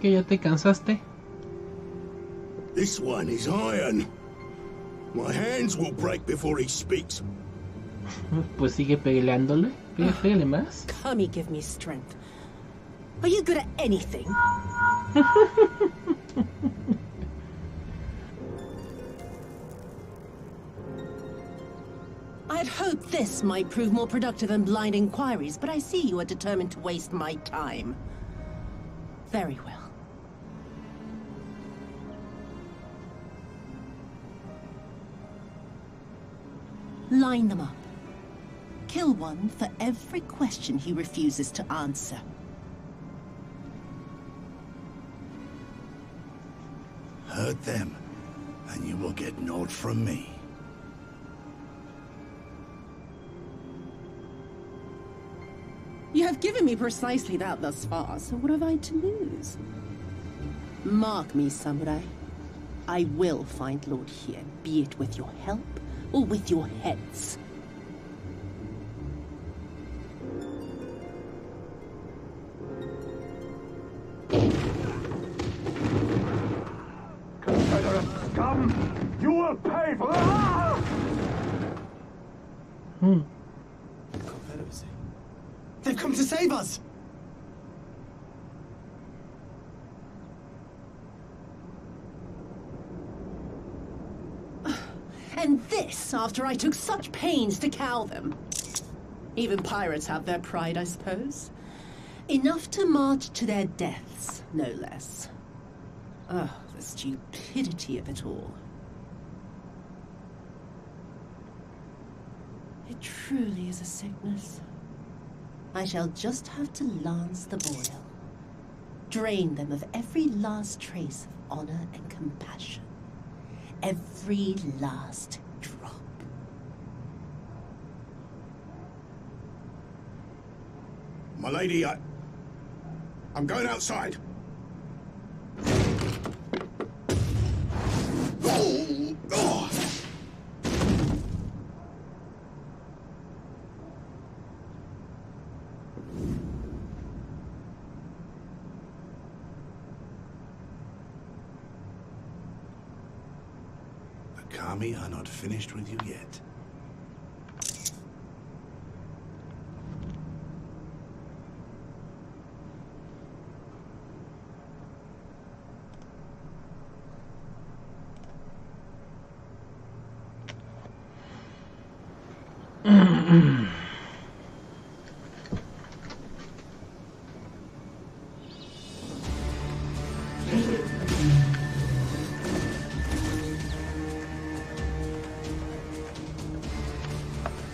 ¿Que ya te cansaste? This one is iron. My hands will break before he speaks. Pues sigue peleándole. Pégale más. Kami, give me strength. Are you good at anything? I had hoped this might prove more productive than blind inquiries, but I see you are determined to waste my time. Very well. Line them up. Kill one for every question he refuses to answer. Hurt them, and you will get naught from me. You have given me precisely that thus far, so what have I to lose? Mark me, samurai. I will find Lord here, be it with your help or with your heads. Confederate scum! You will pay for that! Confederacy. They've come to save us! And this after I took such pains to cow them. Even pirates have their pride, I suppose. Enough to march to their deaths, no less. Oh, the stupidity of it all. It truly is a sickness. I shall just have to lance the boil. Drain them of every last trace of honor and compassion. Every last drop. My lady, I'm going outside. Oh! The Kami are not finished with you yet.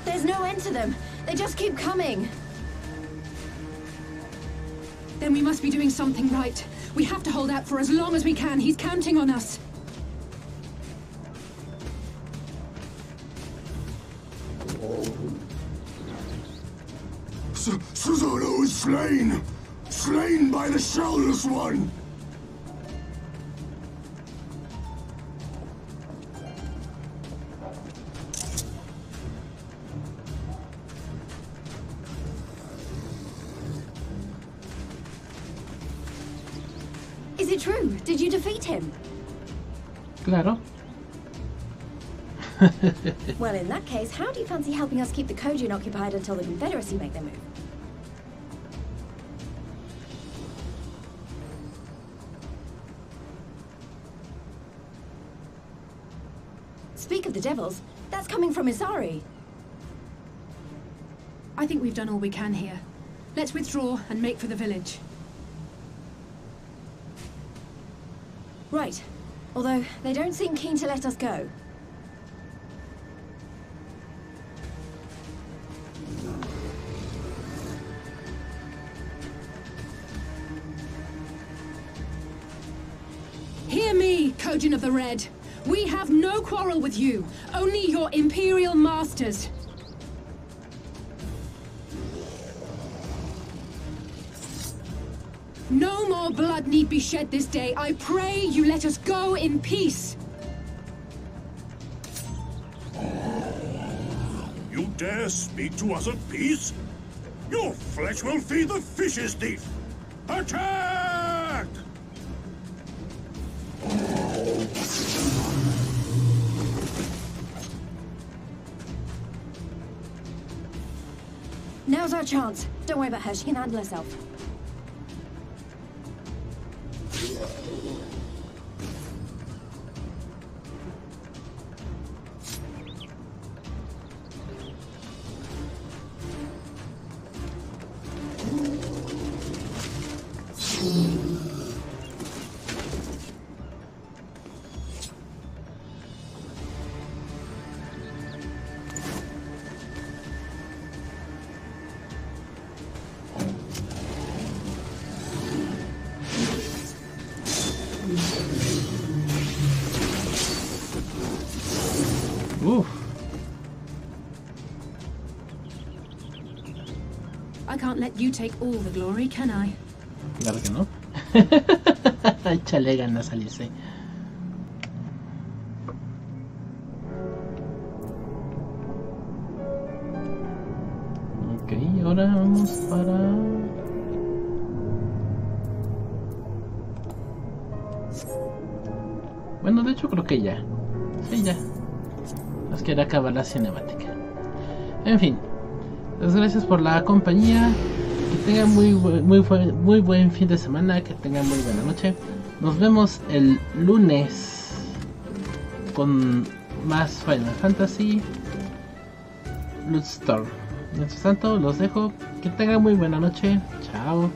There's no end to them. They just keep coming. Then we must be doing something right. We have to hold out for as long as we can. He's counting on us. Susanoo is slain! Slain by the Shellless One! Is it true? Did you defeat him? Claro. Well, in that case, how do you fancy helping us keep the Kojin occupied until the Confederacy make their move? Speak of the devils, that's coming from Isari. I think we've done all we can here. Let's withdraw and make for the village. Right. Although, they don't seem keen to let us go. Hear me, Kojin of the Red. We have no quarrel with you, only your Imperial masters. No more blood need be shed this day. I pray you let us go in peace. You dare speak to us of peace? Your flesh will feed the fish's thief! Attack! Now's our chance. Don't worry about her. She can handle herself. I can't let you take all the glory, can I? Claro que no. Échale ganas, Alice. Ok, ahora vamos para... Bueno, de hecho creo que ya. Sí, ya. Nos quiere acabar la cinemática. En fin. Pues gracias por la compañía. Que tengan muy buen fin de semana. Que tengan muy buena noche. Nos vemos el lunes con más Final Fantasy Bloodstorm. Mientras tanto, los dejo. Que tengan muy buena noche. Chao.